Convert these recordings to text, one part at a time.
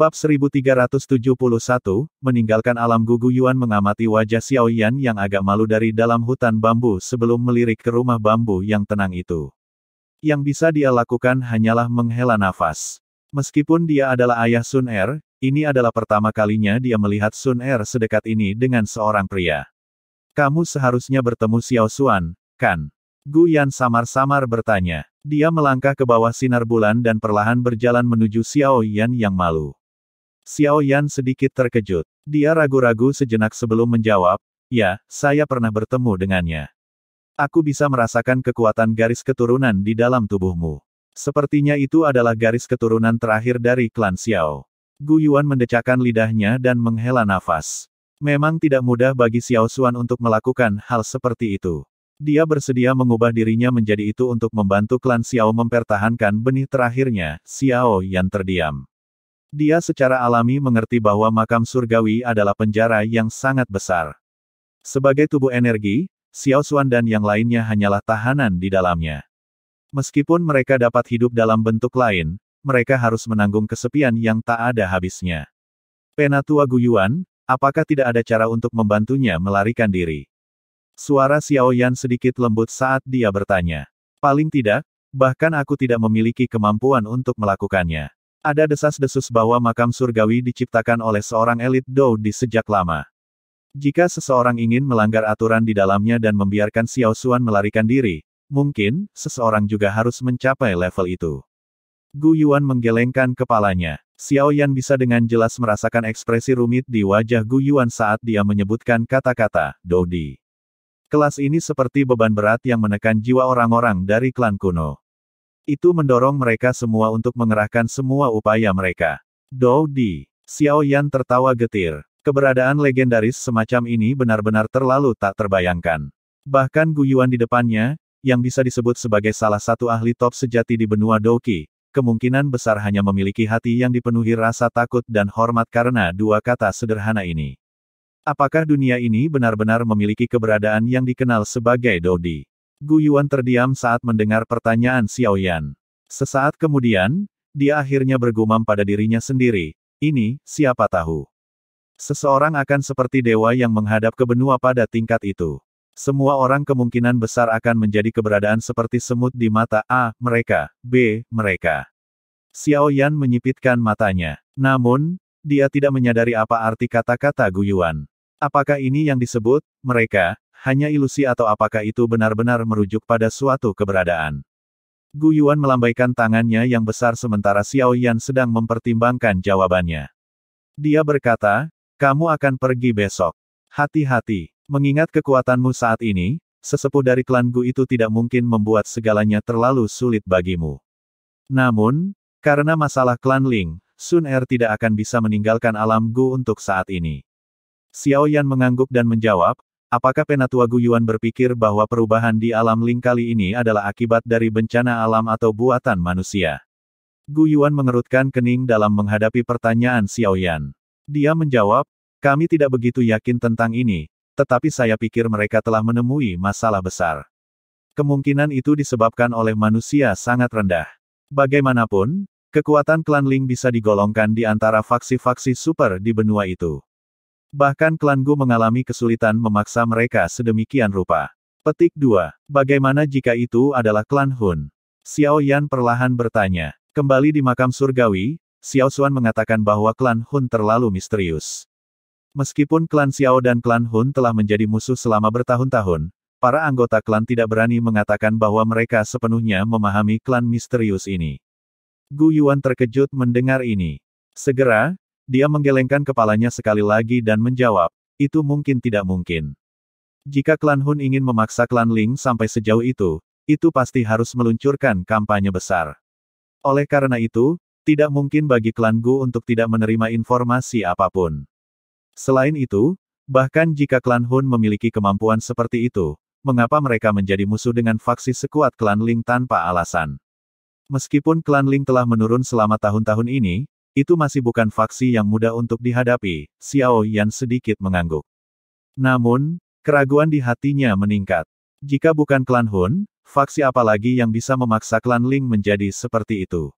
Bab 1371, meninggalkan alam. Gu Yuan mengamati wajah Xiao Yan yang agak malu dari dalam hutan bambu sebelum melirik ke rumah bambu yang tenang itu. Yang bisa dia lakukan hanyalah menghela nafas. Meskipun dia adalah ayah Sun Er, ini adalah pertama kalinya dia melihat Sun Er sedekat ini dengan seorang pria. Kamu seharusnya bertemu Xiao Xuan, kan? Gu Yan samar-samar bertanya. Dia melangkah ke bawah sinar bulan dan perlahan berjalan menuju Xiao Yan yang malu. Xiao Yan sedikit terkejut. Dia ragu-ragu sejenak sebelum menjawab, ya, saya pernah bertemu dengannya. Aku bisa merasakan kekuatan garis keturunan di dalam tubuhmu. Sepertinya itu adalah garis keturunan terakhir dari klan Xiao. Gu Yuan mendecakkan lidahnya dan menghela nafas. Memang tidak mudah bagi Xiao Xuan untuk melakukan hal seperti itu. Dia bersedia mengubah dirinya menjadi itu untuk membantu klan Xiao mempertahankan benih terakhirnya. Xiao Yan terdiam. Dia secara alami mengerti bahwa makam surgawi adalah penjara yang sangat besar. Sebagai tubuh energi, Xiao Xuan dan yang lainnya hanyalah tahanan di dalamnya. Meskipun mereka dapat hidup dalam bentuk lain, mereka harus menanggung kesepian yang tak ada habisnya. Penatua Gu Yuan, apakah tidak ada cara untuk membantunya melarikan diri? Suara Xiao Yan sedikit lembut saat dia bertanya. Paling tidak, bahkan aku tidak memiliki kemampuan untuk melakukannya. Ada desas-desus bahwa makam surgawi diciptakan oleh seorang elit Dou di sejak lama. Jika seseorang ingin melanggar aturan di dalamnya dan membiarkan Xiao Xuan melarikan diri, mungkin, seseorang juga harus mencapai level itu. Gu Yuan menggelengkan kepalanya. Xiao Yan bisa dengan jelas merasakan ekspresi rumit di wajah Gu Yuan saat dia menyebutkan kata-kata, Dodi. Kelas ini seperti beban berat yang menekan jiwa orang-orang dari klan kuno. Itu mendorong mereka semua untuk mengerahkan semua upaya mereka. Dodi. Xiao Yan tertawa getir. Keberadaan legendaris semacam ini benar-benar terlalu tak terbayangkan. Bahkan Gu Yuan di depannya, yang bisa disebut sebagai salah satu ahli top sejati di benua Douqi, kemungkinan besar hanya memiliki hati yang dipenuhi rasa takut dan hormat karena dua kata sederhana ini. Apakah dunia ini benar-benar memiliki keberadaan yang dikenal sebagai Dodi? Gu Yuan terdiam saat mendengar pertanyaan Xiao Yan. Sesaat kemudian, dia akhirnya bergumam pada dirinya sendiri, ini, siapa tahu. Seseorang akan seperti dewa yang menghadap ke benua pada tingkat itu. Semua orang kemungkinan besar akan menjadi keberadaan seperti semut di mata A, mereka, B, mereka. Xiao Yan menyipitkan matanya. Namun, dia tidak menyadari apa arti kata-kata Gu Yuan. Apakah ini yang disebut, mereka, hanya ilusi atau apakah itu benar-benar merujuk pada suatu keberadaan? Gu Yuan melambaikan tangannya yang besar sementara Xiao Yan sedang mempertimbangkan jawabannya. Dia berkata, kamu akan pergi besok. Hati-hati, mengingat kekuatanmu saat ini, sesepuh dari klan Gu itu tidak mungkin membuat segalanya terlalu sulit bagimu. Namun, karena masalah klan Ling, Sun Er tidak akan bisa meninggalkan alam Gu untuk saat ini. Xiao Yan mengangguk dan menjawab, apakah Penatua Gu Yuan berpikir bahwa perubahan di alam Ling kali ini adalah akibat dari bencana alam atau buatan manusia? Gu Yuan mengerutkan kening dalam menghadapi pertanyaan Xiao Yan. Dia menjawab, kami tidak begitu yakin tentang ini, tetapi saya pikir mereka telah menemui masalah besar. Kemungkinan itu disebabkan oleh manusia sangat rendah. Bagaimanapun, kekuatan klan Ling bisa digolongkan di antara faksi-faksi super di benua itu. Bahkan klan Gu mengalami kesulitan memaksa mereka sedemikian rupa. Petik 2. Bagaimana jika itu adalah klan Hun? Xiao Yan perlahan bertanya. Kembali di makam surgawi, Xiao Xuan mengatakan bahwa klan Hun terlalu misterius. Meskipun klan Xiao dan klan Hun telah menjadi musuh selama bertahun-tahun, para anggota klan tidak berani mengatakan bahwa mereka sepenuhnya memahami klan misterius ini. Gu Yuan terkejut mendengar ini. Segera, dia menggelengkan kepalanya sekali lagi dan menjawab, itu mungkin tidak mungkin. Jika klan Hun ingin memaksa klan Ling sampai sejauh itu pasti harus meluncurkan kampanye besar. Oleh karena itu, tidak mungkin bagi klan Gu untuk tidak menerima informasi apapun. Selain itu, bahkan jika klan Hun memiliki kemampuan seperti itu, mengapa mereka menjadi musuh dengan faksi sekuat klan Ling tanpa alasan? Meskipun klan Ling telah menurun selama tahun-tahun ini, itu masih bukan faksi yang mudah untuk dihadapi. Xiao Yan sedikit mengangguk. Namun, keraguan di hatinya meningkat. Jika bukan klan Hun, faksi apa lagi yang bisa memaksa klan Ling menjadi seperti itu?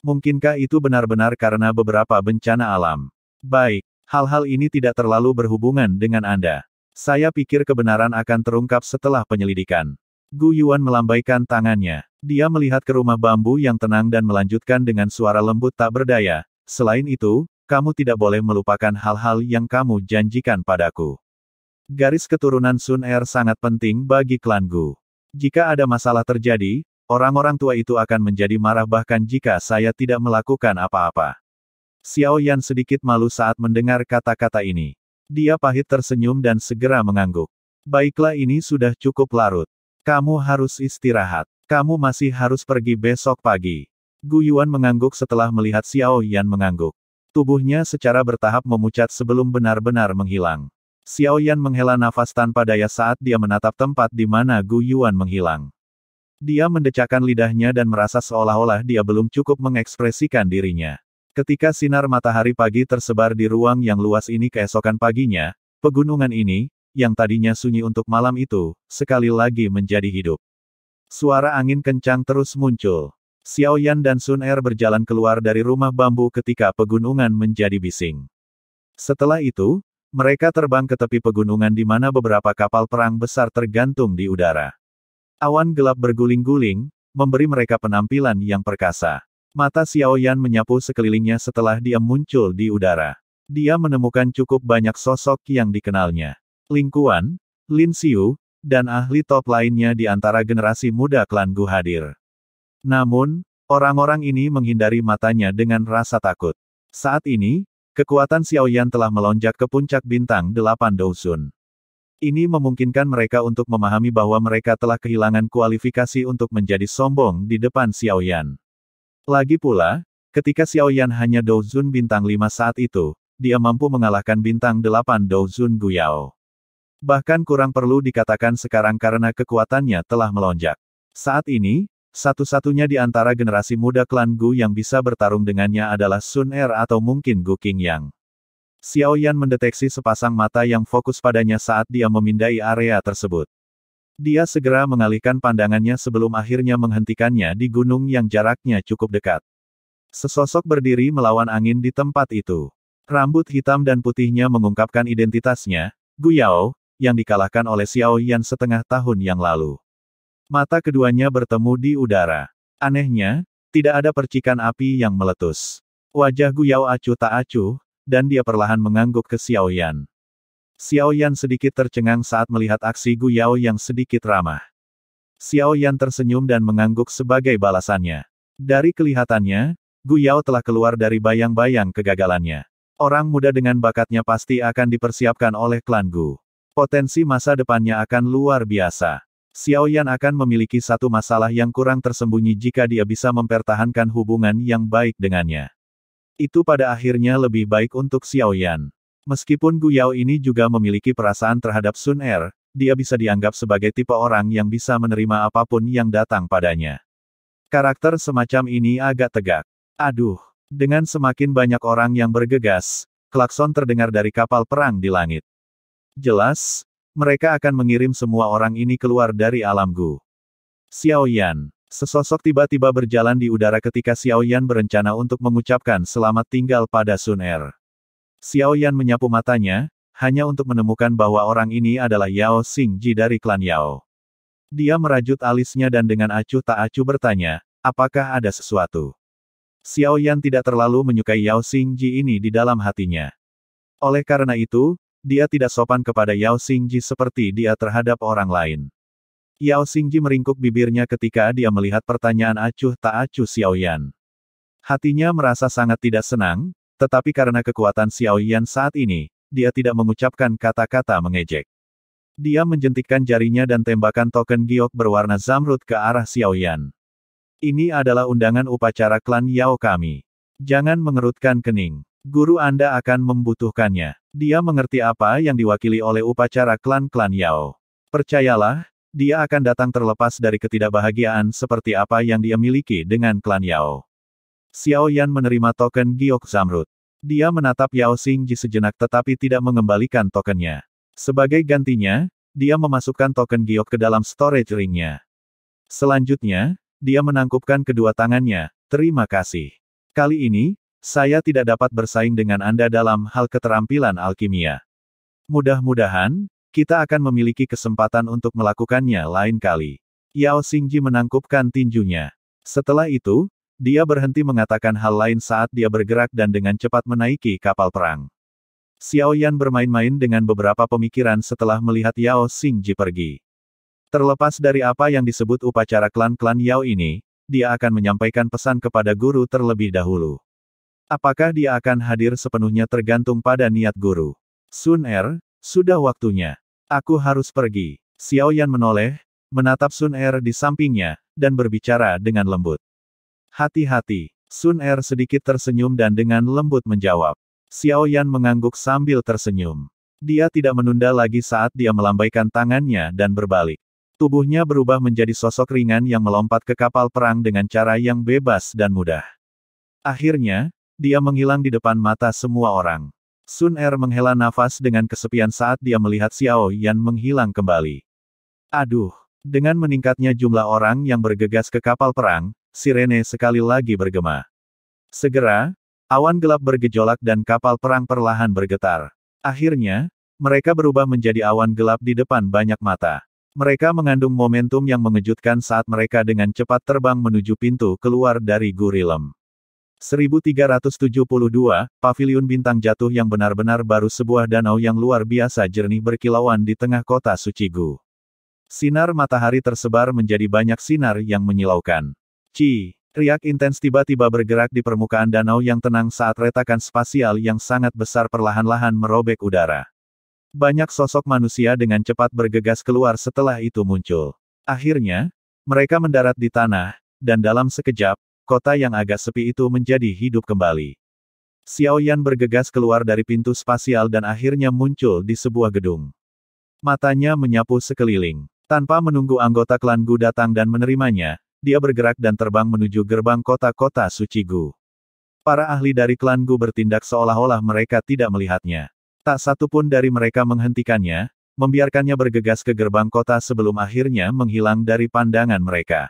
Mungkinkah itu benar-benar karena beberapa bencana alam? Baik, hal-hal ini tidak terlalu berhubungan dengan Anda. Saya pikir kebenaran akan terungkap setelah penyelidikan. Gu Yuan melambaikan tangannya. Dia melihat ke rumah bambu yang tenang dan melanjutkan dengan suara lembut tak berdaya. Selain itu, kamu tidak boleh melupakan hal-hal yang kamu janjikan padaku. Garis keturunan Sun Er sangat penting bagi klan Gu. Jika ada masalah terjadi, orang-orang tua itu akan menjadi marah bahkan jika saya tidak melakukan apa-apa. Xiao Yan sedikit malu saat mendengar kata-kata ini. Dia pahit tersenyum dan segera mengangguk. Baiklah, ini sudah cukup larut. Kamu harus istirahat. Kamu masih harus pergi besok pagi. Gu Yuan mengangguk setelah melihat Xiao Yan mengangguk. Tubuhnya secara bertahap memucat sebelum benar-benar menghilang. Xiao Yan menghela nafas tanpa daya saat dia menatap tempat di mana Gu Yuan menghilang. Dia mendecakkan lidahnya dan merasa seolah-olah dia belum cukup mengekspresikan dirinya. Ketika sinar matahari pagi tersebar di ruang yang luas ini keesokan paginya, pegunungan ini, yang tadinya sunyi untuk malam itu, sekali lagi menjadi hidup. Suara angin kencang terus muncul. Xiao Yan dan Sun Er berjalan keluar dari rumah bambu ketika pegunungan menjadi bising. Setelah itu, mereka terbang ke tepi pegunungan di mana beberapa kapal perang besar tergantung di udara. Awan gelap berguling-guling, memberi mereka penampilan yang perkasa. Mata Xiao Yan menyapu sekelilingnya setelah dia muncul di udara. Dia menemukan cukup banyak sosok yang dikenalnya. Ling Kuan, Lin Xiu, dan ahli top lainnya di antara generasi muda klan Gu hadir. Namun, orang-orang ini menghindari matanya dengan rasa takut. Saat ini, kekuatan Xiao Yan telah melonjak ke puncak bintang 8 Dousun. Ini memungkinkan mereka untuk memahami bahwa mereka telah kehilangan kualifikasi untuk menjadi sombong di depan Xiao Yan. Lagi pula, ketika Xiao Yan hanya Douzun bintang 5 saat itu, dia mampu mengalahkan bintang 8 Douzun Gu Yao. Bahkan kurang perlu dikatakan sekarang karena kekuatannya telah melonjak. Saat ini, satu-satunya di antara generasi muda klan Gu yang bisa bertarung dengannya adalah Sun Er atau mungkin Gu Qingyang. Xiao Yan mendeteksi sepasang mata yang fokus padanya saat dia memindai area tersebut. Dia segera mengalihkan pandangannya sebelum akhirnya menghentikannya di gunung yang jaraknya cukup dekat. Sesosok berdiri melawan angin di tempat itu. Rambut hitam dan putihnya mengungkapkan identitasnya, Gu Yao, yang dikalahkan oleh Xiao Yan setengah tahun yang lalu. Mata keduanya bertemu di udara. Anehnya, tidak ada percikan api yang meletus. Wajah Gu Yao acuh tak acuh, dan dia perlahan mengangguk ke Xiao Yan. Xiao Yan sedikit tercengang saat melihat aksi Gu Yao yang sedikit ramah. Xiao Yan tersenyum dan mengangguk sebagai balasannya. Dari kelihatannya, Gu Yao telah keluar dari bayang-bayang kegagalannya. Orang muda dengan bakatnya pasti akan dipersiapkan oleh klan Gu. Potensi masa depannya akan luar biasa. Xiao Yan akan memiliki satu masalah yang kurang tersembunyi jika dia bisa mempertahankan hubungan yang baik dengannya. Itu pada akhirnya lebih baik untuk Xiao Yan. Meskipun Gu Yao ini juga memiliki perasaan terhadap Sun Er, dia bisa dianggap sebagai tipe orang yang bisa menerima apapun yang datang padanya. Karakter semacam ini agak tegak. Aduh, dengan semakin banyak orang yang bergegas, klakson terdengar dari kapal perang di langit. Jelas, mereka akan mengirim semua orang ini keluar dari alam Gu. Xiao Yan. Sesosok tiba-tiba berjalan di udara ketika Xiao Yan berencana untuk mengucapkan selamat tinggal pada Sun Er. Xiao Yan menyapu matanya, hanya untuk menemukan bahwa orang ini adalah Yao Xingji dari klan Yao. Dia merajut alisnya dan dengan acuh tak acuh bertanya, apakah ada sesuatu? Xiao Yan tidak terlalu menyukai Yao Xingji ini di dalam hatinya. Oleh karena itu, dia tidak sopan kepada Yao Xingji seperti dia terhadap orang lain. Yao Xingji meringkuk bibirnya ketika dia melihat pertanyaan acuh tak acuh Xiao Yan. Hatinya merasa sangat tidak senang, tetapi karena kekuatan Xiao Yan saat ini, dia tidak mengucapkan kata-kata mengejek. Dia menjentikkan jarinya dan tembakan token giok berwarna zamrud ke arah Xiao Yan. Ini adalah undangan upacara klan Yao kami. Jangan mengerutkan kening. Guru Anda akan membutuhkannya. Dia mengerti apa yang diwakili oleh upacara klan-klan Yao. Percayalah, dia akan datang terlepas dari ketidakbahagiaan seperti apa yang dia miliki dengan klan Yao. Xiao Yan menerima token giok zamrud. Dia menatap Yao Xingji sejenak tetapi tidak mengembalikan tokennya. Sebagai gantinya, dia memasukkan token giok ke dalam storage ringnya. Selanjutnya, dia menangkupkan kedua tangannya, terima kasih. Kali ini, saya tidak dapat bersaing dengan Anda dalam hal keterampilan alkimia. Mudah-mudahan, kita akan memiliki kesempatan untuk melakukannya lain kali. Yao Xingji menangkupkan tinjunya. Setelah itu, dia berhenti mengatakan hal lain saat dia bergerak dan dengan cepat menaiki kapal perang. Xiao Yan bermain-main dengan beberapa pemikiran setelah melihat Yao Xingji pergi. Terlepas dari apa yang disebut upacara klan-klan Yao ini, dia akan menyampaikan pesan kepada guru terlebih dahulu. Apakah dia akan hadir sepenuhnya tergantung pada niat guru. Sun Er, sudah waktunya. Aku harus pergi. Xiao Yan menoleh, menatap Sun Er di sampingnya, dan berbicara dengan lembut. Hati-hati. Sun Er sedikit tersenyum dan dengan lembut menjawab. Xiao Yan mengangguk sambil tersenyum. Dia tidak menunda lagi saat dia melambaikan tangannya dan berbalik. Tubuhnya berubah menjadi sosok ringan yang melompat ke kapal perang dengan cara yang bebas dan mudah. Akhirnya, dia menghilang di depan mata semua orang. Sun Er menghela nafas dengan kesepian saat dia melihat Xiao Yan menghilang kembali. Aduh, dengan meningkatnya jumlah orang yang bergegas ke kapal perang, sirene sekali lagi bergema. Segera, awan gelap bergejolak dan kapal perang perlahan bergetar. Akhirnya, mereka berubah menjadi awan gelap di depan banyak mata. Mereka mengandung momentum yang mengejutkan saat mereka dengan cepat terbang menuju pintu keluar dari Gurilem. 1372, Paviliun Bintang Jatuh yang benar-benar baru sebuah danau yang luar biasa jernih berkilauan di tengah kota suci Gu. Sinar matahari tersebar menjadi banyak sinar yang menyilaukan. Riak intens tiba-tiba bergerak di permukaan danau yang tenang saat retakan spasial yang sangat besar perlahan-lahan merobek udara. Banyak sosok manusia dengan cepat bergegas keluar setelah itu muncul. Akhirnya, mereka mendarat di tanah, dan dalam sekejap, kota yang agak sepi itu menjadi hidup kembali. Xiao Yan bergegas keluar dari pintu spasial dan akhirnya muncul di sebuah gedung. Matanya menyapu sekeliling. Tanpa menunggu anggota klan Gu datang dan menerimanya, dia bergerak dan terbang menuju gerbang kota-kota suci Gu. Para ahli dari klan Gu bertindak seolah-olah mereka tidak melihatnya. Tak satu pun dari mereka menghentikannya, membiarkannya bergegas ke gerbang kota sebelum akhirnya menghilang dari pandangan mereka.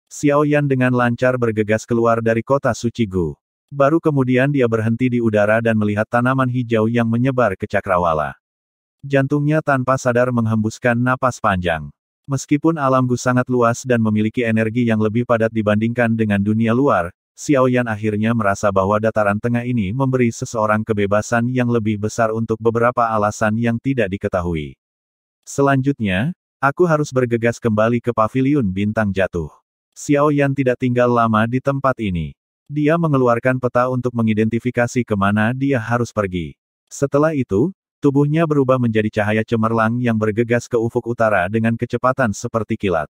Xiao Yan dengan lancar bergegas keluar dari kota suci Gu. Baru kemudian dia berhenti di udara dan melihat tanaman hijau yang menyebar ke cakrawala. Jantungnya tanpa sadar menghembuskan napas panjang. Meskipun alam Gu sangat luas dan memiliki energi yang lebih padat dibandingkan dengan dunia luar, Xiao Yan akhirnya merasa bahwa dataran tengah ini memberi seseorang kebebasan yang lebih besar untuk beberapa alasan yang tidak diketahui. Selanjutnya, aku harus bergegas kembali ke Paviliun Bintang Jatuh. Xiao Yan tidak tinggal lama di tempat ini. Dia mengeluarkan peta untuk mengidentifikasi kemana dia harus pergi. Setelah itu, tubuhnya berubah menjadi cahaya cemerlang yang bergegas ke ufuk utara dengan kecepatan seperti kilat.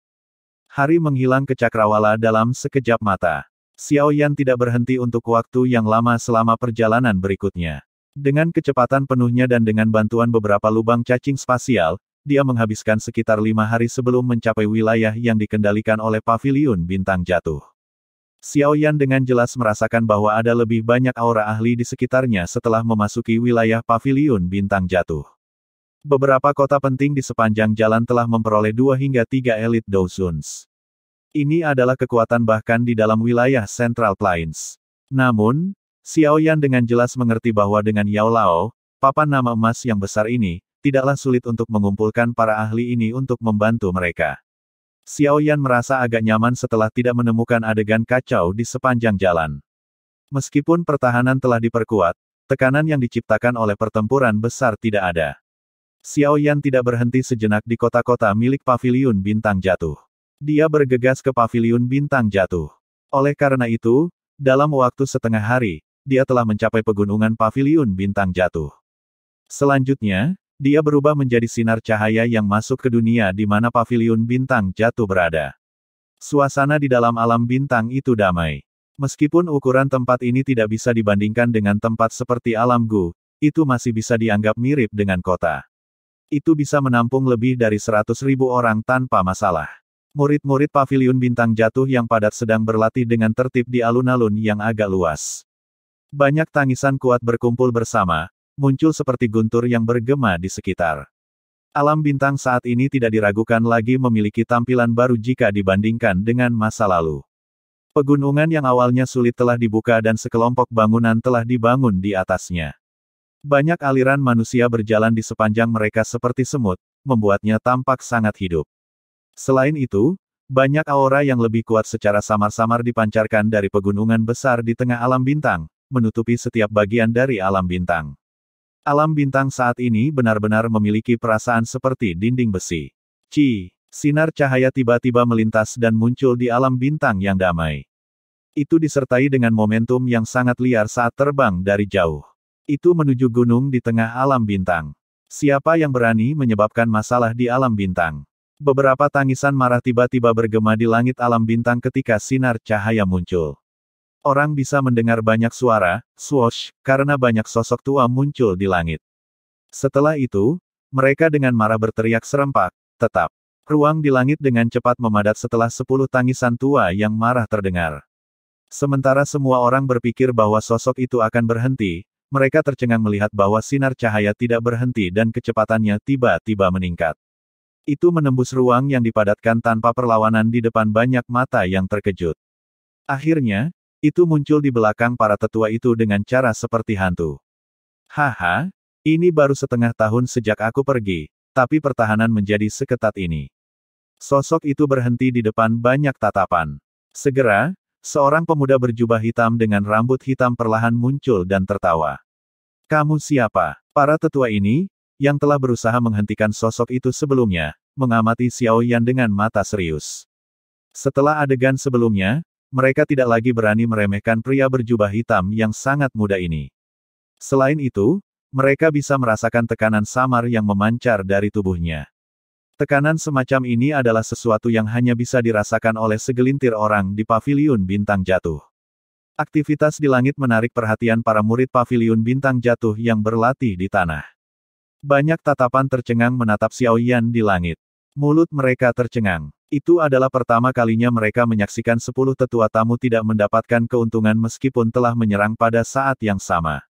Hari menghilang ke cakrawala dalam sekejap mata. Xiao Yan tidak berhenti untuk waktu yang lama selama perjalanan berikutnya. Dengan kecepatan penuhnya dan dengan bantuan beberapa lubang cacing spasial, dia menghabiskan sekitar 5 hari sebelum mencapai wilayah yang dikendalikan oleh Paviliun Bintang Jatuh. Xiao Yan dengan jelas merasakan bahwa ada lebih banyak aura ahli di sekitarnya setelah memasuki wilayah Paviliun Bintang Jatuh. Beberapa kota penting di sepanjang jalan telah memperoleh 2 hingga 3 Elite Dozens. Ini adalah kekuatan bahkan di dalam wilayah Central Plains. Namun, Xiao Yan dengan jelas mengerti bahwa dengan Yao Lao, papan nama emas yang besar ini, tidaklah sulit untuk mengumpulkan para ahli ini untuk membantu mereka. Xiao Yan merasa agak nyaman setelah tidak menemukan adegan kacau di sepanjang jalan. Meskipun pertahanan telah diperkuat, tekanan yang diciptakan oleh pertempuran besar tidak ada. Xiao Yan tidak berhenti sejenak di kota-kota milik Paviliun Bintang Jatuh. Dia bergegas ke Paviliun Bintang Jatuh. Oleh karena itu, dalam waktu setengah hari, dia telah mencapai pegunungan Paviliun Bintang Jatuh. Selanjutnya, dia berubah menjadi sinar cahaya yang masuk ke dunia di mana Paviliun Bintang Jatuh berada. Suasana di dalam alam bintang itu damai. Meskipun ukuran tempat ini tidak bisa dibandingkan dengan tempat seperti alam Gu, itu masih bisa dianggap mirip dengan kota. Itu bisa menampung lebih dari 100.000 orang tanpa masalah. Murid-murid Paviliun Bintang Jatuh yang padat sedang berlatih dengan tertib di alun-alun yang agak luas. Banyak tangisan kuat berkumpul bersama, muncul seperti guntur yang bergema di sekitar. Alam bintang saat ini tidak diragukan lagi memiliki tampilan baru jika dibandingkan dengan masa lalu. Pegunungan yang awalnya sulit telah dibuka dan sekelompok bangunan telah dibangun di atasnya. Banyak aliran manusia berjalan di sepanjang mereka seperti semut, membuatnya tampak sangat hidup. Selain itu, banyak aura yang lebih kuat secara samar-samar dipancarkan dari pegunungan besar di tengah alam bintang, menutupi setiap bagian dari alam bintang. Alam bintang saat ini benar-benar memiliki perasaan seperti dinding besi. Sinar cahaya tiba-tiba melintas dan muncul di alam bintang yang damai. Itu disertai dengan momentum yang sangat liar saat terbang dari jauh. Itu menuju gunung di tengah alam bintang. Siapa yang berani menyebabkan masalah di alam bintang? Beberapa tangisan marah tiba-tiba bergema di langit alam bintang ketika sinar cahaya muncul. Orang bisa mendengar banyak suara, swoosh, karena banyak sosok tua muncul di langit. Setelah itu, mereka dengan marah berteriak serempak, tetap. Ruang di langit dengan cepat memadat setelah 10 tangisan tua yang marah terdengar. Sementara semua orang berpikir bahwa sosok itu akan berhenti, mereka tercengang melihat bahwa sinar cahaya tidak berhenti dan kecepatannya tiba-tiba meningkat. Itu menembus ruang yang dipadatkan tanpa perlawanan di depan banyak mata yang terkejut. Akhirnya, itu muncul di belakang para tetua itu dengan cara seperti hantu. Haha, ini baru setengah tahun sejak aku pergi. Tapi pertahanan menjadi seketat ini. Sosok itu berhenti di depan banyak tatapan. Segera, seorang pemuda berjubah hitam dengan rambut hitam perlahan muncul dan tertawa. Kamu siapa? Para tetua ini, yang telah berusaha menghentikan sosok itu sebelumnya, mengamati Xiao Yan dengan mata serius. Setelah adegan sebelumnya, mereka tidak lagi berani meremehkan pria berjubah hitam yang sangat muda ini. Selain itu, mereka bisa merasakan tekanan samar yang memancar dari tubuhnya. Tekanan semacam ini adalah sesuatu yang hanya bisa dirasakan oleh segelintir orang di Paviliun Bintang Jatuh. Aktivitas di langit menarik perhatian para murid Paviliun Bintang Jatuh yang berlatih di tanah. Banyak tatapan tercengang menatap Xiao Yan di langit. Mulut mereka tercengang. Itu adalah pertama kalinya mereka menyaksikan 10 tetua tamu tidak mendapatkan keuntungan meskipun telah menyerang pada saat yang sama.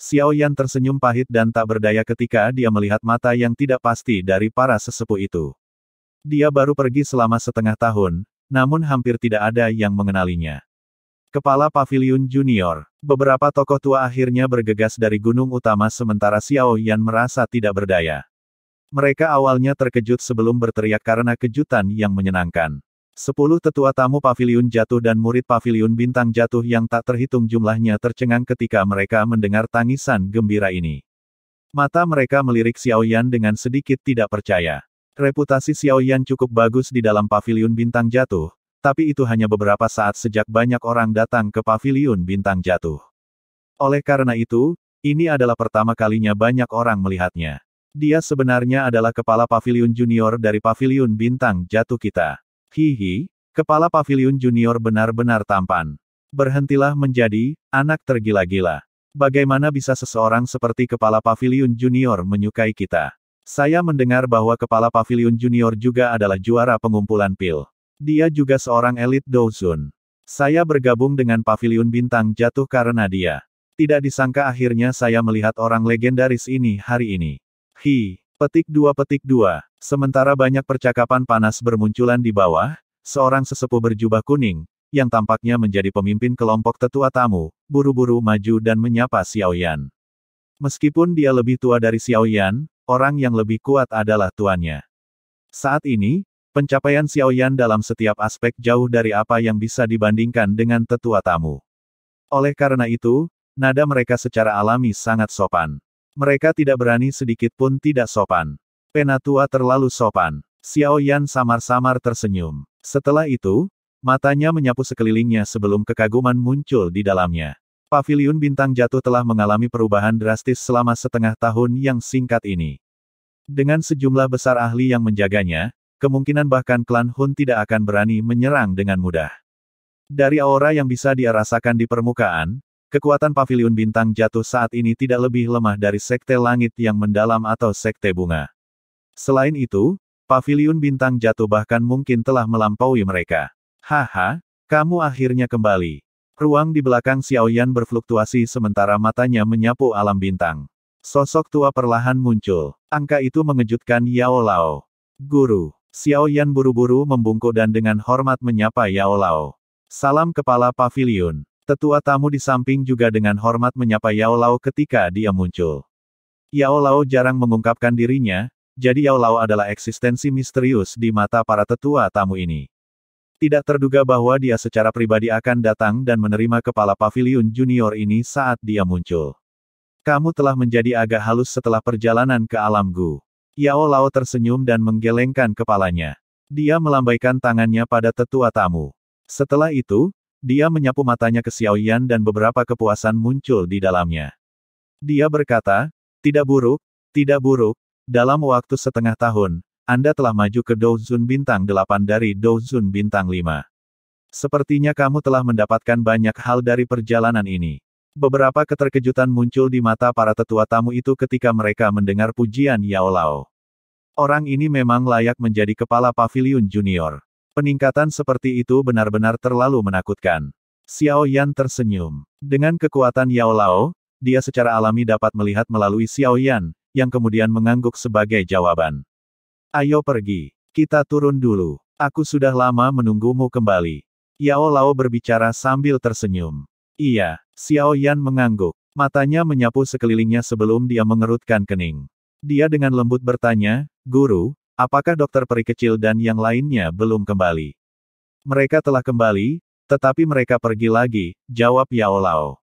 Xiao Yan tersenyum pahit dan tak berdaya ketika dia melihat mata yang tidak pasti dari para sesepuh itu. Dia baru pergi selama setengah tahun, namun hampir tidak ada yang mengenalinya. Kepala Paviliun Junior. Beberapa tokoh tua akhirnya bergegas dari gunung utama sementara Xiao Yan merasa tidak berdaya. Mereka awalnya terkejut sebelum berteriak karena kejutan yang menyenangkan. 10 tetua tamu Paviliun Jatuh dan murid Paviliun Bintang Jatuh yang tak terhitung jumlahnya tercengang ketika mereka mendengar tangisan gembira ini. Mata mereka melirik Xiao Yan dengan sedikit tidak percaya. Reputasi Xiao Yan cukup bagus di dalam Paviliun Bintang Jatuh, tapi itu hanya beberapa saat sejak banyak orang datang ke Paviliun Bintang Jatuh. Oleh karena itu, ini adalah pertama kalinya banyak orang melihatnya. Dia sebenarnya adalah kepala Paviliun Junior dari Paviliun Bintang Jatuh kita. Hihi, kepala Paviliun Junior benar-benar tampan. Berhentilah menjadi anak tergila-gila. Bagaimana bisa seseorang seperti kepala Paviliun Junior menyukai kita? Saya mendengar bahwa kepala Paviliun Junior juga adalah juara pengumpulan pil. Dia juga seorang elit Douzun. Saya bergabung dengan Paviliun Bintang Jatuh karena dia. Tidak disangka akhirnya saya melihat orang legendaris ini hari ini. Petik 2. Sementara banyak percakapan panas bermunculan di bawah, seorang sesepuh berjubah kuning, yang tampaknya menjadi pemimpin kelompok tetua tamu, buru-buru maju dan menyapa Xiao Yan. Meskipun dia lebih tua dari Xiao Yan, orang yang lebih kuat adalah tuannya. Saat ini, pencapaian Xiao Yan dalam setiap aspek jauh dari apa yang bisa dibandingkan dengan tetua tamu. Oleh karena itu, nada mereka secara alami sangat sopan. Mereka tidak berani sedikit pun tidak sopan. Penatua terlalu sopan. Xiao Yan samar-samar tersenyum. Setelah itu, matanya menyapu sekelilingnya sebelum kekaguman muncul di dalamnya. Paviliun Bintang Jatuh telah mengalami perubahan drastis selama setengah tahun yang singkat ini. Dengan sejumlah besar ahli yang menjaganya, kemungkinan bahkan klan Hun tidak akan berani menyerang dengan mudah. Dari aura yang bisa dia rasakan di permukaan, kekuatan Paviliun Bintang Jatuh saat ini tidak lebih lemah dari Sekte Langit yang Mendalam atau Sekte Bunga. Selain itu, Paviliun Bintang Jatuh bahkan mungkin telah melampaui mereka. Haha, kamu akhirnya kembali. Ruang di belakang Xiao Yan berfluktuasi sementara matanya menyapu alam bintang. Sosok tua perlahan muncul. Angka itu mengejutkan Yao Lao. Guru. Xiao Yan buru-buru membungkuk dan dengan hormat menyapa Yao Lao. Salam kepala paviliun. Tetua tamu di samping juga dengan hormat menyapa Yao Lao ketika dia muncul. Yao Lao jarang mengungkapkan dirinya, jadi Yao Lao adalah eksistensi misterius di mata para tetua tamu ini. Tidak terduga bahwa dia secara pribadi akan datang dan menerima kepala paviliun junior ini saat dia muncul. Kamu telah menjadi agak halus setelah perjalanan ke alam Gu. Yao Lao tersenyum dan menggelengkan kepalanya. Dia melambaikan tangannya pada tetua tamu. Setelah itu, dia menyapu matanya ke Xiao Yan dan beberapa kepuasan muncul di dalamnya. Dia berkata, tidak buruk, dalam waktu setengah tahun, Anda telah maju ke Douzun Bintang 8 dari Douzun Bintang 5. Sepertinya kamu telah mendapatkan banyak hal dari perjalanan ini. Beberapa keterkejutan muncul di mata para tetua tamu itu ketika mereka mendengar pujian Yao Lao. Orang ini memang layak menjadi kepala paviliun junior. Peningkatan seperti itu benar-benar terlalu menakutkan. Xiao Yan tersenyum. Dengan kekuatan Yao Lao, dia secara alami dapat melihat melalui Xiao Yan, yang kemudian mengangguk sebagai jawaban. Ayo pergi. Kita turun dulu. Aku sudah lama menunggumu kembali. Yao Lao berbicara sambil tersenyum. Iya, Xiao Yan mengangguk. Matanya menyapu sekelilingnya sebelum dia mengerutkan kening. Dia dengan lembut bertanya, Guru, apakah dokter peri kecil dan yang lainnya belum kembali? Mereka telah kembali, tetapi mereka pergi lagi, jawab Yao Lao.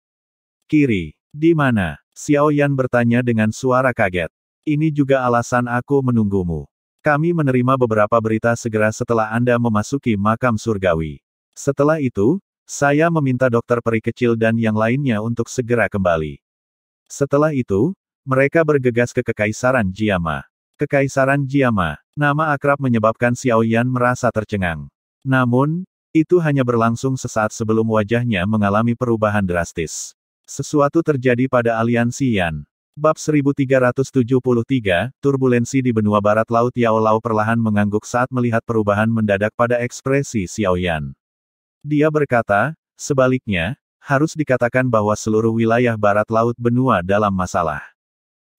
Kiri, di mana? Xiao Yan bertanya dengan suara kaget. Ini juga alasan aku menunggumu. Kami menerima beberapa berita segera setelah Anda memasuki makam surgawi. Setelah itu, saya meminta dokter peri kecil dan yang lainnya untuk segera kembali. Setelah itu, mereka bergegas ke Kekaisaran Jiama. Kekaisaran Jiama, nama akrab menyebabkan Xiao Yan merasa tercengang. Namun, itu hanya berlangsung sesaat sebelum wajahnya mengalami perubahan drastis. Sesuatu terjadi pada aliansi Yan. Bab 1373, Turbulensi di benua barat laut. Yao Lao perlahan mengangguk saat melihat perubahan mendadak pada ekspresi Xiao Yan. Dia berkata, sebaliknya, harus dikatakan bahwa seluruh wilayah barat laut benua dalam masalah.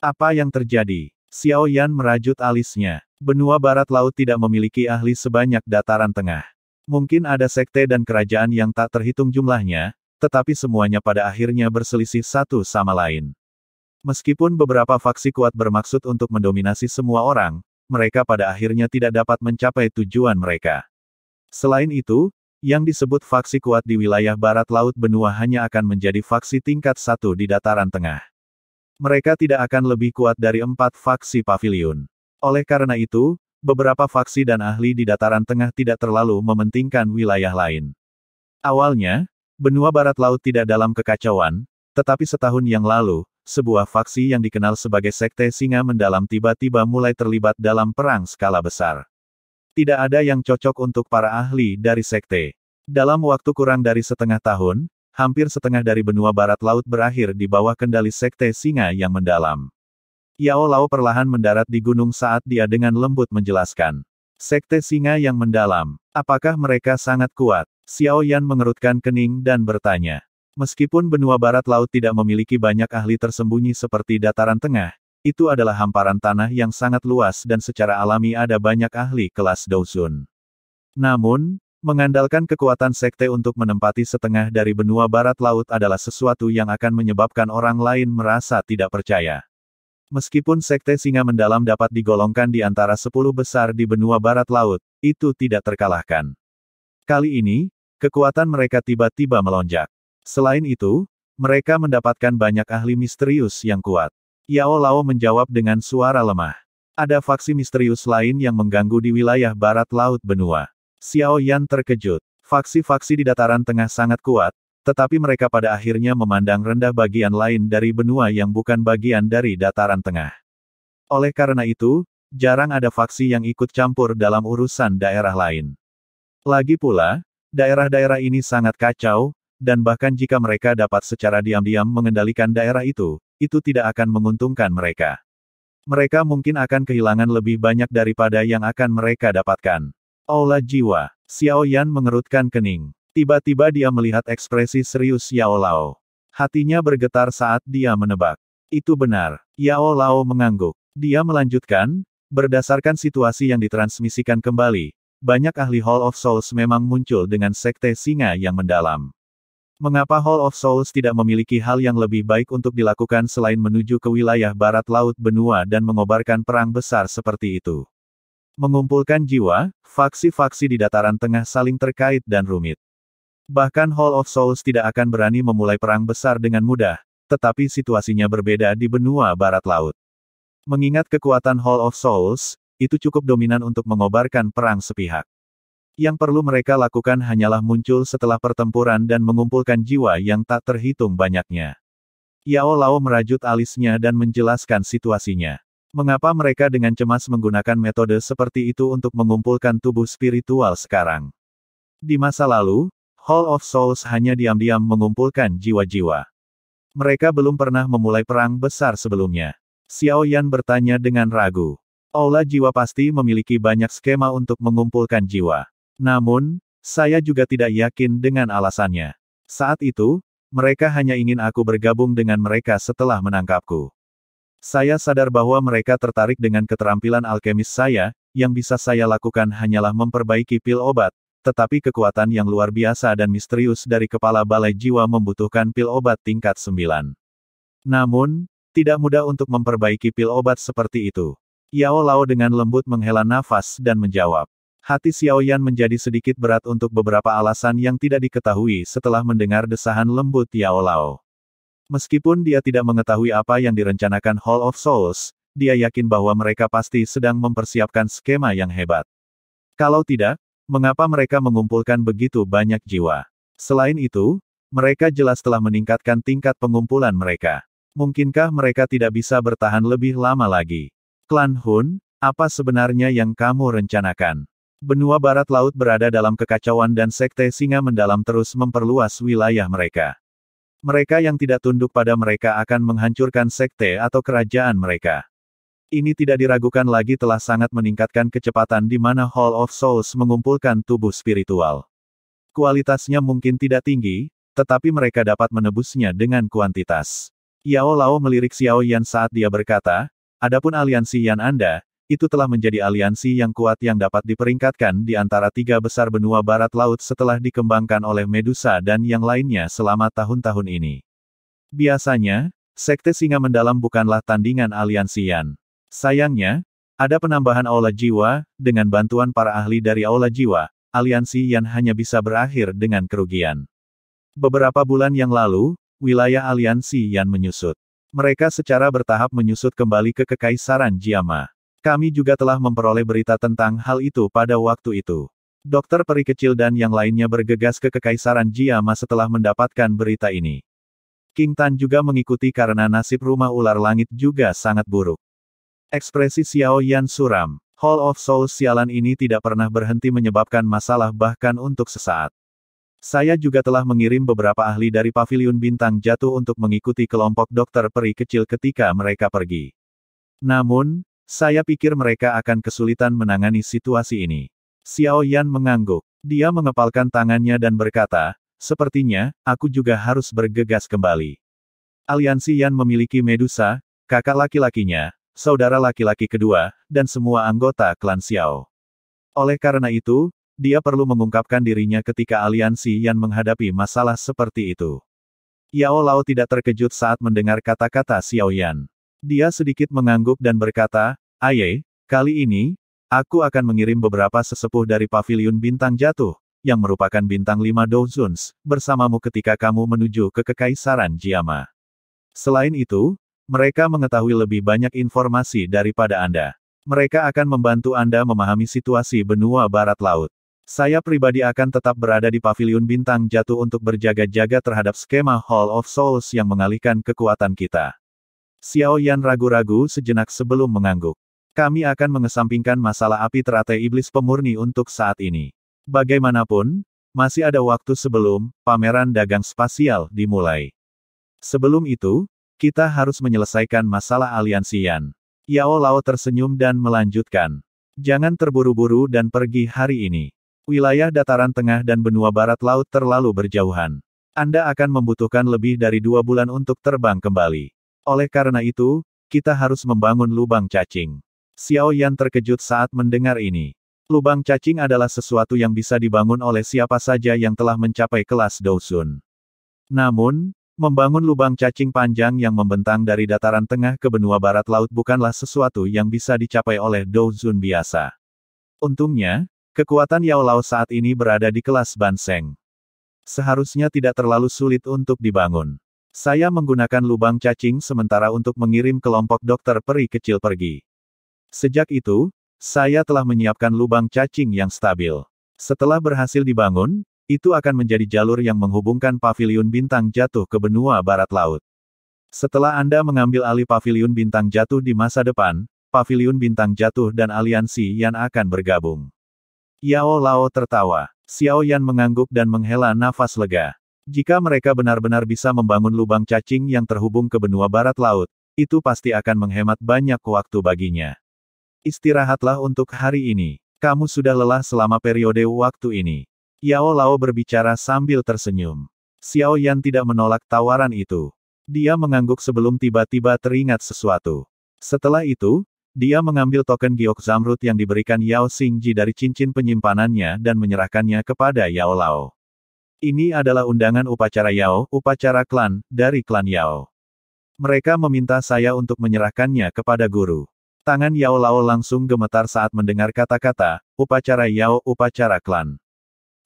Apa yang terjadi? Xiao Yan merajut alisnya. Benua barat laut tidak memiliki ahli sebanyak dataran tengah. Mungkin ada sekte dan kerajaan yang tak terhitung jumlahnya, tetapi semuanya pada akhirnya berselisih satu sama lain. Meskipun beberapa faksi kuat bermaksud untuk mendominasi semua orang, mereka pada akhirnya tidak dapat mencapai tujuan mereka. Selain itu, yang disebut faksi kuat di wilayah barat laut benua hanya akan menjadi faksi tingkat 1 di dataran tengah. Mereka tidak akan lebih kuat dari 4 faksi paviliun. Oleh karena itu, beberapa faksi dan ahli di dataran tengah tidak terlalu mementingkan wilayah lain. Awalnya, benua barat laut tidak dalam kekacauan, tetapi setahun yang lalu, sebuah faksi yang dikenal sebagai Sekte Singa Mendalam tiba-tiba mulai terlibat dalam perang skala besar. Tidak ada yang cocok untuk para ahli dari sekte. Dalam waktu kurang dari setengah tahun, hampir setengah dari benua barat laut berakhir di bawah kendali Sekte Singa yang Mendalam. Yao Lao perlahan mendarat di gunung saat dia dengan lembut menjelaskan. Sekte Singa yang Mendalam, apakah mereka sangat kuat? Xiao Yan mengerutkan kening dan bertanya. Meskipun benua barat laut tidak memiliki banyak ahli tersembunyi seperti dataran tengah, itu adalah hamparan tanah yang sangat luas dan secara alami ada banyak ahli kelas Douzun. Namun, mengandalkan kekuatan sekte untuk menempati setengah dari benua barat laut adalah sesuatu yang akan menyebabkan orang lain merasa tidak percaya. Meskipun Sekte Singa Mendalam dapat digolongkan di antara 10 besar di benua barat laut, itu tidak terkalahkan. Kali ini, kekuatan mereka tiba-tiba melonjak. Selain itu, mereka mendapatkan banyak ahli misterius yang kuat. Yao Lao menjawab dengan suara lemah. Ada faksi misterius lain yang mengganggu di wilayah barat laut benua. Xiao Yan terkejut. Faksi-faksi di dataran tengah sangat kuat, tetapi mereka pada akhirnya memandang rendah bagian lain dari benua yang bukan bagian dari dataran tengah. Oleh karena itu, jarang ada faksi yang ikut campur dalam urusan daerah lain. Lagi pula, daerah-daerah ini sangat kacau, dan bahkan jika mereka dapat secara diam-diam mengendalikan daerah itu tidak akan menguntungkan mereka. Mereka mungkin akan kehilangan lebih banyak daripada yang akan mereka dapatkan. Aula jiwa. Xiao Yan mengerutkan kening. Tiba-tiba dia melihat ekspresi serius Yao Lao. Hatinya bergetar saat dia menebak. Itu benar. Yao Lao mengangguk. Dia melanjutkan, berdasarkan situasi yang ditransmisikan kembali, banyak ahli Hall of Souls memang muncul dengan sekte singa yang mendalam. Mengapa Hall of Souls tidak memiliki hal yang lebih baik untuk dilakukan selain menuju ke wilayah barat laut benua dan mengobarkan perang besar seperti itu? Mengumpulkan jiwa, faksi-faksi di dataran tengah saling terkait dan rumit. Bahkan Hall of Souls tidak akan berani memulai perang besar dengan mudah, tetapi situasinya berbeda di benua barat laut. Mengingat kekuatan Hall of Souls, itu cukup dominan untuk mengobarkan perang sepihak. Yang perlu mereka lakukan hanyalah muncul setelah pertempuran dan mengumpulkan jiwa yang tak terhitung banyaknya. Yao Lao merajut alisnya dan menjelaskan situasinya. Mengapa mereka dengan cemas menggunakan metode seperti itu untuk mengumpulkan tubuh spiritual sekarang? Di masa lalu, Hall of Souls hanya diam-diam mengumpulkan jiwa-jiwa. Mereka belum pernah memulai perang besar sebelumnya. Xiao Yan bertanya dengan ragu. Aula jiwa pasti memiliki banyak skema untuk mengumpulkan jiwa. Namun, saya juga tidak yakin dengan alasannya. Saat itu, mereka hanya ingin aku bergabung dengan mereka setelah menangkapku. Saya sadar bahwa mereka tertarik dengan keterampilan alkemis saya, yang bisa saya lakukan hanyalah memperbaiki pil obat, tetapi kekuatan yang luar biasa dan misterius dari kepala balai jiwa membutuhkan pil obat tingkat 9. Namun, tidak mudah untuk memperbaiki pil obat seperti itu. Yao Lao dengan lembut menghela nafas dan menjawab. Hati Xiao Yan menjadi sedikit berat untuk beberapa alasan yang tidak diketahui setelah mendengar desahan lembut Yao Lao. Meskipun dia tidak mengetahui apa yang direncanakan Hall of Souls, dia yakin bahwa mereka pasti sedang mempersiapkan skema yang hebat. Kalau tidak, mengapa mereka mengumpulkan begitu banyak jiwa? Selain itu, mereka jelas telah meningkatkan tingkat pengumpulan mereka. Mungkinkah mereka tidak bisa bertahan lebih lama lagi? Klan Hun, apa sebenarnya yang kamu rencanakan? Benua barat laut berada dalam kekacauan dan sekte singa mendalam terus memperluas wilayah mereka. Mereka yang tidak tunduk pada mereka akan menghancurkan sekte atau kerajaan mereka. Ini tidak diragukan lagi telah sangat meningkatkan kecepatan di mana Hall of Souls mengumpulkan tubuh spiritual. Kualitasnya mungkin tidak tinggi, tetapi mereka dapat menebusnya dengan kuantitas. Yao Lao melirik Xiao Yan saat dia berkata, adapun aliansi Yan Anda, itu telah menjadi aliansi yang kuat yang dapat diperingkatkan di antara tiga besar benua barat laut setelah dikembangkan oleh Medusa dan yang lainnya selama tahun-tahun ini. Biasanya, sekte singa mendalam bukanlah tandingan aliansi Yan. Sayangnya, ada penambahan aula jiwa, dengan bantuan para ahli dari aula jiwa, aliansi Yan hanya bisa berakhir dengan kerugian. Beberapa bulan yang lalu, wilayah aliansi Yan menyusut. Mereka secara bertahap menyusut kembali ke Kekaisaran Jiama. Kami juga telah memperoleh berita tentang hal itu pada waktu itu. Dokter peri kecil dan yang lainnya bergegas ke Kekaisaran Jiama setelah mendapatkan berita ini. King Tan juga mengikuti karena nasib rumah ular langit juga sangat buruk. Ekspresi Xiao Yan suram. Hall of Souls sialan ini tidak pernah berhenti menyebabkan masalah bahkan untuk sesaat. Saya juga telah mengirim beberapa ahli dari Paviliun Bintang Jatuh untuk mengikuti kelompok dokter peri kecil ketika mereka pergi. Namun, saya pikir mereka akan kesulitan menangani situasi ini. Xiao Yan mengangguk. Dia mengepalkan tangannya dan berkata, sepertinya, aku juga harus bergegas kembali. Aliansi Yan memiliki Medusa, kakak laki-lakinya, saudara laki-laki kedua, dan semua anggota klan Xiao. Oleh karena itu, dia perlu mengungkapkan dirinya ketika aliansi Yan menghadapi masalah seperti itu. Yao Lao tidak terkejut saat mendengar kata-kata Xiao Yan. Dia sedikit mengangguk dan berkata, Aye, kali ini, aku akan mengirim beberapa sesepuh dari Paviliun Bintang Jatuh, yang merupakan bintang 5 Douzuns, bersamamu ketika kamu menuju ke Kekaisaran Jiama. Selain itu, mereka mengetahui lebih banyak informasi daripada Anda. Mereka akan membantu Anda memahami situasi benua barat laut. Saya pribadi akan tetap berada di Paviliun Bintang Jatuh untuk berjaga-jaga terhadap skema Hall of Souls yang mengalihkan kekuatan kita. Xiao Yan ragu-ragu sejenak sebelum mengangguk. Kami akan mengesampingkan masalah api teratai iblis pemurni untuk saat ini. Bagaimanapun, masih ada waktu sebelum pameran dagang spasial dimulai. Sebelum itu, kita harus menyelesaikan masalah aliansi Yan. Yao Lao tersenyum dan melanjutkan. Jangan terburu-buru dan pergi hari ini. Wilayah dataran tengah dan benua barat laut terlalu berjauhan. Anda akan membutuhkan lebih dari 2 bulan untuk terbang kembali. Oleh karena itu, kita harus membangun lubang cacing. Xiao Yan terkejut saat mendengar ini. Lubang cacing adalah sesuatu yang bisa dibangun oleh siapa saja yang telah mencapai kelas Douzun. Namun, membangun lubang cacing panjang yang membentang dari dataran tengah ke benua barat laut bukanlah sesuatu yang bisa dicapai oleh Douzun biasa. Untungnya, kekuatan Yao Lao saat ini berada di kelas Banseng. Seharusnya tidak terlalu sulit untuk dibangun. Saya menggunakan lubang cacing sementara untuk mengirim kelompok dokter peri kecil pergi. Sejak itu, saya telah menyiapkan lubang cacing yang stabil. Setelah berhasil dibangun, itu akan menjadi jalur yang menghubungkan paviliun bintang jatuh ke benua barat laut. Setelah Anda mengambil alih paviliun bintang jatuh di masa depan, paviliun bintang jatuh dan aliansi Yan akan bergabung. Yao Lao tertawa. Xiao Yan mengangguk dan menghela nafas lega. Jika mereka benar-benar bisa membangun lubang cacing yang terhubung ke benua barat laut, itu pasti akan menghemat banyak waktu baginya. Istirahatlah untuk hari ini. Kamu sudah lelah selama periode waktu ini. Yao Lao berbicara sambil tersenyum. Xiao Yan tidak menolak tawaran itu. Dia mengangguk sebelum tiba-tiba teringat sesuatu. Setelah itu, dia mengambil token giok zamrud yang diberikan Yao Xingji dari cincin penyimpanannya dan menyerahkannya kepada Yao Lao. Ini adalah undangan upacara Yao, upacara klan, dari klan Yao. Mereka meminta saya untuk menyerahkannya kepada guru. Tangan Yao Lao langsung gemetar saat mendengar kata-kata, upacara Yao, upacara klan.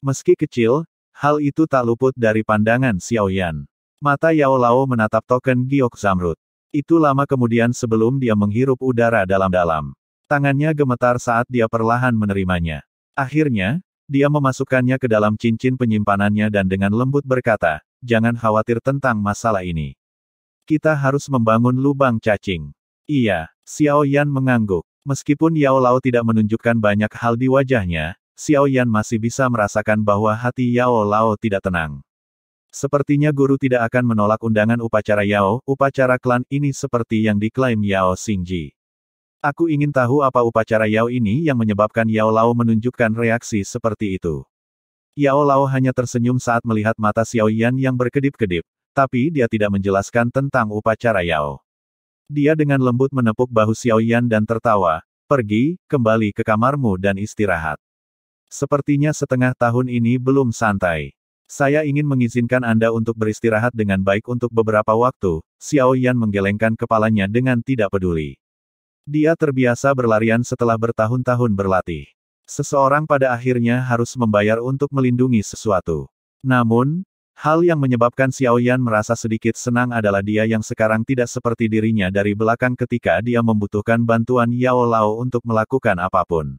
Meski kecil, hal itu tak luput dari pandangan Xiao Yan. Mata Yao Lao menatap token giok zamrud. Itu lama kemudian sebelum dia menghirup udara dalam-dalam. Tangannya gemetar saat dia perlahan menerimanya. Akhirnya, dia memasukkannya ke dalam cincin penyimpanannya dan dengan lembut berkata, jangan khawatir tentang masalah ini. Kita harus membangun lubang cacing. Iya, Xiao Yan mengangguk. Meskipun Yao Lao tidak menunjukkan banyak hal di wajahnya, Xiao Yan masih bisa merasakan bahwa hati Yao Lao tidak tenang. Sepertinya guru tidak akan menolak undangan upacara Yao, upacara klan ini seperti yang diklaim Yao Xingji. Aku ingin tahu apa upacara Yao ini yang menyebabkan Yao Lao menunjukkan reaksi seperti itu. Yao Lao hanya tersenyum saat melihat mata Xiao Yan yang berkedip-kedip, tapi dia tidak menjelaskan tentang upacara Yao. Dia dengan lembut menepuk bahu Xiao Yan dan tertawa, pergi, kembali ke kamarmu dan istirahat. Sepertinya setengah tahun ini belum santai. Saya ingin mengizinkan Anda untuk beristirahat dengan baik untuk beberapa waktu. Xiao Yan menggelengkan kepalanya dengan tidak peduli. Dia terbiasa berlarian setelah bertahun-tahun berlatih. Seseorang pada akhirnya harus membayar untuk melindungi sesuatu. Namun, hal yang menyebabkan Xiao Yan merasa sedikit senang adalah dia yang sekarang tidak seperti dirinya dari belakang ketika dia membutuhkan bantuan Yao Lao untuk melakukan apapun.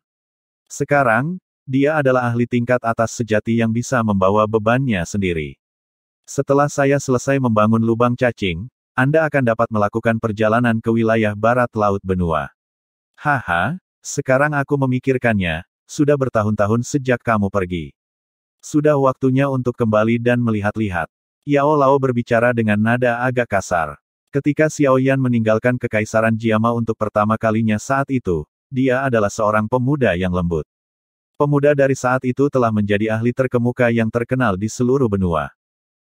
Sekarang, dia adalah ahli tingkat atas sejati yang bisa membawa bebannya sendiri. Setelah saya selesai membangun lubang cacing, Anda akan dapat melakukan perjalanan ke wilayah barat laut benua. Haha, sekarang aku memikirkannya, sudah bertahun-tahun sejak kamu pergi. Sudah waktunya untuk kembali dan melihat-lihat. Yao Lao berbicara dengan nada agak kasar. Ketika Xiao Yan meninggalkan Kekaisaran Jiama untuk pertama kalinya saat itu, dia adalah seorang pemuda yang lembut. Pemuda dari saat itu telah menjadi ahli terkemuka yang terkenal di seluruh benua.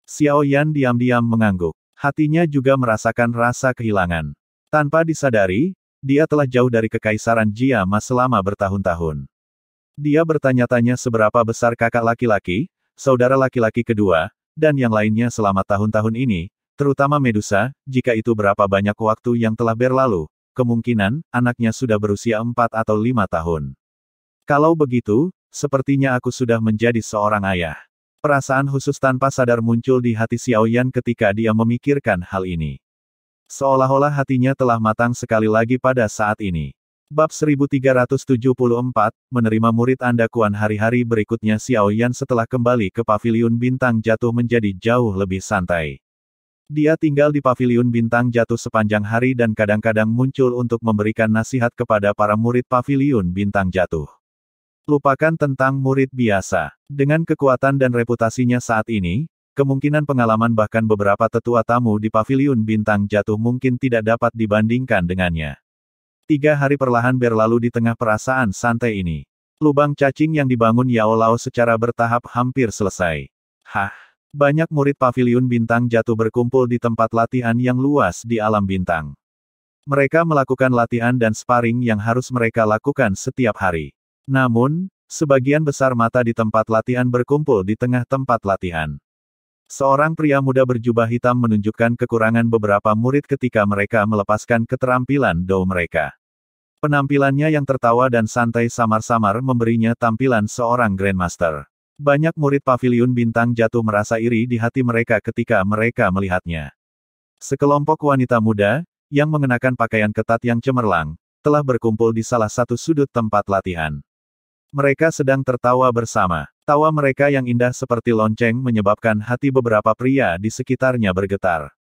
Xiao Yan diam-diam mengangguk. Hatinya juga merasakan rasa kehilangan. Tanpa disadari, dia telah jauh dari Kekaisaran Jiama selama bertahun-tahun. Dia bertanya-tanya seberapa besar kakak laki-laki, saudara laki-laki kedua, dan yang lainnya selama tahun-tahun ini, terutama Medusa, jika itu berapa banyak waktu yang telah berlalu, kemungkinan, anaknya sudah berusia 4 atau 5 tahun. Kalau begitu, sepertinya aku sudah menjadi seorang ayah. Perasaan khusus tanpa sadar muncul di hati Xiao Yan ketika dia memikirkan hal ini. Seolah-olah hatinya telah matang sekali lagi pada saat ini. Bab 1374, menerima murid Anda Kuan hari-hari berikutnya Xiao Yan setelah kembali ke paviliun bintang jatuh menjadi jauh lebih santai. Dia tinggal di paviliun bintang jatuh sepanjang hari dan kadang-kadang muncul untuk memberikan nasihat kepada para murid paviliun bintang jatuh. Lupakan tentang murid biasa. Dengan kekuatan dan reputasinya saat ini, kemungkinan pengalaman bahkan beberapa tetua tamu di paviliun bintang jatuh mungkin tidak dapat dibandingkan dengannya. 3 hari perlahan berlalu di tengah perasaan santai ini. Lubang cacing yang dibangun Yao Lao secara bertahap hampir selesai. Banyak murid paviliun bintang jatuh berkumpul di tempat latihan yang luas di alam bintang. Mereka melakukan latihan dan sparring yang harus mereka lakukan setiap hari. Namun, sebagian besar mata di tempat latihan berkumpul di tengah tempat latihan. Seorang pria muda berjubah hitam menunjukkan kekurangan beberapa murid ketika mereka melepaskan keterampilan do mereka. Penampilannya yang tertawa dan santai samar-samar memberinya tampilan seorang Grandmaster. Banyak murid Paviliun Bintang Jatuh merasa iri di hati mereka ketika mereka melihatnya. Sekelompok wanita muda, yang mengenakan pakaian ketat yang cemerlang, telah berkumpul di salah satu sudut tempat latihan. Mereka sedang tertawa bersama. Tawa mereka yang indah seperti lonceng menyebabkan hati beberapa pria di sekitarnya bergetar.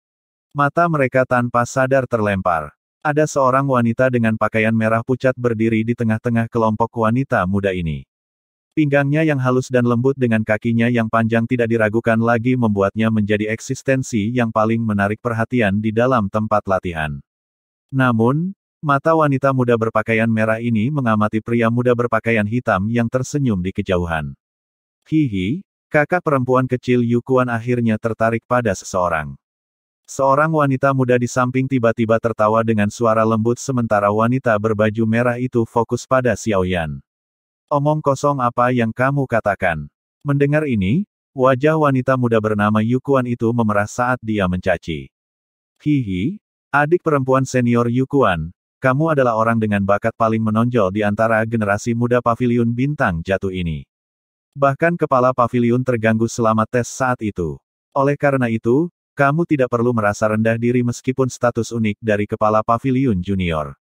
Mata mereka tanpa sadar terlempar. Ada seorang wanita dengan pakaian merah pucat berdiri di tengah-tengah kelompok wanita muda ini. Pinggangnya yang halus dan lembut dengan kakinya yang panjang tidak diragukan lagi membuatnya menjadi eksistensi yang paling menarik perhatian di dalam tempat latihan. Namun, mata wanita muda berpakaian merah ini mengamati pria muda berpakaian hitam yang tersenyum di kejauhan. Hihi, kakak perempuan kecil Yukuan akhirnya tertarik pada seseorang. Seorang wanita muda di samping tiba-tiba tertawa dengan suara lembut sementara wanita berbaju merah itu fokus pada Xiaoyan. Omong kosong apa yang kamu katakan? Mendengar ini, wajah wanita muda bernama Yukuan itu memerah saat dia mencaci. Hihi, adik perempuan senior Yukuan, kamu adalah orang dengan bakat paling menonjol di antara generasi muda Paviliun Bintang Jatuh ini. Bahkan kepala paviliun terganggu selama tes saat itu. Oleh karena itu, kamu tidak perlu merasa rendah diri meskipun status unik dari kepala paviliun junior.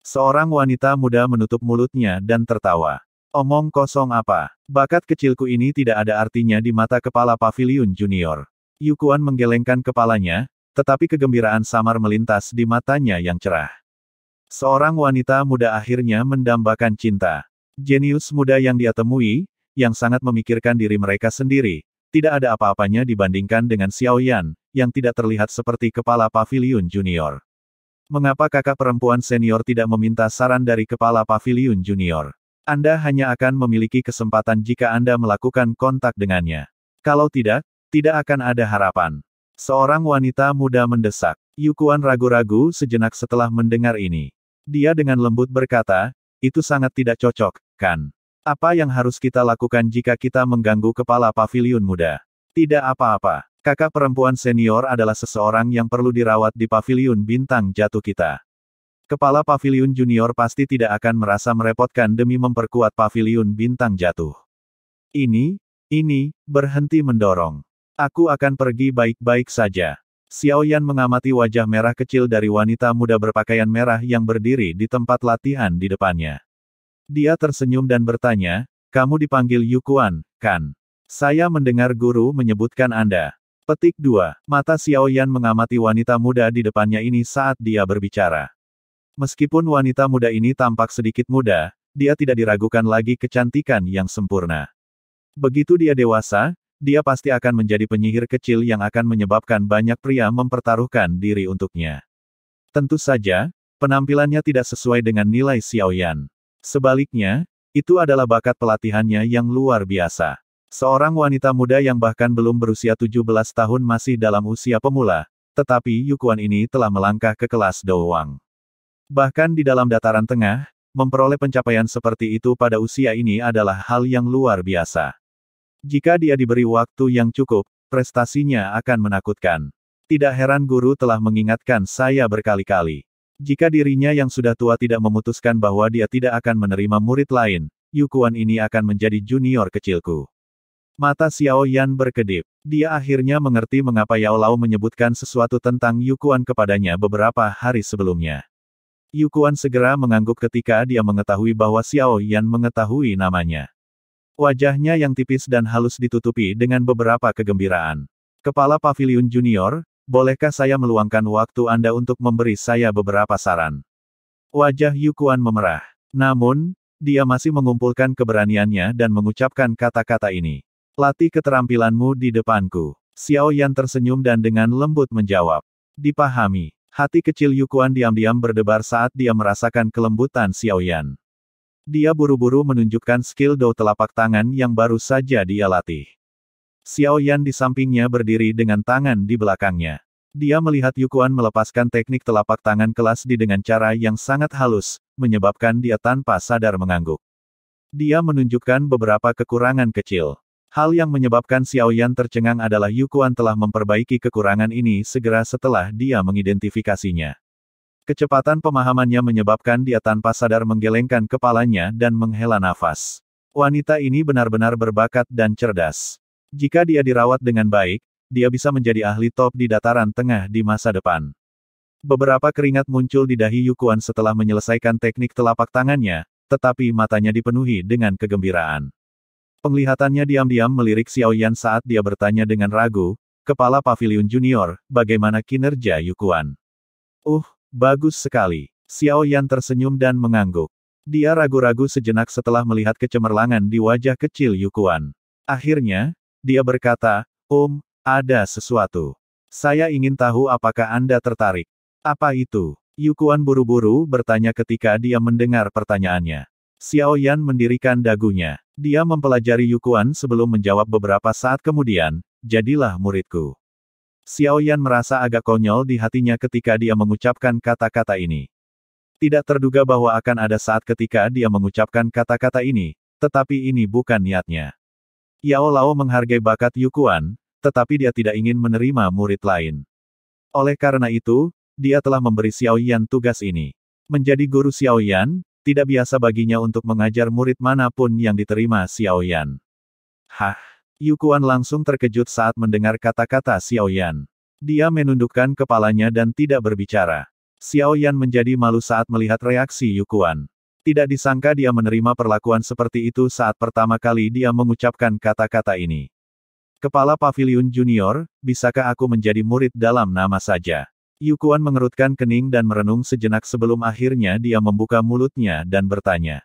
Seorang wanita muda menutup mulutnya dan tertawa. Omong kosong apa? Bakat kecilku ini tidak ada artinya di mata kepala paviliun junior. Yukuan menggelengkan kepalanya, tetapi kegembiraan samar melintas di matanya yang cerah. Seorang wanita muda akhirnya mendambakan cinta. Jenius muda yang dia temui, yang sangat memikirkan diri mereka sendiri, tidak ada apa-apanya dibandingkan dengan Xiaoyan, yang tidak terlihat seperti kepala paviliun junior. Mengapa kakak perempuan senior tidak meminta saran dari kepala paviliun junior? Anda hanya akan memiliki kesempatan jika Anda melakukan kontak dengannya. Kalau tidak, tidak akan ada harapan. Seorang wanita muda mendesak. Yukuan ragu-ragu sejenak setelah mendengar ini. Dia dengan lembut berkata, itu sangat tidak cocok, kan? Apa yang harus kita lakukan jika kita mengganggu kepala paviliun muda? Tidak apa-apa. Kakak perempuan senior adalah seseorang yang perlu dirawat di paviliun bintang jatuh kita. Kepala paviliun junior pasti tidak akan merasa merepotkan demi memperkuat paviliun bintang jatuh. Ini, berhenti mendorong. Aku akan pergi baik-baik saja. Xiaoyan mengamati wajah merah kecil dari wanita muda berpakaian merah yang berdiri di tempat latihan di depannya. Dia tersenyum dan bertanya, kamu dipanggil Yukuan, kan? Saya mendengar guru menyebutkan Anda. Petik 2. Mata Xiaoyan mengamati wanita muda di depannya ini saat dia berbicara. Meskipun wanita muda ini tampak sedikit muda, dia tidak diragukan lagi kecantikan yang sempurna. Begitu dia dewasa, dia pasti akan menjadi penyihir kecil yang akan menyebabkan banyak pria mempertaruhkan diri untuknya. Tentu saja, penampilannya tidak sesuai dengan nilai Xiaoyan. Sebaliknya, itu adalah bakat pelatihannya yang luar biasa. Seorang wanita muda yang bahkan belum berusia 17 tahun masih dalam usia pemula, tetapi Yukuan ini telah melangkah ke kelas Douwang. Bahkan di dalam dataran tengah, memperoleh pencapaian seperti itu pada usia ini adalah hal yang luar biasa. Jika dia diberi waktu yang cukup, prestasinya akan menakutkan. Tidak heran guru telah mengingatkan saya berkali-kali. Jika dirinya yang sudah tua tidak memutuskan bahwa dia tidak akan menerima murid lain, Yukuan ini akan menjadi junior kecilku. Mata Xiaoyan berkedip. Dia akhirnya mengerti mengapa Yao Lao menyebutkan sesuatu tentang Yukuan kepadanya beberapa hari sebelumnya. Yukuan segera mengangguk ketika dia mengetahui bahwa Xiaoyan mengetahui namanya. Wajahnya yang tipis dan halus ditutupi dengan beberapa kegembiraan. Kepala Paviliun Junior, bolehkah saya meluangkan waktu Anda untuk memberi saya beberapa saran? Wajah Yukuan memerah. Namun, dia masih mengumpulkan keberaniannya dan mengucapkan kata-kata ini. Latih keterampilanmu di depanku. Xiaoyan tersenyum dan dengan lembut menjawab. Dipahami. Hati kecil Yukuan diam-diam berdebar saat dia merasakan kelembutan Xiaoyan. Dia buru-buru menunjukkan skill do telapak tangan yang baru saja dia latih. Xiaoyan di sampingnya berdiri dengan tangan di belakangnya. Dia melihat Yukuan melepaskan teknik telapak tangan kelas D dengan cara yang sangat halus, menyebabkan dia tanpa sadar mengangguk. Dia menunjukkan beberapa kekurangan kecil. Hal yang menyebabkan Xiao Yan tercengang adalah Yukuan telah memperbaiki kekurangan ini segera setelah dia mengidentifikasinya. Kecepatan pemahamannya menyebabkan dia tanpa sadar menggelengkan kepalanya dan menghela nafas. Wanita ini benar-benar berbakat dan cerdas. Jika dia dirawat dengan baik, dia bisa menjadi ahli top di dataran tengah di masa depan. Beberapa keringat muncul di dahi Yukuan setelah menyelesaikan teknik telapak tangannya, tetapi matanya dipenuhi dengan kegembiraan. Penglihatannya diam-diam melirik Xiao Yan saat dia bertanya dengan ragu, "Kepala Paviliun Junior, bagaimana kinerja Yukuan?" Bagus sekali." Xiao Yan tersenyum dan mengangguk. Dia ragu-ragu sejenak setelah melihat kecemerlangan di wajah kecil Yukuan. Akhirnya, dia berkata, ada sesuatu. Saya ingin tahu apakah Anda tertarik." "Apa itu?" Yukuan buru-buru bertanya ketika dia mendengar pertanyaannya. Xiao Yan mendirikan dagunya. Dia mempelajari Yukuan sebelum menjawab beberapa saat kemudian, "Jadilah muridku." Xiao Yan merasa agak konyol di hatinya ketika dia mengucapkan kata-kata ini. Tidak terduga bahwa akan ada saat ketika dia mengucapkan kata-kata ini, tetapi ini bukan niatnya. Yao Lao menghargai bakat Yukuan, tetapi dia tidak ingin menerima murid lain. Oleh karena itu, dia telah memberi Xiao Yan tugas ini. Menjadi guru Xiao Yan, tidak biasa baginya untuk mengajar murid manapun yang diterima Xiao Yan. Yukuan langsung terkejut saat mendengar kata-kata Xiao Yan. Dia menundukkan kepalanya dan tidak berbicara. Xiao Yan menjadi malu saat melihat reaksi Yukuan. Tidak disangka dia menerima perlakuan seperti itu saat pertama kali dia mengucapkan kata-kata ini. "Kepala Paviliun Junior, bisakah aku menjadi murid dalam nama saja?" Yukuan mengerutkan kening dan merenung sejenak sebelum akhirnya dia membuka mulutnya dan bertanya.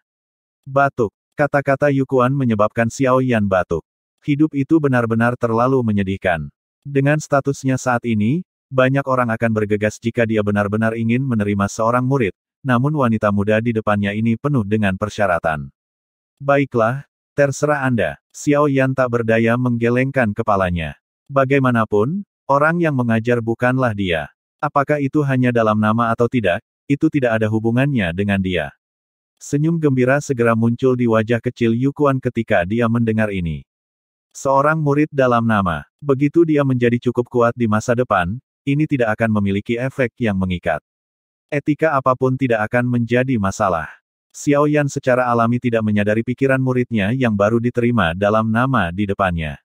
Batuk. Kata-kata Yukuan menyebabkan Xiao Yan batuk. Hidup itu benar-benar terlalu menyedihkan. Dengan statusnya saat ini, banyak orang akan bergegas jika dia benar-benar ingin menerima seorang murid, namun wanita muda di depannya ini penuh dengan persyaratan. "Baiklah, terserah Anda." Xiao Yan tak berdaya menggelengkan kepalanya. Bagaimanapun, orang yang mengajar bukanlah dia. Apakah itu hanya dalam nama atau tidak, itu tidak ada hubungannya dengan dia. Senyum gembira segera muncul di wajah kecil Yukuan ketika dia mendengar ini. Seorang murid dalam nama. Begitu dia menjadi cukup kuat di masa depan, ini tidak akan memiliki efek yang mengikat. Etika apapun tidak akan menjadi masalah. Xiao Yan secara alami tidak menyadari pikiran muridnya yang baru diterima dalam nama di depannya.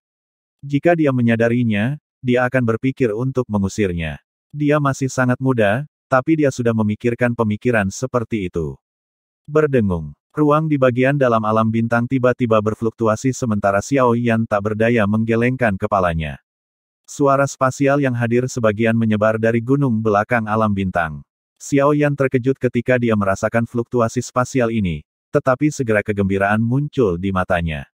Jika dia menyadarinya, dia akan berpikir untuk mengusirnya. Dia masih sangat muda, tapi dia sudah memikirkan pemikiran seperti itu. Berdengung. Ruang di bagian dalam alam bintang tiba-tiba berfluktuasi sementara Xiao Yan tak berdaya menggelengkan kepalanya. Suara spasial yang hadir sebagian menyebar dari gunung belakang alam bintang. Xiao Yan terkejut ketika dia merasakan fluktuasi spasial ini, tetapi segera kegembiraan muncul di matanya.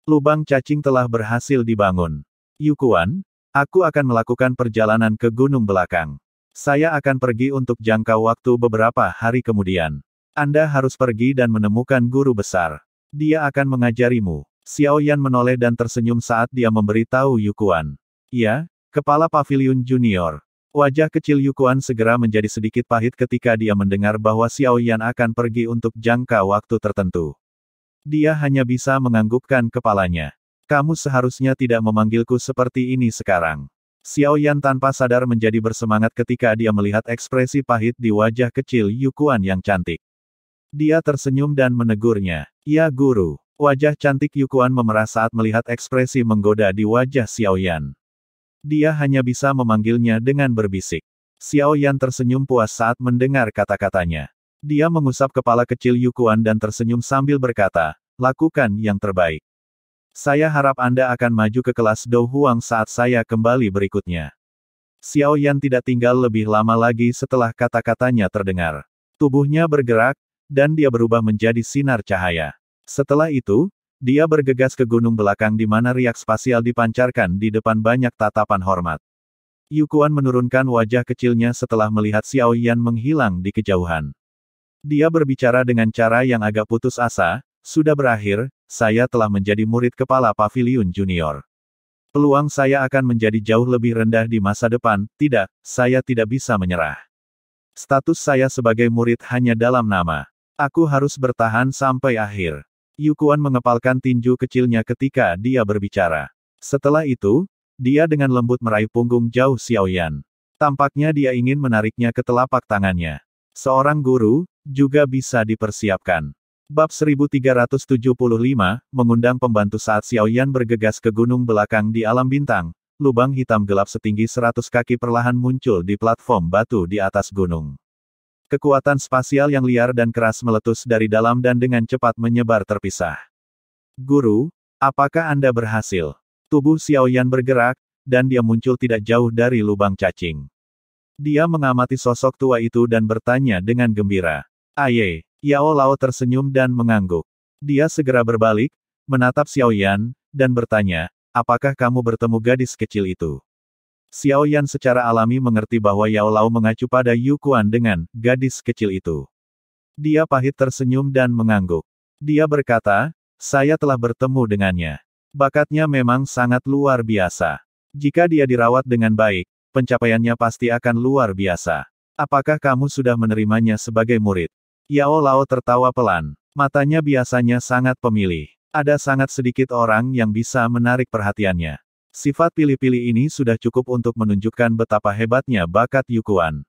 Lubang cacing telah berhasil dibangun. Yukuan, aku akan melakukan perjalanan ke gunung belakang. Saya akan pergi untuk jangka waktu beberapa hari kemudian. Anda harus pergi dan menemukan guru besar. Dia akan mengajarimu. Xiao Yan menoleh dan tersenyum saat dia memberitahu Yukuan. Ya, Kepala Paviliun Junior. Wajah kecil Yukuan segera menjadi sedikit pahit ketika dia mendengar bahwa Xiao Yan akan pergi untuk jangka waktu tertentu. Dia hanya bisa menganggukkan kepalanya. Kamu seharusnya tidak memanggilku seperti ini sekarang. Xiao Yan tanpa sadar menjadi bersemangat ketika dia melihat ekspresi pahit di wajah kecil Yukuan yang cantik. Dia tersenyum dan menegurnya. Ya guru. Wajah cantik Yukuan memerah saat melihat ekspresi menggoda di wajah Xiao Yan. Dia hanya bisa memanggilnya dengan berbisik. Xiao Yan tersenyum puas saat mendengar kata-katanya. Dia mengusap kepala kecil Yukuan dan tersenyum sambil berkata, lakukan yang terbaik. Saya harap Anda akan maju ke kelas Dou Huang saat saya kembali berikutnya. Xiao Yan tidak tinggal lebih lama lagi setelah kata-katanya terdengar. Tubuhnya bergerak, dan dia berubah menjadi sinar cahaya. Setelah itu, dia bergegas ke gunung belakang di mana riak spasial dipancarkan di depan banyak tatapan hormat. Yukuan menurunkan wajah kecilnya setelah melihat Xiao Yan menghilang di kejauhan. Dia berbicara dengan cara yang agak putus asa, sudah berakhir, saya telah menjadi murid kepala Paviliun Junior. Peluang saya akan menjadi jauh lebih rendah di masa depan, tidak, saya tidak bisa menyerah. Status saya sebagai murid hanya dalam nama. Aku harus bertahan sampai akhir. Yukuan mengepalkan tinju kecilnya ketika dia berbicara. Setelah itu, dia dengan lembut meraih punggung jauh Xiaoyan. Tampaknya dia ingin menariknya ke telapak tangannya. Seorang guru, juga bisa dipersiapkan. Bab 1375, mengundang pembantu. Saat Xiaoyan bergegas ke gunung belakang di alam bintang, lubang hitam gelap setinggi 100 kaki perlahan muncul di platform batu di atas gunung. Kekuatan spasial yang liar dan keras meletus dari dalam dan dengan cepat menyebar terpisah. Guru, apakah Anda berhasil? Tubuh Xiaoyan bergerak, dan dia muncul tidak jauh dari lubang cacing. Dia mengamati sosok tua itu dan bertanya dengan gembira. Aye, Yao Lao tersenyum dan mengangguk. Dia segera berbalik, menatap Xiaoyan, dan bertanya, apakah kamu bertemu gadis kecil itu? Xiaoyan secara alami mengerti bahwa Yao Lao mengacu pada Yukuan dengan gadis kecil itu. Dia pahit tersenyum dan mengangguk. Dia berkata, saya telah bertemu dengannya. Bakatnya memang sangat luar biasa. Jika dia dirawat dengan baik, pencapaiannya pasti akan luar biasa. Apakah kamu sudah menerimanya sebagai murid? Yao Lao tertawa pelan. Matanya biasanya sangat pemilih. Ada sangat sedikit orang yang bisa menarik perhatiannya. Sifat pilih-pilih ini sudah cukup untuk menunjukkan betapa hebatnya bakat Yukuan.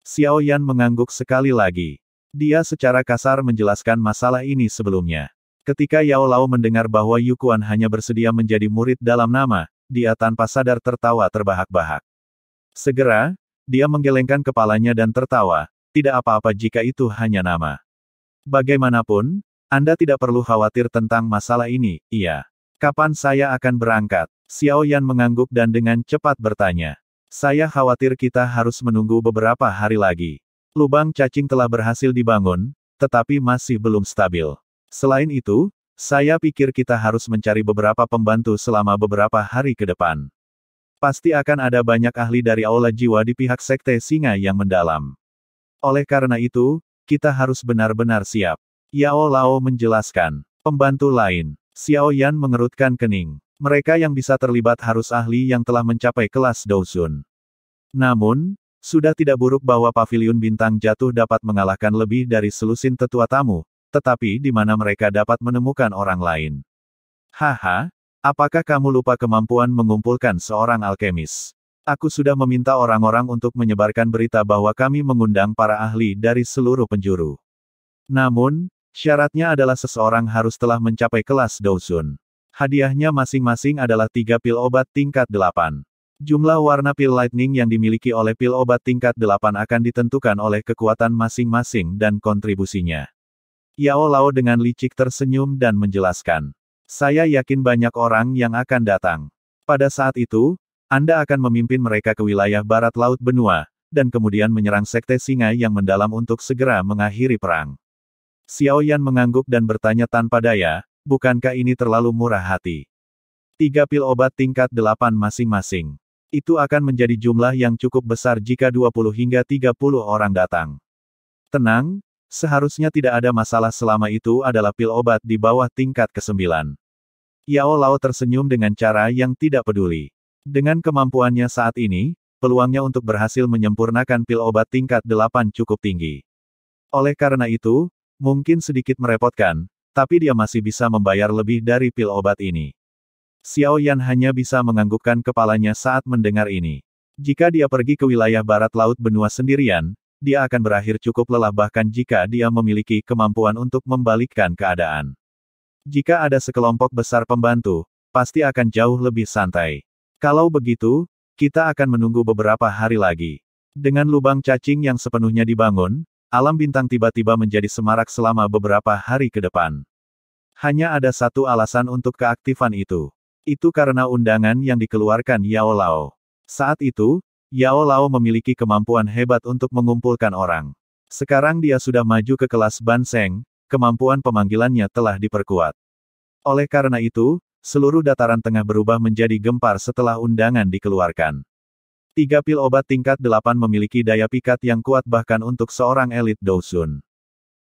Xiaoyan mengangguk sekali lagi. Dia secara kasar menjelaskan masalah ini sebelumnya. Ketika Yao Lao mendengar bahwa Yukuan hanya bersedia menjadi murid dalam nama, dia tanpa sadar tertawa terbahak-bahak. Segera, dia menggelengkan kepalanya dan tertawa, tidak apa-apa jika itu hanya nama. Bagaimanapun, Anda tidak perlu khawatir tentang masalah ini, iya. Kapan saya akan berangkat? Xiaoyan mengangguk dan dengan cepat bertanya. Saya khawatir kita harus menunggu beberapa hari lagi. Lubang cacing telah berhasil dibangun, tetapi masih belum stabil. Selain itu, saya pikir kita harus mencari beberapa pembantu selama beberapa hari ke depan. Pasti akan ada banyak ahli dari aula jiwa di pihak sekte singa yang mendalam. Oleh karena itu, kita harus benar-benar siap. Yao Lao menjelaskan. Pembantu lain. Xiaoyan mengerutkan kening. Mereka yang bisa terlibat harus ahli yang telah mencapai kelas Douzun. Namun, sudah tidak buruk bahwa pavilion bintang jatuh dapat mengalahkan lebih dari selusin tetua tamu. Tetapi di mana mereka dapat menemukan orang lain? Haha, apakah kamu lupa kemampuan mengumpulkan seorang alkemis? Aku sudah meminta orang-orang untuk menyebarkan berita bahwa kami mengundang para ahli dari seluruh penjuru. Namun, syaratnya adalah seseorang harus telah mencapai kelas Douzun. Hadiahnya masing-masing adalah 3 pil obat tingkat 8. Jumlah warna pil lightning yang dimiliki oleh pil obat tingkat 8 akan ditentukan oleh kekuatan masing-masing dan kontribusinya. Yao Lao dengan licik tersenyum dan menjelaskan. Saya yakin banyak orang yang akan datang. Pada saat itu, Anda akan memimpin mereka ke wilayah barat laut benua, dan kemudian menyerang sekte singa yang mendalam untuk segera mengakhiri perang. Xiaoyan mengangguk dan bertanya tanpa daya, bukankah ini terlalu murah hati? 3 pil obat tingkat 8 masing-masing. Itu akan menjadi jumlah yang cukup besar jika 20 hingga 30 orang datang. Tenang. Seharusnya tidak ada masalah selama itu adalah pil obat di bawah tingkat ke-9. Yao Lao tersenyum dengan cara yang tidak peduli. Dengan kemampuannya saat ini, peluangnya untuk berhasil menyempurnakan pil obat tingkat 8 cukup tinggi. Oleh karena itu, mungkin sedikit merepotkan, tapi dia masih bisa membayar lebih dari pil obat ini. Xiaoyan hanya bisa menganggukkan kepalanya saat mendengar ini. Jika dia pergi ke wilayah barat laut benua sendirian, dia akan berakhir cukup lelah bahkan jika dia memiliki kemampuan untuk membalikkan keadaan. Jika ada sekelompok besar pembantu, pasti akan jauh lebih santai. Kalau begitu, kita akan menunggu beberapa hari lagi. Dengan lubang cacing yang sepenuhnya dibangun, alam bintang tiba-tiba menjadi semarak selama beberapa hari ke depan. Hanya ada satu alasan untuk keaktifan itu. Itu karena undangan yang dikeluarkan Yao Lao. Saat itu, Yao Lao memiliki kemampuan hebat untuk mengumpulkan orang. Sekarang dia sudah maju ke kelas Banseng, kemampuan pemanggilannya telah diperkuat. Oleh karena itu, seluruh dataran tengah berubah menjadi gempar setelah undangan dikeluarkan. 3 pil obat tingkat 8 memiliki daya pikat yang kuat bahkan untuk seorang elit Douzun.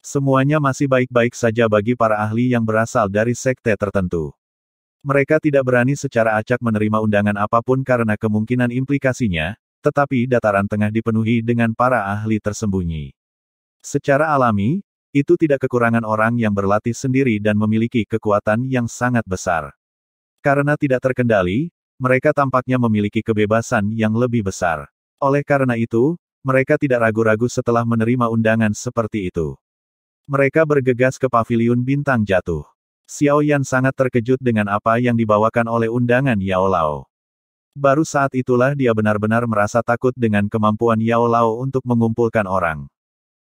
Semuanya masih baik-baik saja bagi para ahli yang berasal dari sekte tertentu. Mereka tidak berani secara acak menerima undangan apapun karena kemungkinan implikasinya, tetapi dataran tengah dipenuhi dengan para ahli tersembunyi. Secara alami, itu tidak kekurangan orang yang berlatih sendiri dan memiliki kekuatan yang sangat besar. Karena tidak terkendali, mereka tampaknya memiliki kebebasan yang lebih besar. Oleh karena itu, mereka tidak ragu-ragu setelah menerima undangan seperti itu. Mereka bergegas ke paviliun bintang jatuh. Xiao Yan sangat terkejut dengan apa yang dibawakan oleh undangan Yao Lao. Baru saat itulah dia benar-benar merasa takut dengan kemampuan Yao Lao untuk mengumpulkan orang.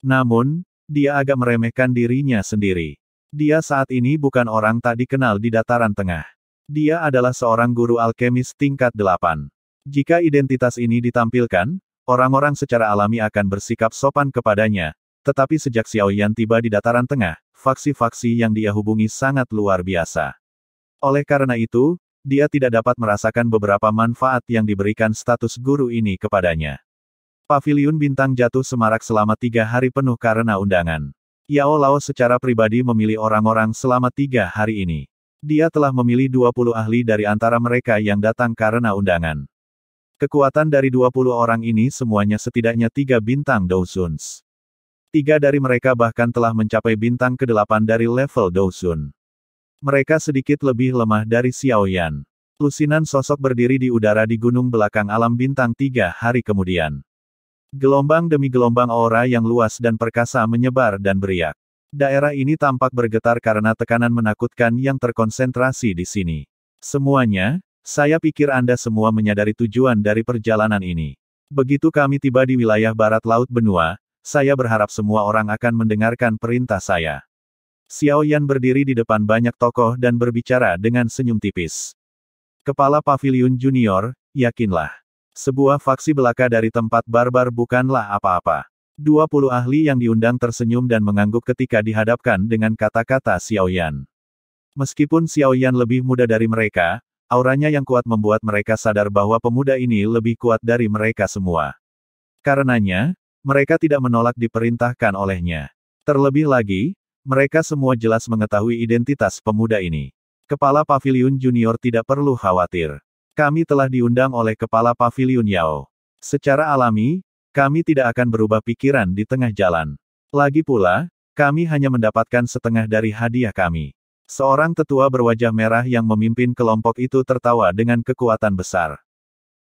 Namun, dia agak meremehkan dirinya sendiri. Dia saat ini bukan orang tak dikenal di dataran tengah. Dia adalah seorang guru alkemis tingkat 8. Jika identitas ini ditampilkan, orang-orang secara alami akan bersikap sopan kepadanya. Tetapi sejak Xiao Yan tiba di dataran tengah, faksi-faksi yang dia hubungi sangat luar biasa. Oleh karena itu, dia tidak dapat merasakan beberapa manfaat yang diberikan status guru ini kepadanya. Paviliun bintang jatuh semarak selama 3 hari penuh karena undangan. Yao Lao secara pribadi memilih orang-orang selama 3 hari ini. Dia telah memilih 20 ahli dari antara mereka yang datang karena undangan. Kekuatan dari 20 orang ini semuanya setidaknya 3 bintang Dosuns. 3 dari mereka bahkan telah mencapai bintang ke-8 dari level Dosun. Mereka sedikit lebih lemah dari Xiao Yan. Lusinan sosok berdiri di udara di gunung belakang alam bintang 3 hari kemudian. Gelombang demi gelombang aura yang luas dan perkasa menyebar dan beriak. Daerah ini tampak bergetar karena tekanan menakutkan yang terkonsentrasi di sini. Semuanya, saya pikir Anda semua menyadari tujuan dari perjalanan ini. Begitu kami tiba di wilayah barat laut benua, saya berharap semua orang akan mendengarkan perintah saya. Xiao Yan berdiri di depan banyak tokoh dan berbicara dengan senyum tipis. Kepala Paviliun Junior, yakinlah. Sebuah faksi belaka dari tempat barbar bukanlah apa-apa. 20 ahli yang diundang tersenyum dan mengangguk ketika dihadapkan dengan kata-kata Xiao Yan. Meskipun Xiao Yan lebih muda dari mereka, auranya yang kuat membuat mereka sadar bahwa pemuda ini lebih kuat dari mereka semua. Karenanya, mereka tidak menolak diperintahkan olehnya. Terlebih lagi, mereka semua jelas mengetahui identitas pemuda ini. Kepala Paviliun Junior tidak perlu khawatir. Kami telah diundang oleh Kepala Paviliun Yao. Secara alami, kami tidak akan berubah pikiran di tengah jalan. Lagi pula, kami hanya mendapatkan setengah dari hadiah kami. Seorang tetua berwajah merah yang memimpin kelompok itu tertawa dengan kekuatan besar.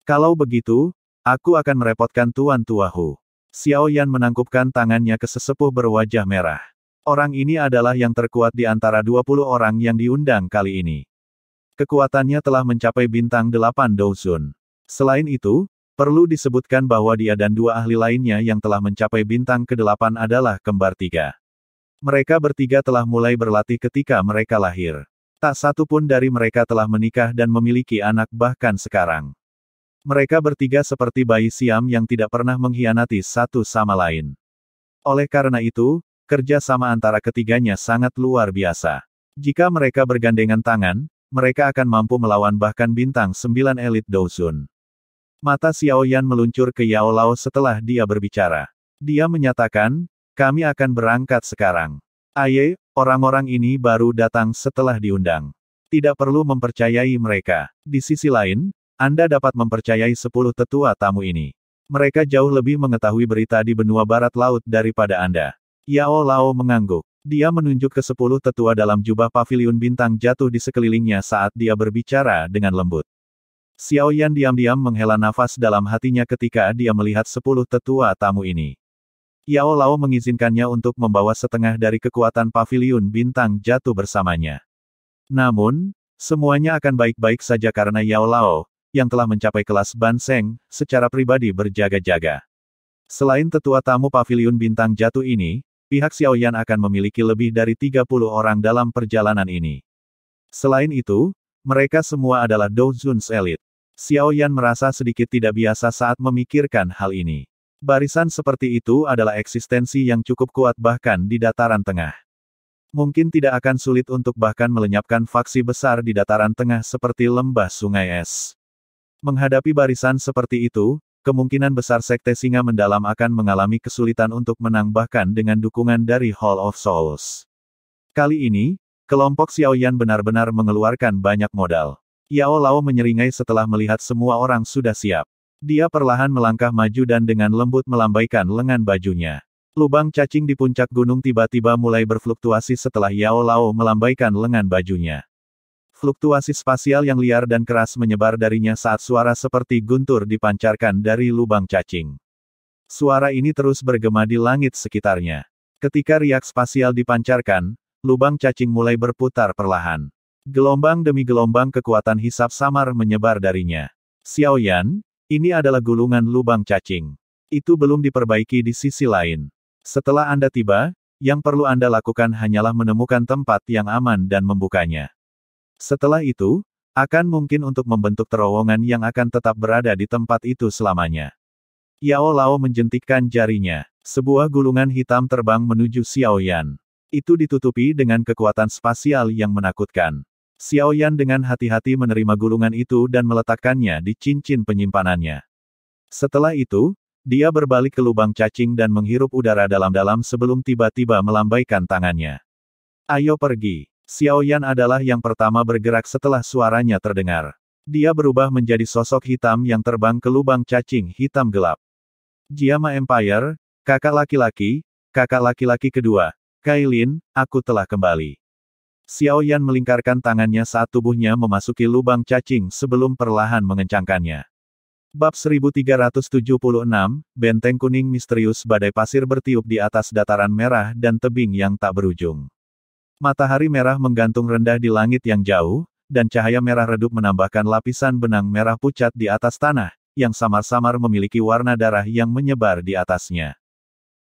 Kalau begitu, aku akan merepotkan Tuan Tuahu. Xiao Yan menangkupkan tangannya ke sesepuh berwajah merah. Orang ini adalah yang terkuat di antara 20 orang yang diundang kali ini. Kekuatannya telah mencapai bintang 8 Dosun. Selain itu, perlu disebutkan bahwa dia dan 2 ahli lainnya yang telah mencapai bintang ke-8 adalah kembar 3. Mereka bertiga telah mulai berlatih ketika mereka lahir. Tak satu pun dari mereka telah menikah dan memiliki anak bahkan sekarang. Mereka bertiga seperti bayi Siam yang tidak pernah mengkhianati satu sama lain. Oleh karena itu, kerja sama antara ketiganya sangat luar biasa. Jika mereka bergandengan tangan, mereka akan mampu melawan bahkan bintang 9 elit Dosun. Mata Xiao Yan meluncur ke Yao Lao setelah dia berbicara. Dia menyatakan, kami akan berangkat sekarang. Aye, orang-orang ini baru datang setelah diundang. Tidak perlu mempercayai mereka. Di sisi lain, Anda dapat mempercayai 10 tetua tamu ini. Mereka jauh lebih mengetahui berita di benua barat laut daripada Anda. Yao Lao mengangguk. Dia menunjuk ke 10 tetua dalam jubah paviliun bintang jatuh di sekelilingnya saat dia berbicara dengan lembut. Xiao Yan diam-diam menghela nafas dalam hatinya ketika dia melihat 10 tetua tamu ini. Yao Lao mengizinkannya untuk membawa setengah dari kekuatan paviliun bintang jatuh bersamanya. Namun, semuanya akan baik-baik saja karena Yao Lao, yang telah mencapai kelas Banseng, secara pribadi berjaga-jaga. Selain tetua tamu paviliun bintang jatuh ini, pihak Xiao Yan akan memiliki lebih dari 30 orang dalam perjalanan ini. Selain itu, mereka semua adalah Dozuns elit. Xiao Yan merasa sedikit tidak biasa saat memikirkan hal ini. Barisan seperti itu adalah eksistensi yang cukup kuat bahkan di dataran tengah. Mungkin tidak akan sulit untuk bahkan melenyapkan faksi besar di dataran tengah seperti lembah sungai es. Menghadapi barisan seperti itu, kemungkinan besar Sekte Singa Mendalam akan mengalami kesulitan untuk menang bahkan dengan dukungan dari Hall of Souls. Kali ini, kelompok Xiao Yan benar-benar mengeluarkan banyak modal. Yao Lao menyeringai setelah melihat semua orang sudah siap. Dia perlahan melangkah maju dan dengan lembut melambaikan lengan bajunya. Lubang cacing di puncak gunung tiba-tiba mulai berfluktuasi setelah Yao Lao melambaikan lengan bajunya. Fluktuasi spasial yang liar dan keras menyebar darinya saat suara seperti guntur dipancarkan dari lubang cacing. Suara ini terus bergema di langit sekitarnya. Ketika riak spasial dipancarkan, lubang cacing mulai berputar perlahan. Gelombang demi gelombang kekuatan hisap samar menyebar darinya. Xiaoyan, ini adalah gulungan lubang cacing. Itu belum diperbaiki di sisi lain. Setelah Anda tiba, yang perlu Anda lakukan hanyalah menemukan tempat yang aman dan membukanya. Setelah itu, akan mungkin untuk membentuk terowongan yang akan tetap berada di tempat itu selamanya. Yao Lao menjentikkan jarinya. Sebuah gulungan hitam terbang menuju Xiaoyan. Itu ditutupi dengan kekuatan spasial yang menakutkan. Xiaoyan dengan hati-hati menerima gulungan itu dan meletakkannya di cincin penyimpanannya. Setelah itu, dia berbalik ke lubang cacing dan menghirup udara dalam-dalam sebelum tiba-tiba melambaikan tangannya. Ayo pergi. Xiaoyan adalah yang pertama bergerak setelah suaranya terdengar. Dia berubah menjadi sosok hitam yang terbang ke lubang cacing hitam gelap. Jiama Empire, kakak laki-laki kedua, Kailin, aku telah kembali. Xiaoyan melingkarkan tangannya saat tubuhnya memasuki lubang cacing sebelum perlahan mengencangkannya. Bab 1376, Benteng Kuning Misterius. Badai pasir bertiup di atas dataran merah dan tebing yang tak berujung. Matahari merah menggantung rendah di langit yang jauh, dan cahaya merah redup menambahkan lapisan benang merah pucat di atas tanah, yang samar-samar memiliki warna darah yang menyebar di atasnya.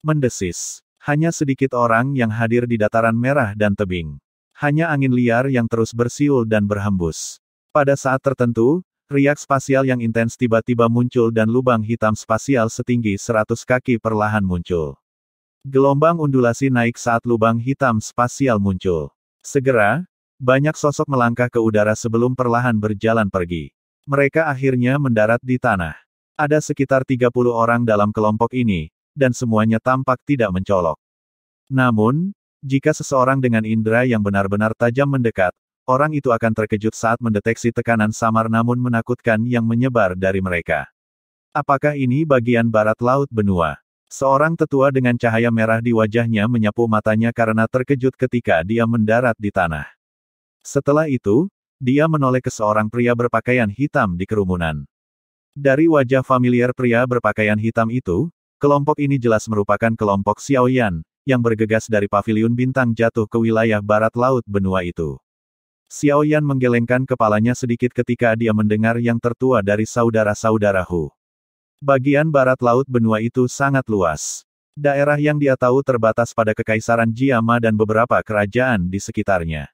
Mendesis. Hanya sedikit orang yang hadir di dataran merah dan tebing. Hanya angin liar yang terus bersiul dan berhembus. Pada saat tertentu, riak spasial yang intens tiba-tiba muncul dan lubang hitam spasial setinggi 100 kaki perlahan muncul. Gelombang undulasi naik saat lubang hitam spasial muncul. Segera, banyak sosok melangkah ke udara sebelum perlahan berjalan pergi. Mereka akhirnya mendarat di tanah. Ada sekitar 30 orang dalam kelompok ini, dan semuanya tampak tidak mencolok. Namun, jika seseorang dengan indera yang benar-benar tajam mendekat, orang itu akan terkejut saat mendeteksi tekanan samar namun menakutkan yang menyebar dari mereka. Apakah ini bagian barat laut benua? Seorang tetua dengan cahaya merah di wajahnya menyapu matanya karena terkejut ketika dia mendarat di tanah. Setelah itu, dia menoleh ke seorang pria berpakaian hitam di kerumunan. Dari wajah familiar pria berpakaian hitam itu, kelompok ini jelas merupakan kelompok Xiaoyan, yang bergegas dari paviliun bintang jatuh ke wilayah barat laut benua itu. Xiaoyan menggelengkan kepalanya sedikit ketika dia mendengar yang tertua dari saudara-saudara Hu. Bagian barat laut benua itu sangat luas. Daerah yang dia tahu terbatas pada Kekaisaran Jiama dan beberapa kerajaan di sekitarnya.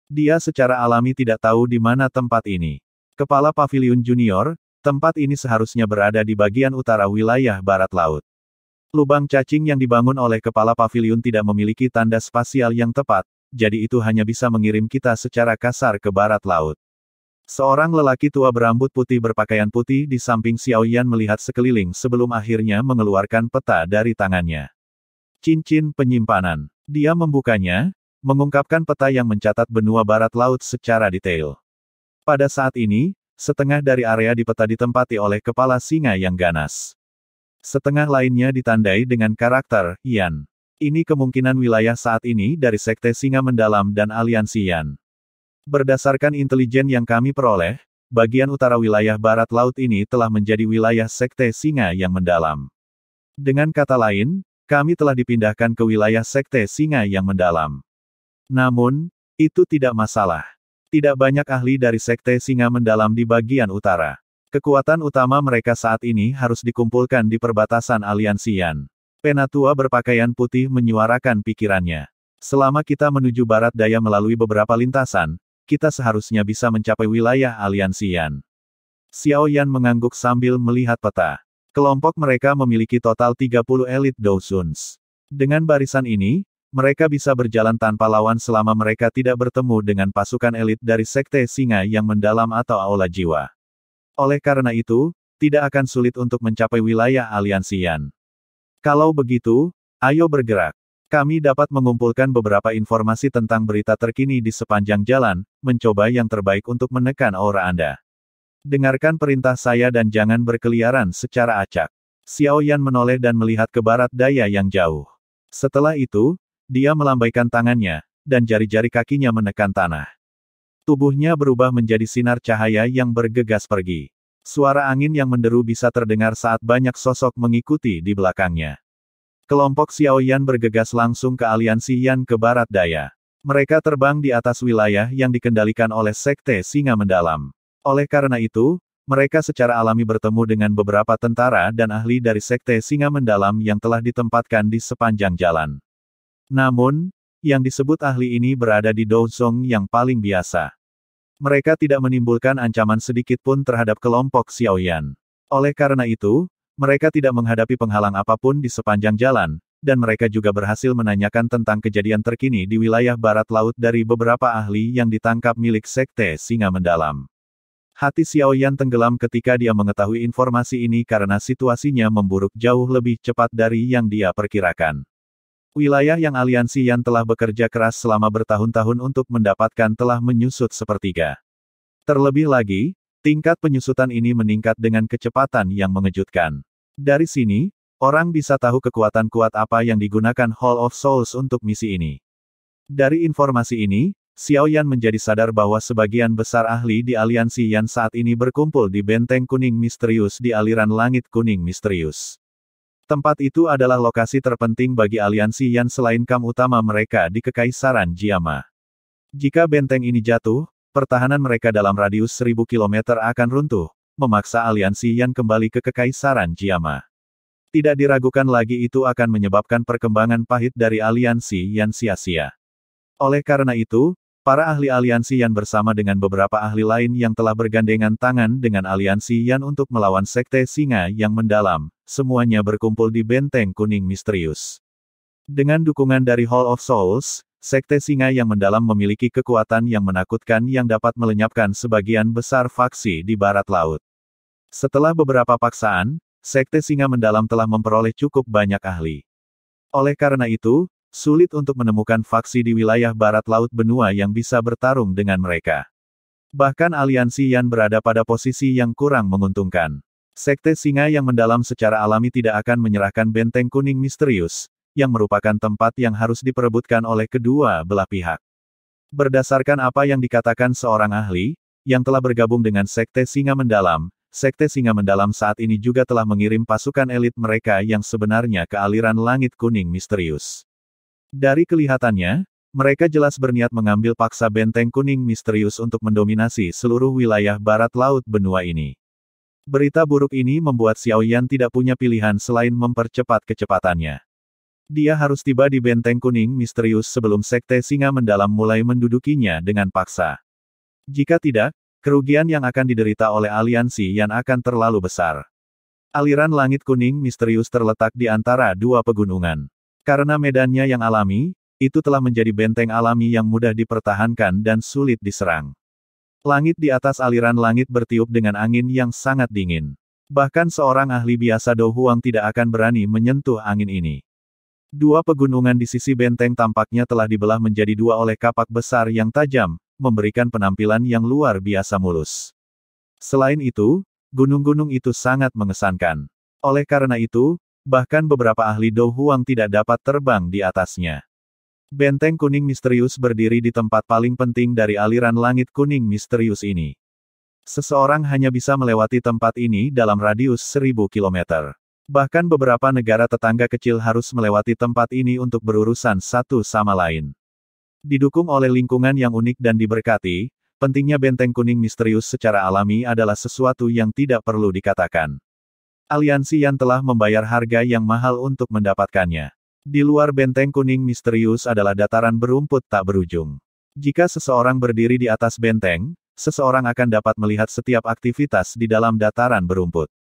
Dia secara alami tidak tahu di mana tempat ini. Kepala Paviliun Junior, tempat ini seharusnya berada di bagian utara wilayah barat laut. Lubang cacing yang dibangun oleh kepala paviliun tidak memiliki tanda spasial yang tepat, jadi itu hanya bisa mengirim kita secara kasar ke barat laut. Seorang lelaki tua berambut putih berpakaian putih di samping Xiaoyan melihat sekeliling sebelum akhirnya mengeluarkan peta dari tangannya. Cincin penyimpanan. Dia membukanya, mengungkapkan peta yang mencatat benua barat laut secara detail. Pada saat ini, setengah dari area di peta ditempati oleh kepala singa yang ganas. Setengah lainnya ditandai dengan karakter Yan. Ini kemungkinan wilayah saat ini dari Sekte Singa Mendalam dan Aliansi Yan. Berdasarkan intelijen yang kami peroleh, bagian utara wilayah barat laut ini telah menjadi wilayah Sekte Singa yang Mendalam. Dengan kata lain, kami telah dipindahkan ke wilayah Sekte Singa yang Mendalam. Namun, itu tidak masalah. Tidak banyak ahli dari Sekte Singa Mendalam di bagian utara. Kekuatan utama mereka saat ini harus dikumpulkan di perbatasan Aliansi Yan. Penatua berpakaian putih menyuarakan pikirannya. Selama kita menuju barat daya melalui beberapa lintasan, kita seharusnya bisa mencapai wilayah Aliansi Yan. Xiaoyan mengangguk sambil melihat peta. Kelompok mereka memiliki total 30 elit Dousuns. Dengan barisan ini, mereka bisa berjalan tanpa lawan selama mereka tidak bertemu dengan pasukan elit dari Sekte Singa yang Mendalam atau Aula Jiwa. Oleh karena itu, tidak akan sulit untuk mencapai wilayah Aliansi Yan. Kalau begitu, ayo bergerak. Kami dapat mengumpulkan beberapa informasi tentang berita terkini di sepanjang jalan, mencoba yang terbaik untuk menekan aura Anda. Dengarkan perintah saya dan jangan berkeliaran secara acak. Xiaoyan menoleh dan melihat ke barat daya yang jauh. Setelah itu, dia melambaikan tangannya, dan jari-jari kakinya menekan tanah. Tubuhnya berubah menjadi sinar cahaya yang bergegas pergi. Suara angin yang menderu bisa terdengar saat banyak sosok mengikuti di belakangnya. Kelompok Xiaoyan bergegas langsung ke aliansi Yan ke barat daya. Mereka terbang di atas wilayah yang dikendalikan oleh Sekte Singa Mendalam. Oleh karena itu, mereka secara alami bertemu dengan beberapa tentara dan ahli dari Sekte Singa Mendalam yang telah ditempatkan di sepanjang jalan. Namun, yang disebut ahli ini berada di Douzong yang paling biasa. Mereka tidak menimbulkan ancaman sedikit pun terhadap kelompok Xiaoyan. Oleh karena itu, mereka tidak menghadapi penghalang apapun di sepanjang jalan, dan mereka juga berhasil menanyakan tentang kejadian terkini di wilayah barat laut dari beberapa ahli yang ditangkap milik Sekte Singa Mendalam. Hati Xiaoyan tenggelam ketika dia mengetahui informasi ini karena situasinya memburuk jauh lebih cepat dari yang dia perkirakan. Wilayah yang aliansi Yan telah bekerja keras selama bertahun-tahun untuk mendapatkan telah menyusut sepertiga. Terlebih lagi, tingkat penyusutan ini meningkat dengan kecepatan yang mengejutkan. Dari sini, orang bisa tahu kekuatan kuat apa yang digunakan Hall of Souls untuk misi ini. Dari informasi ini, Xiaoyan menjadi sadar bahwa sebagian besar ahli di aliansi Yan saat ini berkumpul di Benteng Kuning Misterius di aliran Langit Kuning Misterius. Tempat itu adalah lokasi terpenting bagi aliansi Yan selain kamp utama mereka di Kekaisaran Jiama. Jika benteng ini jatuh, pertahanan mereka dalam radius 1000 km akan runtuh, memaksa aliansi Yan kembali ke Kekaisaran Jiama. Tidak diragukan lagi itu akan menyebabkan perkembangan pahit dari aliansi Yan sia-sia. Oleh karena itu, para ahli aliansi Yan bersama dengan beberapa ahli lain yang telah bergandengan tangan dengan aliansi Yan untuk melawan Sekte Singa yang Mendalam, semuanya berkumpul di Benteng Kuning Misterius. Dengan dukungan dari Hall of Souls, Sekte Singa yang Mendalam memiliki kekuatan yang menakutkan yang dapat melenyapkan sebagian besar faksi di barat laut. Setelah beberapa paksaan, Sekte Singa Mendalam telah memperoleh cukup banyak ahli. Oleh karena itu, sulit untuk menemukan faksi di wilayah barat laut benua yang bisa bertarung dengan mereka. Bahkan aliansi Yan berada pada posisi yang kurang menguntungkan. Sekte Singa yang Mendalam secara alami tidak akan menyerahkan Benteng Kuning Misterius, yang merupakan tempat yang harus diperebutkan oleh kedua belah pihak. Berdasarkan apa yang dikatakan seorang ahli, yang telah bergabung dengan Sekte Singa Mendalam, Sekte Singa Mendalam saat ini juga telah mengirim pasukan elit mereka yang sebenarnya ke aliran Langit Kuning Misterius. Dari kelihatannya, mereka jelas berniat mengambil paksa Benteng Kuning Misterius untuk mendominasi seluruh wilayah barat laut benua ini. Berita buruk ini membuat Xiaoyan tidak punya pilihan selain mempercepat kecepatannya. Dia harus tiba di Benteng Kuning Misterius sebelum Sekte Singa Mendalam mulai mendudukinya dengan paksa. Jika tidak, kerugian yang akan diderita oleh aliansi Yan akan terlalu besar. Aliran Langit Kuning Misterius terletak di antara dua pegunungan. Karena medannya yang alami, itu telah menjadi benteng alami yang mudah dipertahankan dan sulit diserang. Langit di atas aliran langit bertiup dengan angin yang sangat dingin. Bahkan seorang ahli biasa Do Huang tidak akan berani menyentuh angin ini. Dua pegunungan di sisi benteng tampaknya telah dibelah menjadi dua oleh kapak besar yang tajam, memberikan penampilan yang luar biasa mulus. Selain itu, gunung-gunung itu sangat mengesankan. Oleh karena itu, bahkan beberapa ahli Do Huang tidak dapat terbang di atasnya. Benteng Kuning Misterius berdiri di tempat paling penting dari aliran Langit Kuning Misterius ini. Seseorang hanya bisa melewati tempat ini dalam radius 1000 km. Bahkan beberapa negara tetangga kecil harus melewati tempat ini untuk berurusan satu sama lain. Didukung oleh lingkungan yang unik dan diberkati, pentingnya Benteng Kuning Misterius secara alami adalah sesuatu yang tidak perlu dikatakan. Aliansi Yan telah membayar harga yang mahal untuk mendapatkannya. Di luar Benteng Kuning Misterius adalah dataran berumput tak berujung. Jika seseorang berdiri di atas benteng, seseorang akan dapat melihat setiap aktivitas di dalam dataran berumput.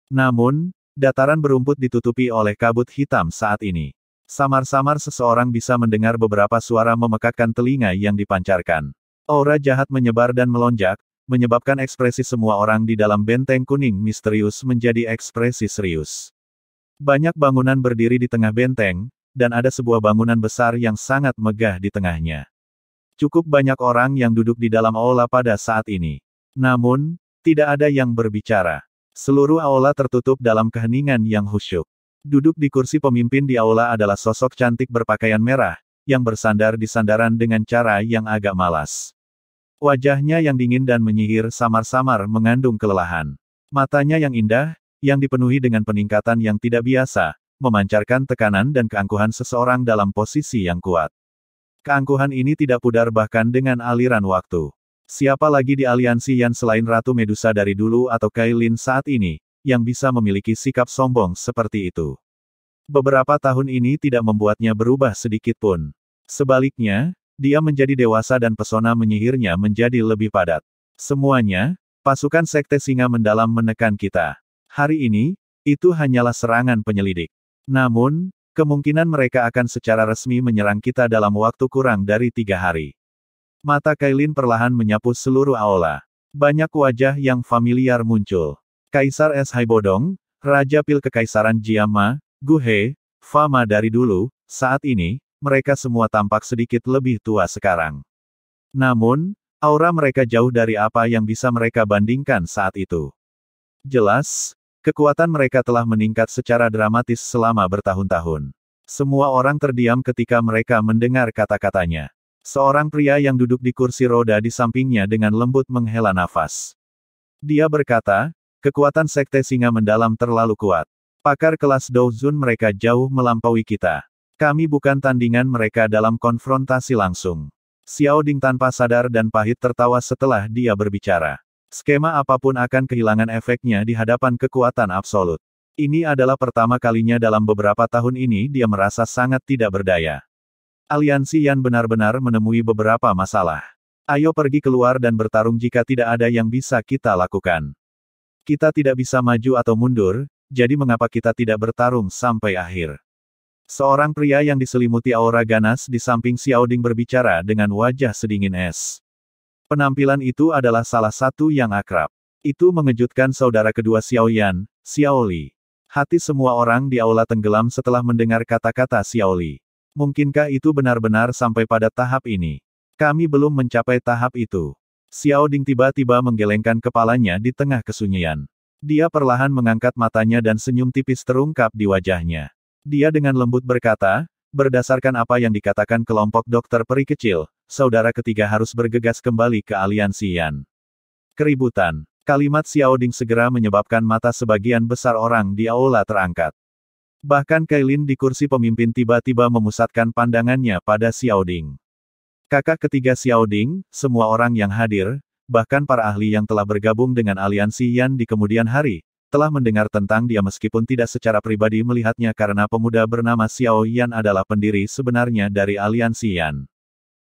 Namun, dataran berumput ditutupi oleh kabut hitam saat ini. Samar-samar seseorang bisa mendengar beberapa suara memekakkan telinga yang dipancarkan. Aura jahat menyebar dan melonjak, menyebabkan ekspresi semua orang di dalam Benteng Kuning Misterius menjadi ekspresi serius. Banyak bangunan berdiri di tengah benteng, dan ada sebuah bangunan besar yang sangat megah di tengahnya. Cukup banyak orang yang duduk di dalam aula pada saat ini. Namun, tidak ada yang berbicara. Seluruh aula tertutup dalam keheningan yang khusyuk. Duduk di kursi pemimpin di aula adalah sosok cantik berpakaian merah, yang bersandar di sandaran dengan cara yang agak malas. Wajahnya yang dingin dan menyihir samar-samar mengandung kelelahan. Matanya yang indah, yang dipenuhi dengan peningkatan yang tidak biasa, memancarkan tekanan dan keangkuhan seseorang dalam posisi yang kuat. Keangkuhan ini tidak pudar bahkan dengan aliran waktu. Siapa lagi di aliansi Yan selain Ratu Medusa dari dulu atau Kailin saat ini, yang bisa memiliki sikap sombong seperti itu? Beberapa tahun ini tidak membuatnya berubah sedikit pun. Sebaliknya, dia menjadi dewasa dan pesona menyihirnya menjadi lebih padat. Semuanya, pasukan Sekte Singa Mendalam menekan kita. Hari ini, itu hanyalah serangan penyelidik. Namun, kemungkinan mereka akan secara resmi menyerang kita dalam waktu kurang dari 3 hari. Mata Kailin perlahan menyapu seluruh aula. Banyak wajah yang familiar muncul. Kaisar Es Haibodong, Raja Pil Kekaisaran Jiama, Gu He, Fama dari dulu, saat ini, mereka semua tampak sedikit lebih tua sekarang. Namun, aura mereka jauh dari apa yang bisa mereka bandingkan saat itu. Jelas, kekuatan mereka telah meningkat secara dramatis selama bertahun-tahun. Semua orang terdiam ketika mereka mendengar kata-katanya. Seorang pria yang duduk di kursi roda di sampingnya dengan lembut menghela nafas. Dia berkata, kekuatan Sekte Singa Mendalam terlalu kuat. Pakar kelas Douzun mereka jauh melampaui kita. Kami bukan tandingan mereka dalam konfrontasi langsung. Xiao Ding tanpa sadar dan pahit tertawa setelah dia berbicara. Skema apapun akan kehilangan efeknya di hadapan kekuatan absolut. Ini adalah pertama kalinya dalam beberapa tahun ini dia merasa sangat tidak berdaya. Aliansi Yan benar-benar menemui beberapa masalah. Ayo pergi keluar dan bertarung jika tidak ada yang bisa kita lakukan. Kita tidak bisa maju atau mundur, jadi mengapa kita tidak bertarung sampai akhir? Seorang pria yang diselimuti aura ganas di samping Xiao Ding berbicara dengan wajah sedingin es. Penampilan itu adalah salah satu yang akrab. Itu mengejutkan saudara kedua Xiao Yan, Xiao Li. Hati semua orang di aula tenggelam setelah mendengar kata-kata Xiao Li. Mungkinkah itu benar-benar sampai pada tahap ini? Kami belum mencapai tahap itu. Xiao Ding tiba-tiba menggelengkan kepalanya di tengah kesunyian. Dia perlahan mengangkat matanya dan senyum tipis terungkap di wajahnya. Dia dengan lembut berkata, berdasarkan apa yang dikatakan kelompok dokter peri kecil, saudara ketiga harus bergegas kembali ke aliansi Yan. Keributan. Kalimat Xiao Ding segera menyebabkan mata sebagian besar orang di aula terangkat. Bahkan Kailin di kursi pemimpin tiba-tiba memusatkan pandangannya pada Xiao Ding. Kakak ketiga Xiao Ding, semua orang yang hadir, bahkan para ahli yang telah bergabung dengan aliansi Yan di kemudian hari, telah mendengar tentang dia meskipun tidak secara pribadi melihatnya karena pemuda bernama Xiao Yan adalah pendiri sebenarnya dari aliansi Yan.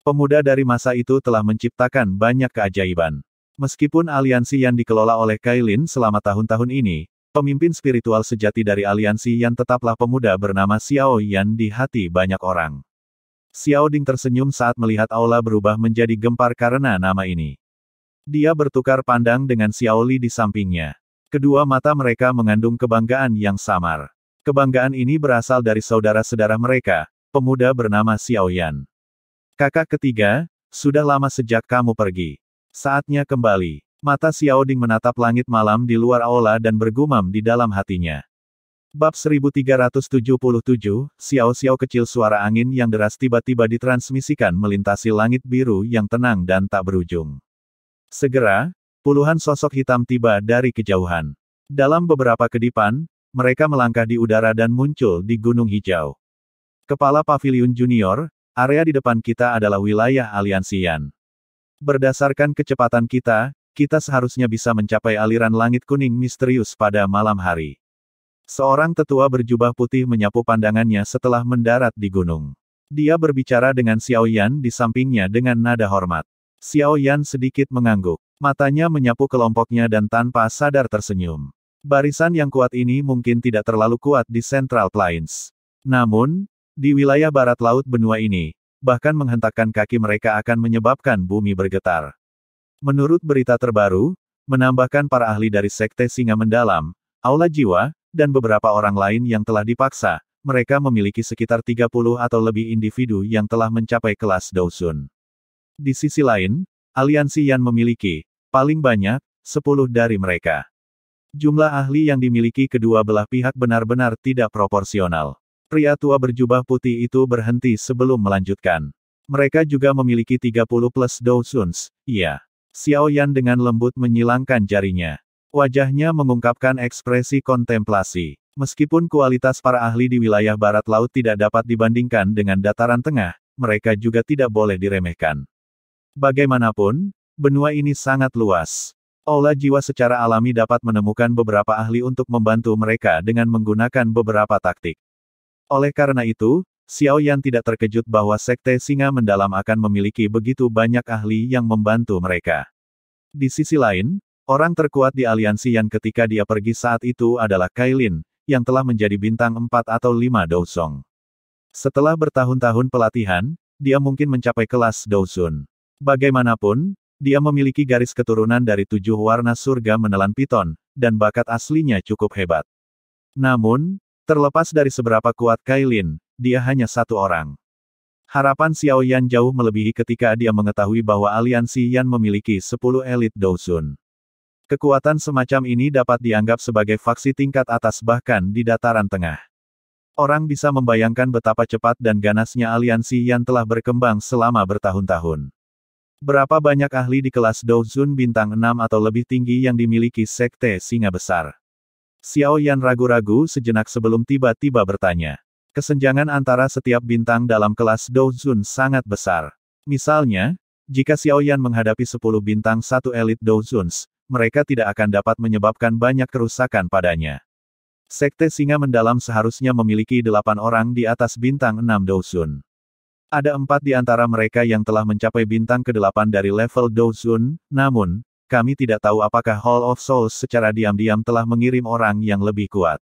Pemuda dari masa itu telah menciptakan banyak keajaiban. Meskipun aliansi Yan dikelola oleh Kailin selama tahun-tahun ini, pemimpin spiritual sejati dari aliansi Yan tetaplah pemuda bernama Xiao Yan di hati banyak orang. Xiao Ding tersenyum saat melihat aula berubah menjadi gempar karena nama ini. Dia bertukar pandang dengan Xiao Li di sampingnya. Kedua mata mereka mengandung kebanggaan yang samar. Kebanggaan ini berasal dari saudara-saudara mereka, pemuda bernama Xiao Yan. Kakak ketiga, sudah lama sejak kamu pergi. Saatnya kembali. Mata Xiao Ding menatap langit malam di luar aula dan bergumam di dalam hatinya. Bab 1377, Xiao-Xiao kecil suara angin yang deras tiba-tiba ditransmisikan melintasi langit biru yang tenang dan tak berujung. Segera, puluhan sosok hitam tiba dari kejauhan. Dalam beberapa kedipan, mereka melangkah di udara dan muncul di Gunung Hijau. Kepala Paviliun Junior, area di depan kita adalah wilayah aliansi Yan. Berdasarkan kecepatan kita seharusnya bisa mencapai aliran langit kuning misterius pada malam hari. Seorang tetua berjubah putih menyapu pandangannya setelah mendarat di gunung. Dia berbicara dengan Xiao Yan di sampingnya dengan nada hormat. Xiao Yan sedikit mengangguk. Matanya menyapu kelompoknya dan tanpa sadar tersenyum. Barisan yang kuat ini mungkin tidak terlalu kuat di Central Plains. Namun, di wilayah barat laut benua ini, bahkan menghentakkan kaki mereka akan menyebabkan bumi bergetar. Menurut berita terbaru, menambahkan para ahli dari Sekte Singa Mendalam, Aula Jiwa, dan beberapa orang lain yang telah dipaksa, mereka memiliki sekitar 30 atau lebih individu yang telah mencapai kelas Douzun. Di sisi lain, aliansi Yan memiliki, paling banyak, 10 dari mereka. Jumlah ahli yang dimiliki kedua belah pihak benar-benar tidak proporsional. Pria tua berjubah putih itu berhenti sebelum melanjutkan. Mereka juga memiliki 30 plus dousuns, iya. Xiao Yan dengan lembut menyilangkan jarinya. Wajahnya mengungkapkan ekspresi kontemplasi. Meskipun kualitas para ahli di wilayah barat laut tidak dapat dibandingkan dengan dataran tengah, mereka juga tidak boleh diremehkan. Bagaimanapun, benua ini sangat luas. Aula jiwa secara alami dapat menemukan beberapa ahli untuk membantu mereka dengan menggunakan beberapa taktik. Oleh karena itu, Xiao Yan tidak terkejut bahwa Sekte Singa Mendalam akan memiliki begitu banyak ahli yang membantu mereka. Di sisi lain, orang terkuat di aliansi Yan ketika dia pergi saat itu adalah Kailin, yang telah menjadi bintang 4 atau 5 Dousong. Setelah bertahun-tahun pelatihan, dia mungkin mencapai kelas Dousun. Bagaimanapun, dia memiliki garis keturunan dari 7 warna surga menelan piton, dan bakat aslinya cukup hebat. Namun, terlepas dari seberapa kuat Kailin, dia hanya satu orang. Harapan Xiao Yan jauh melebihi ketika dia mengetahui bahwa aliansi Yan memiliki 10 elit Dousun. Kekuatan semacam ini dapat dianggap sebagai faksi tingkat atas bahkan di dataran tengah. Orang bisa membayangkan betapa cepat dan ganasnya aliansi Yan telah berkembang selama bertahun-tahun. Berapa banyak ahli di kelas Dousun bintang 6 atau lebih tinggi yang dimiliki Sekte Singa Besar? Xiao Yan ragu-ragu sejenak sebelum tiba-tiba bertanya. Kesenjangan antara setiap bintang dalam kelas Dousun sangat besar. Misalnya, jika Xiao Yan menghadapi 10 bintang 1 elit Dousuns, mereka tidak akan dapat menyebabkan banyak kerusakan padanya. Sekte Singa Mendalam seharusnya memiliki 8 orang di atas bintang 6 Dousun. Ada 4 di antara mereka yang telah mencapai bintang ke-8 dari level Dousun, namun, kami tidak tahu apakah Hall of Souls secara diam-diam telah mengirim orang yang lebih kuat.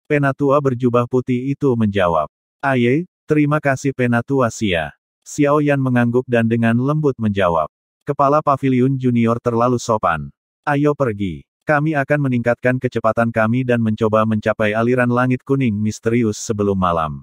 Penatua berjubah putih itu menjawab. Aye, terima kasih Penatua Xia. Xiao Yan mengangguk dan dengan lembut menjawab. Kepala Paviliun Junior terlalu sopan. Ayo pergi. Kami akan meningkatkan kecepatan kami dan mencoba mencapai aliran langit kuning misterius sebelum malam.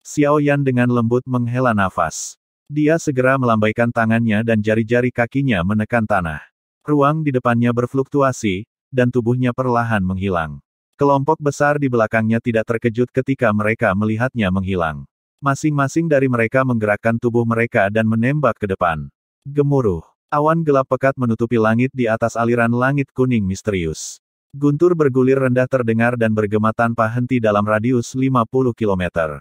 Xiao Yan dengan lembut menghela nafas. Dia segera melambaikan tangannya dan jari-jari kakinya menekan tanah. Ruang di depannya berfluktuasi, dan tubuhnya perlahan menghilang. Kelompok besar di belakangnya tidak terkejut ketika mereka melihatnya menghilang. Masing-masing dari mereka menggerakkan tubuh mereka dan menembak ke depan. Gemuruh. Awan gelap pekat menutupi langit di atas aliran langit kuning misterius. Guntur bergulir rendah terdengar dan bergema tanpa henti dalam radius 50 km.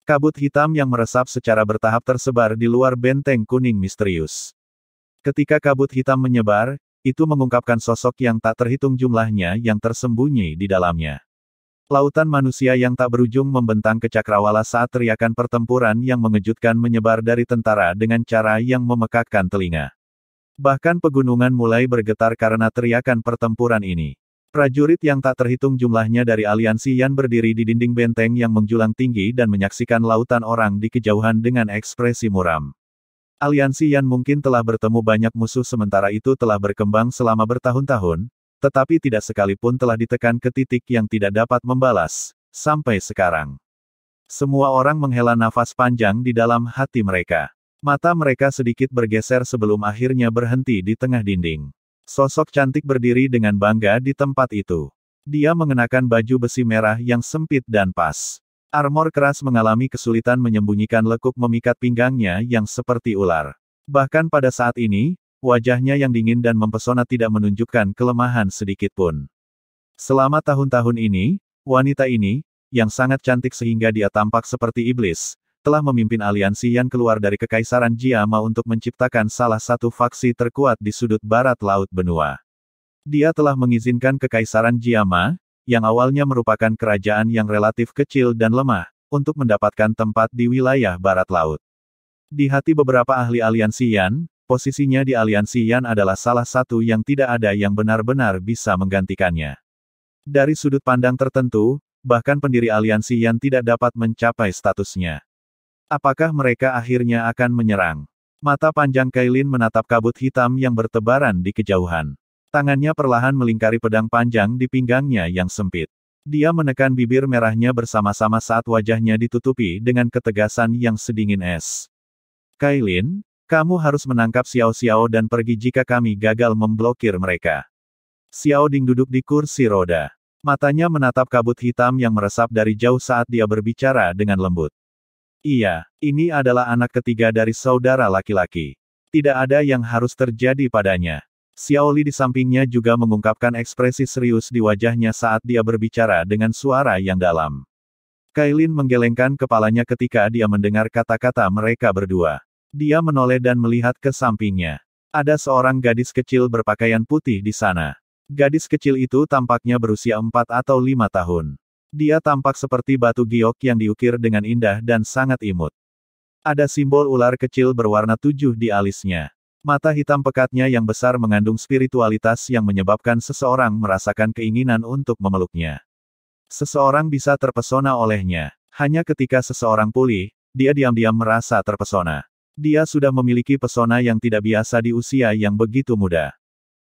Kabut hitam yang meresap secara bertahap tersebar di luar benteng kuning misterius. Ketika kabut hitam menyebar, itu mengungkapkan sosok yang tak terhitung jumlahnya yang tersembunyi di dalamnya. Lautan manusia yang tak berujung membentang ke cakrawala saat teriakan pertempuran yang mengejutkan menyebar dari tentara dengan cara yang memekakkan telinga. Bahkan pegunungan mulai bergetar karena teriakan pertempuran ini. Prajurit yang tak terhitung jumlahnya dari aliansi Yan berdiri di dinding benteng yang menjulang tinggi dan menyaksikan lautan orang di kejauhan dengan ekspresi muram. Aliansi Yan mungkin telah bertemu banyak musuh sementara itu telah berkembang selama bertahun-tahun, tetapi tidak sekalipun telah ditekan ke titik yang tidak dapat membalas, sampai sekarang. Semua orang menghela nafas panjang di dalam hati mereka. Mata mereka sedikit bergeser sebelum akhirnya berhenti di tengah dinding. Sosok cantik berdiri dengan bangga di tempat itu. Dia mengenakan baju besi merah yang sempit dan pas. Armor keras mengalami kesulitan menyembunyikan lekuk memikat pinggangnya yang seperti ular. Bahkan pada saat ini, wajahnya yang dingin dan mempesona tidak menunjukkan kelemahan sedikit pun. Selama tahun-tahun ini, wanita ini, yang sangat cantik sehingga dia tampak seperti iblis, telah memimpin aliansi Yan keluar dari Kekaisaran Jiama untuk menciptakan salah satu faksi terkuat di sudut barat laut benua. Dia telah mengizinkan Kekaisaran Jiama, yang awalnya merupakan kerajaan yang relatif kecil dan lemah, untuk mendapatkan tempat di wilayah barat laut. Di hati beberapa ahli aliansi Yan, posisinya di aliansi Yan adalah salah satu yang tidak ada yang benar-benar bisa menggantikannya. Dari sudut pandang tertentu, bahkan pendiri aliansi Yan tidak dapat mencapai statusnya. Apakah mereka akhirnya akan menyerang? Mata panjang Kailin menatap kabut hitam yang bertebaran di kejauhan. Tangannya perlahan melingkari pedang panjang di pinggangnya yang sempit. Dia menekan bibir merahnya bersama-sama saat wajahnya ditutupi dengan ketegasan yang sedingin es. Kailin, kamu harus menangkap Xiao Xiao dan pergi jika kami gagal memblokir mereka. Xiao Ding duduk di kursi roda. Matanya menatap kabut hitam yang meresap dari jauh saat dia berbicara dengan lembut. Iya, ini adalah anak ketiga dari saudara laki-laki. Tidak ada yang harus terjadi padanya. Xiao Li di sampingnya juga mengungkapkan ekspresi serius di wajahnya saat dia berbicara dengan suara yang dalam. Kailin menggelengkan kepalanya ketika dia mendengar kata-kata mereka berdua. Dia menoleh dan melihat ke sampingnya. Ada seorang gadis kecil berpakaian putih di sana. Gadis kecil itu tampaknya berusia 4 atau 5 tahun. Dia tampak seperti batu giok yang diukir dengan indah dan sangat imut. Ada simbol ular kecil berwarna 7 di alisnya. Mata hitam pekatnya yang besar mengandung spiritualitas yang menyebabkan seseorang merasakan keinginan untuk memeluknya. Seseorang bisa terpesona olehnya. Hanya ketika seseorang pulih, dia diam-diam merasa terpesona. Dia sudah memiliki pesona yang tidak biasa di usia yang begitu muda.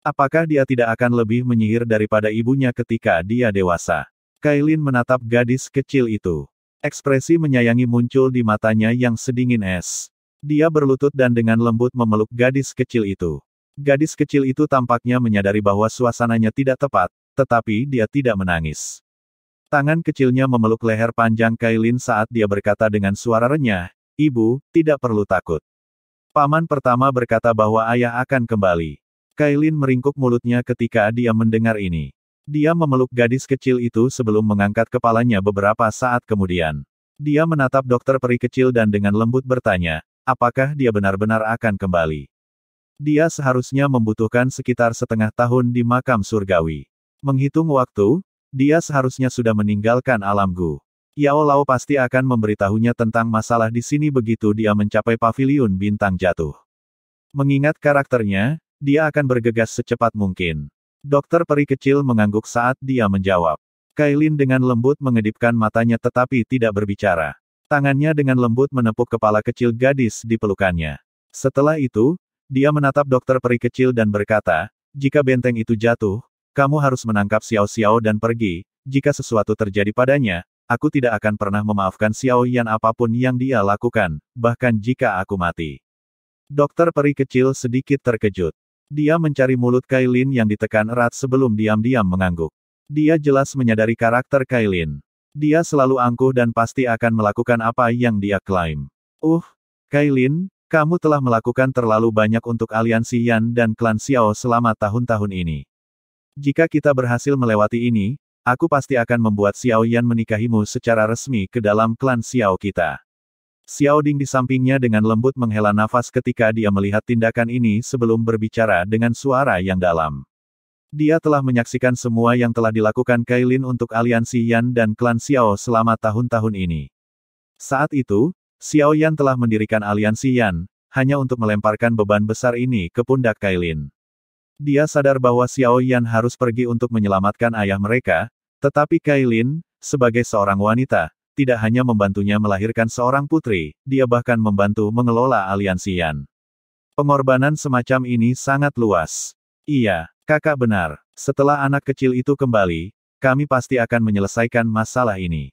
Apakah dia tidak akan lebih menyihir daripada ibunya ketika dia dewasa? Kailin menatap gadis kecil itu. Ekspresi menyayangi muncul di matanya yang sedingin es. Dia berlutut dan dengan lembut memeluk gadis kecil itu. Gadis kecil itu tampaknya menyadari bahwa suasananya tidak tepat, tetapi dia tidak menangis. Tangan kecilnya memeluk leher panjang Kailin saat dia berkata dengan suara renyah, "Ibu, tidak perlu takut." Paman pertama berkata bahwa ayah akan kembali. Kailin meringkuk mulutnya ketika dia mendengar ini. Dia memeluk gadis kecil itu sebelum mengangkat kepalanya beberapa saat kemudian. Dia menatap dokter peri kecil dan dengan lembut bertanya, apakah dia benar-benar akan kembali? Dia seharusnya membutuhkan sekitar setengah tahun di makam surgawi. Menghitung waktu, dia seharusnya sudah meninggalkan alam Gu. Yao Lao pasti akan memberitahunya tentang masalah di sini begitu dia mencapai paviliun bintang jatuh. Mengingat karakternya, dia akan bergegas secepat mungkin. Dokter peri kecil mengangguk saat dia menjawab. Kailin dengan lembut mengedipkan matanya tetapi tidak berbicara. Tangannya dengan lembut menepuk kepala kecil gadis di pelukannya. Setelah itu, dia menatap dokter peri kecil dan berkata, jika benteng itu jatuh, kamu harus menangkap Xiao Xiao dan pergi. Jika sesuatu terjadi padanya, aku tidak akan pernah memaafkan Xiao Yan apapun yang dia lakukan, bahkan jika aku mati. Dokter peri kecil sedikit terkejut. Dia mencari mulut Kailin yang ditekan erat sebelum diam-diam mengangguk. Dia jelas menyadari karakter Kailin. Dia selalu angkuh dan pasti akan melakukan apa yang dia klaim. Kailin, kamu telah melakukan terlalu banyak untuk aliansi Yan dan klan Xiao selama tahun-tahun ini. Jika kita berhasil melewati ini, aku pasti akan membuat Xiao Yan menikahimu secara resmi ke dalam klan Xiao kita. Xiao Ding di sampingnya dengan lembut menghela nafas ketika dia melihat tindakan ini sebelum berbicara dengan suara yang dalam. Dia telah menyaksikan semua yang telah dilakukan Kailin untuk aliansi Yan dan klan Xiao selama tahun-tahun ini. Saat itu, Xiao Yan telah mendirikan aliansi Yan, hanya untuk melemparkan beban besar ini ke pundak Kailin. Dia sadar bahwa Xiao Yan harus pergi untuk menyelamatkan ayah mereka, tetapi Kailin, sebagai seorang wanita, tidak hanya membantunya melahirkan seorang putri, dia bahkan membantu mengelola aliansi Yan. Pengorbanan semacam ini sangat luas. Iya, kakak benar. Setelah anak kecil itu kembali, kami pasti akan menyelesaikan masalah ini.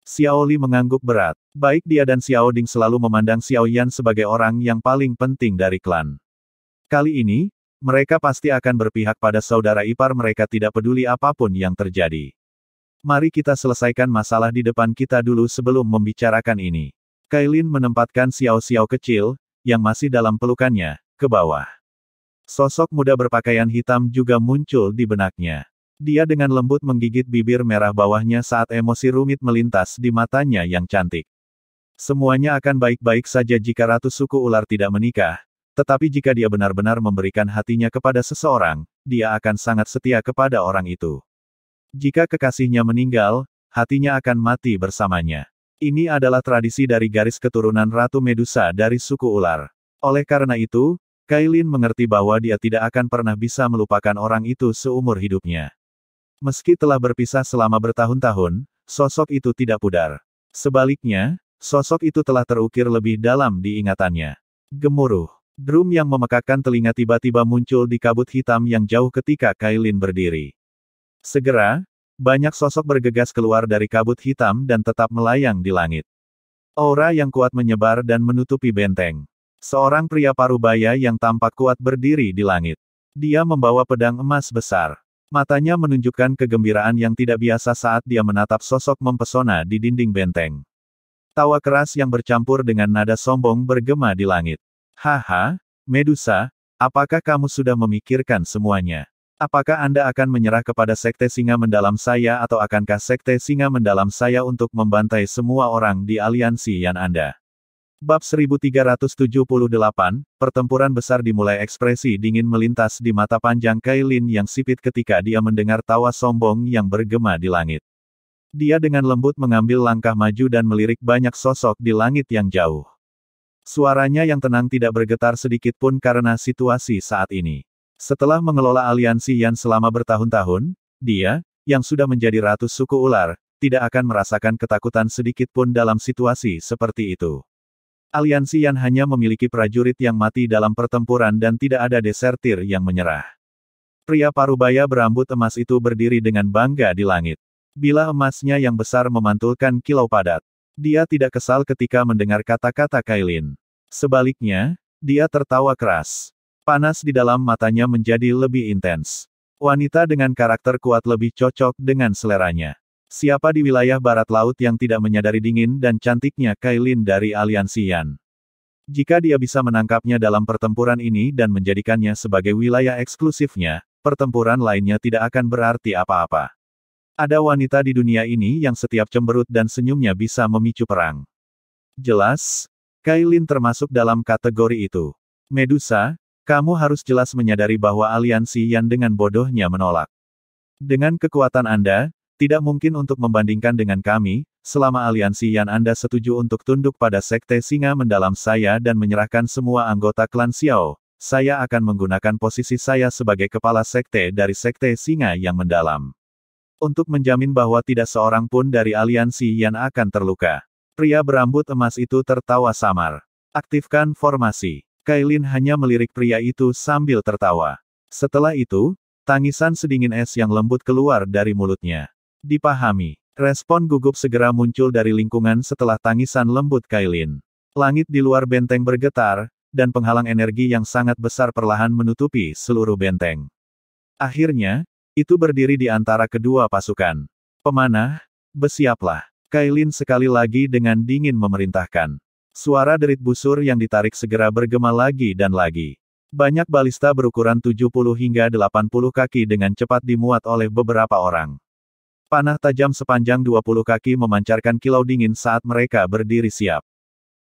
Xiao Li mengangguk berat. Baik dia dan Xiao Ding selalu memandang Xiao Yan sebagai orang yang paling penting dari klan. Kali ini, mereka pasti akan berpihak pada saudara ipar mereka tidak peduli apapun yang terjadi. Mari kita selesaikan masalah di depan kita dulu sebelum membicarakan ini. Kailin menempatkan Xiao Xiao kecil, yang masih dalam pelukannya, ke bawah. Sosok muda berpakaian hitam juga muncul di benaknya. Dia dengan lembut menggigit bibir merah bawahnya saat emosi rumit melintas di matanya yang cantik. Semuanya akan baik-baik saja jika Ratu Suku Ular tidak menikah. Tetapi jika dia benar-benar memberikan hatinya kepada seseorang, dia akan sangat setia kepada orang itu. Jika kekasihnya meninggal, hatinya akan mati bersamanya. Ini adalah tradisi dari garis keturunan Ratu Medusa dari suku ular. Oleh karena itu, Kailin mengerti bahwa dia tidak akan pernah bisa melupakan orang itu seumur hidupnya. Meski telah berpisah selama bertahun-tahun, sosok itu tidak pudar. Sebaliknya, sosok itu telah terukir lebih dalam di ingatannya. Gemuruh. Drum yang memekakkan telinga tiba-tiba muncul di kabut hitam yang jauh ketika Kailin berdiri. Segera, banyak sosok bergegas keluar dari kabut hitam dan tetap melayang di langit. Aura yang kuat menyebar dan menutupi benteng. Seorang pria parubaya yang tampak kuat berdiri di langit. Dia membawa pedang emas besar. Matanya menunjukkan kegembiraan yang tidak biasa saat dia menatap sosok mempesona di dinding benteng. Tawa keras yang bercampur dengan nada sombong bergema di langit. Haha, Medusa, apakah kamu sudah memikirkan semuanya? Apakah Anda akan menyerah kepada Sekte Singa Mendalam saya atau akankah Sekte Singa Mendalam saya untuk membantai semua orang di aliansi Yan Anda? Bab 1378, pertempuran besar dimulai. Ekspresi dingin melintas di mata panjang Kailin yang sipit ketika dia mendengar tawa sombong yang bergema di langit. Dia dengan lembut mengambil langkah maju dan melirik banyak sosok di langit yang jauh. Suaranya yang tenang tidak bergetar sedikit pun karena situasi saat ini. Setelah mengelola aliansi Yan selama bertahun-tahun, dia, yang sudah menjadi ratu suku ular, tidak akan merasakan ketakutan sedikit pun dalam situasi seperti itu. Aliansi Yan hanya memiliki prajurit yang mati dalam pertempuran dan tidak ada desertir yang menyerah. Pria parubaya berambut emas itu berdiri dengan bangga di langit. Bilah emasnya yang besar memantulkan kilau padat. Dia tidak kesal ketika mendengar kata-kata Kailin. Sebaliknya, dia tertawa keras. Panas di dalam matanya menjadi lebih intens. Wanita dengan karakter kuat lebih cocok dengan seleranya. Siapa di wilayah barat laut yang tidak menyadari dingin dan cantiknya Kailin dari aliansi Yan? Jika dia bisa menangkapnya dalam pertempuran ini dan menjadikannya sebagai wilayah eksklusifnya, pertempuran lainnya tidak akan berarti apa-apa. Ada wanita di dunia ini yang setiap cemberut dan senyumnya bisa memicu perang. Jelas, Kailin termasuk dalam kategori itu. Medusa, kamu harus jelas menyadari bahwa aliansi Yan dengan bodohnya menolak. Dengan kekuatan Anda, tidak mungkin untuk membandingkan dengan kami, selama aliansi Yan Anda setuju untuk tunduk pada Sekte Singa Mendalam saya dan menyerahkan semua anggota klan Xiao, saya akan menggunakan posisi saya sebagai kepala sekte dari Sekte Singa yang mendalam. Untuk menjamin bahwa tidak seorang pun dari aliansi Yan akan terluka. Pria berambut emas itu tertawa samar. Aktifkan formasi. Kailin hanya melirik pria itu sambil tertawa. Setelah itu, tangisan sedingin es yang lembut keluar dari mulutnya. Dipahami. Respon gugup segera muncul dari lingkungan setelah tangisan lembut Kailin. Langit di luar benteng bergetar, dan penghalang energi yang sangat besar perlahan menutupi seluruh benteng. Akhirnya, itu berdiri di antara kedua pasukan. Pemanah, bersiaplah. Kailin sekali lagi dengan dingin memerintahkan. Suara derit busur yang ditarik segera bergema lagi dan lagi. Banyak balista berukuran 70 hingga 80 kaki dengan cepat dimuat oleh beberapa orang. Panah tajam sepanjang 20 kaki memancarkan kilau dingin saat mereka berdiri siap.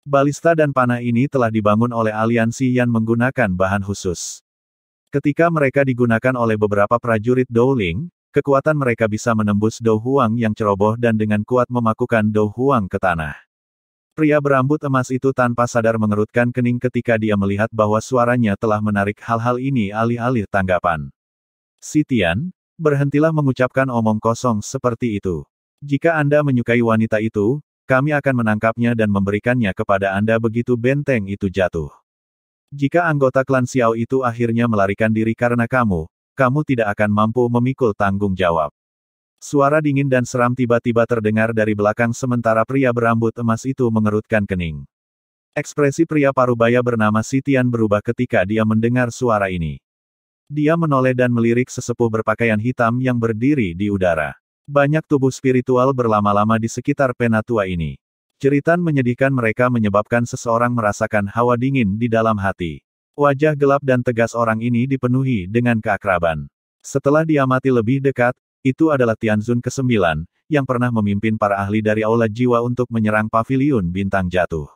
Balista dan panah ini telah dibangun oleh aliansi Yan menggunakan bahan khusus. Ketika mereka digunakan oleh beberapa prajurit Dowling, kekuatan mereka bisa menembus Dou Huang yang ceroboh dan dengan kuat memakukan Dou Huang ke tanah. Pria berambut emas itu tanpa sadar mengerutkan kening ketika dia melihat bahwa suaranya telah menarik hal-hal ini alih-alih tanggapan. Si Tian, berhentilah mengucapkan omong kosong seperti itu. Jika Anda menyukai wanita itu, kami akan menangkapnya dan memberikannya kepada Anda begitu benteng itu jatuh. Jika anggota klan Xiao itu akhirnya melarikan diri karena kamu tidak akan mampu memikul tanggung jawab. Suara dingin dan seram tiba-tiba terdengar dari belakang sementara pria berambut emas itu mengerutkan kening. Ekspresi pria parubaya bernama Si Tian berubah ketika dia mendengar suara ini. Dia menoleh dan melirik sesepuh berpakaian hitam yang berdiri di udara. Banyak tubuh spiritual berlama-lama di sekitar penatua ini. Jeritan menyedihkan mereka menyebabkan seseorang merasakan hawa dingin di dalam hati. Wajah gelap dan tegas orang ini dipenuhi dengan keakraban. Setelah diamati lebih dekat, itu adalah Tianzun ke-9, yang pernah memimpin para ahli dari Aula Jiwa untuk menyerang Paviliun Bintang Jatuh.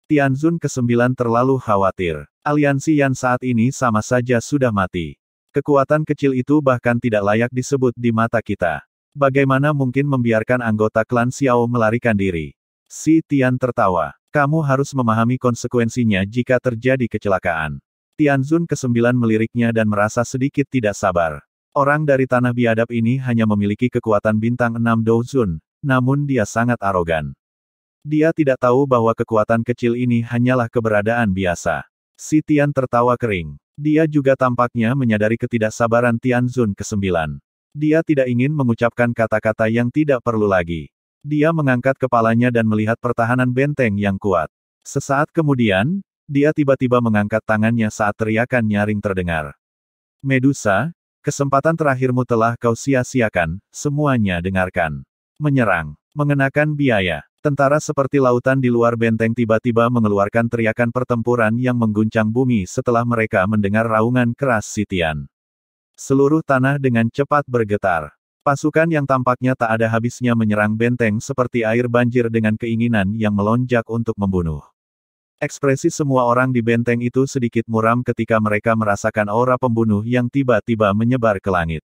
Tianzun ke-9 terlalu khawatir. Aliansi Yan saat ini sama saja sudah mati. Kekuatan kecil itu bahkan tidak layak disebut di mata kita. Bagaimana mungkin membiarkan anggota klan Xiao melarikan diri? Si Tian tertawa. Kamu harus memahami konsekuensinya jika terjadi kecelakaan. Tianzun ke-9 meliriknya dan merasa sedikit tidak sabar. Orang dari tanah biadab ini hanya memiliki kekuatan bintang 6 Douzun, namun dia sangat arogan. Dia tidak tahu bahwa kekuatan kecil ini hanyalah keberadaan biasa. Si Tian tertawa kering. Dia juga tampaknya menyadari ketidaksabaran Tianzun ke-9. Dia tidak ingin mengucapkan kata-kata yang tidak perlu lagi. Dia mengangkat kepalanya dan melihat pertahanan benteng yang kuat. Sesaat kemudian, dia tiba-tiba mengangkat tangannya saat teriakan nyaring terdengar. Medusa, Kesempatan terakhirmu telah kau sia-siakan, semuanya dengarkan. Menyerang. Mengenakan biaya. Tentara seperti lautan di luar benteng tiba-tiba mengeluarkan teriakan pertempuran yang mengguncang bumi setelah mereka mendengar raungan keras Sitian. Seluruh tanah dengan cepat bergetar. Pasukan yang tampaknya tak ada habisnya menyerang benteng seperti air banjir dengan keinginan yang melonjak untuk membunuh. Ekspresi semua orang di benteng itu sedikit muram ketika mereka merasakan aura pembunuh yang tiba-tiba menyebar ke langit.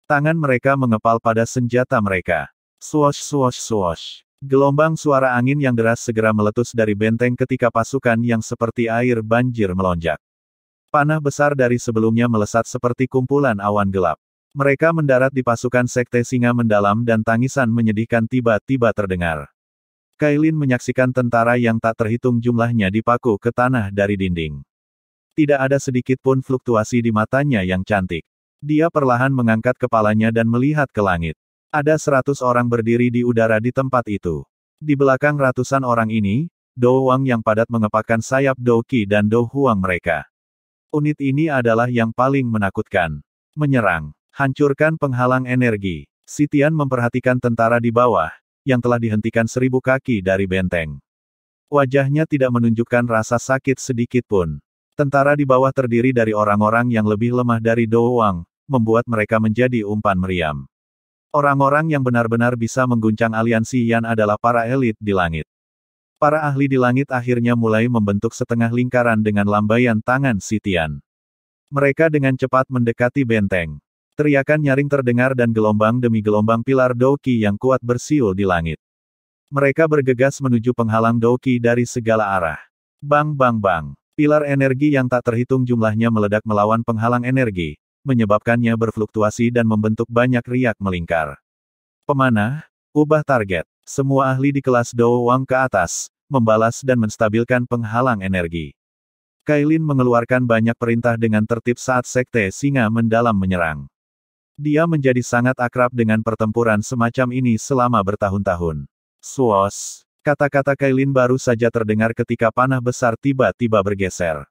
Tangan mereka mengepal pada senjata mereka. Swosh swosh swosh. Gelombang suara angin yang deras segera meletus dari benteng ketika pasukan yang seperti air banjir melonjak. Panah besar dari sebelumnya melesat seperti kumpulan awan gelap. Mereka mendarat di pasukan Sekte Singa Mendalam dan tangisan menyedihkan tiba-tiba terdengar. Kailin menyaksikan tentara yang tak terhitung jumlahnya dipaku ke tanah dari dinding. Tidak ada sedikit pun fluktuasi di matanya yang cantik. Dia perlahan mengangkat kepalanya dan melihat ke langit. Ada 100 orang berdiri di udara di tempat itu. Di belakang ratusan orang ini, Do Wang yang padat mengepakkan sayap Do Qi dan Do Huang mereka. Unit ini adalah yang paling menakutkan. Menyerang. Hancurkan penghalang energi. Sitian memperhatikan tentara di bawah, yang telah dihentikan 1000 kaki dari benteng. Wajahnya tidak menunjukkan rasa sakit sedikit pun. Tentara di bawah terdiri dari orang-orang yang lebih lemah dari Do Wang, membuat mereka menjadi umpan meriam. Orang-orang yang benar-benar bisa mengguncang aliansi Yan adalah para elit di langit. Para ahli di langit akhirnya mulai membentuk setengah lingkaran dengan lambaian tangan Sitian. Mereka dengan cepat mendekati benteng. Teriakan nyaring terdengar dan gelombang demi gelombang pilar Do Qi yang kuat bersiul di langit. Mereka bergegas menuju penghalang Do Qi dari segala arah. Bang bang bang. Pilar energi yang tak terhitung jumlahnya meledak melawan penghalang energi, menyebabkannya berfluktuasi dan membentuk banyak riak melingkar. Pemanah, ubah target. Semua ahli di kelas Do Wang ke atas, membalas dan menstabilkan penghalang energi. Kailin mengeluarkan banyak perintah dengan tertib saat Sekte Singa Mendalam menyerang. Dia menjadi sangat akrab dengan pertempuran semacam ini selama bertahun-tahun. Swos. Kata-kata Kailin baru saja terdengar ketika panah besar tiba-tiba bergeser.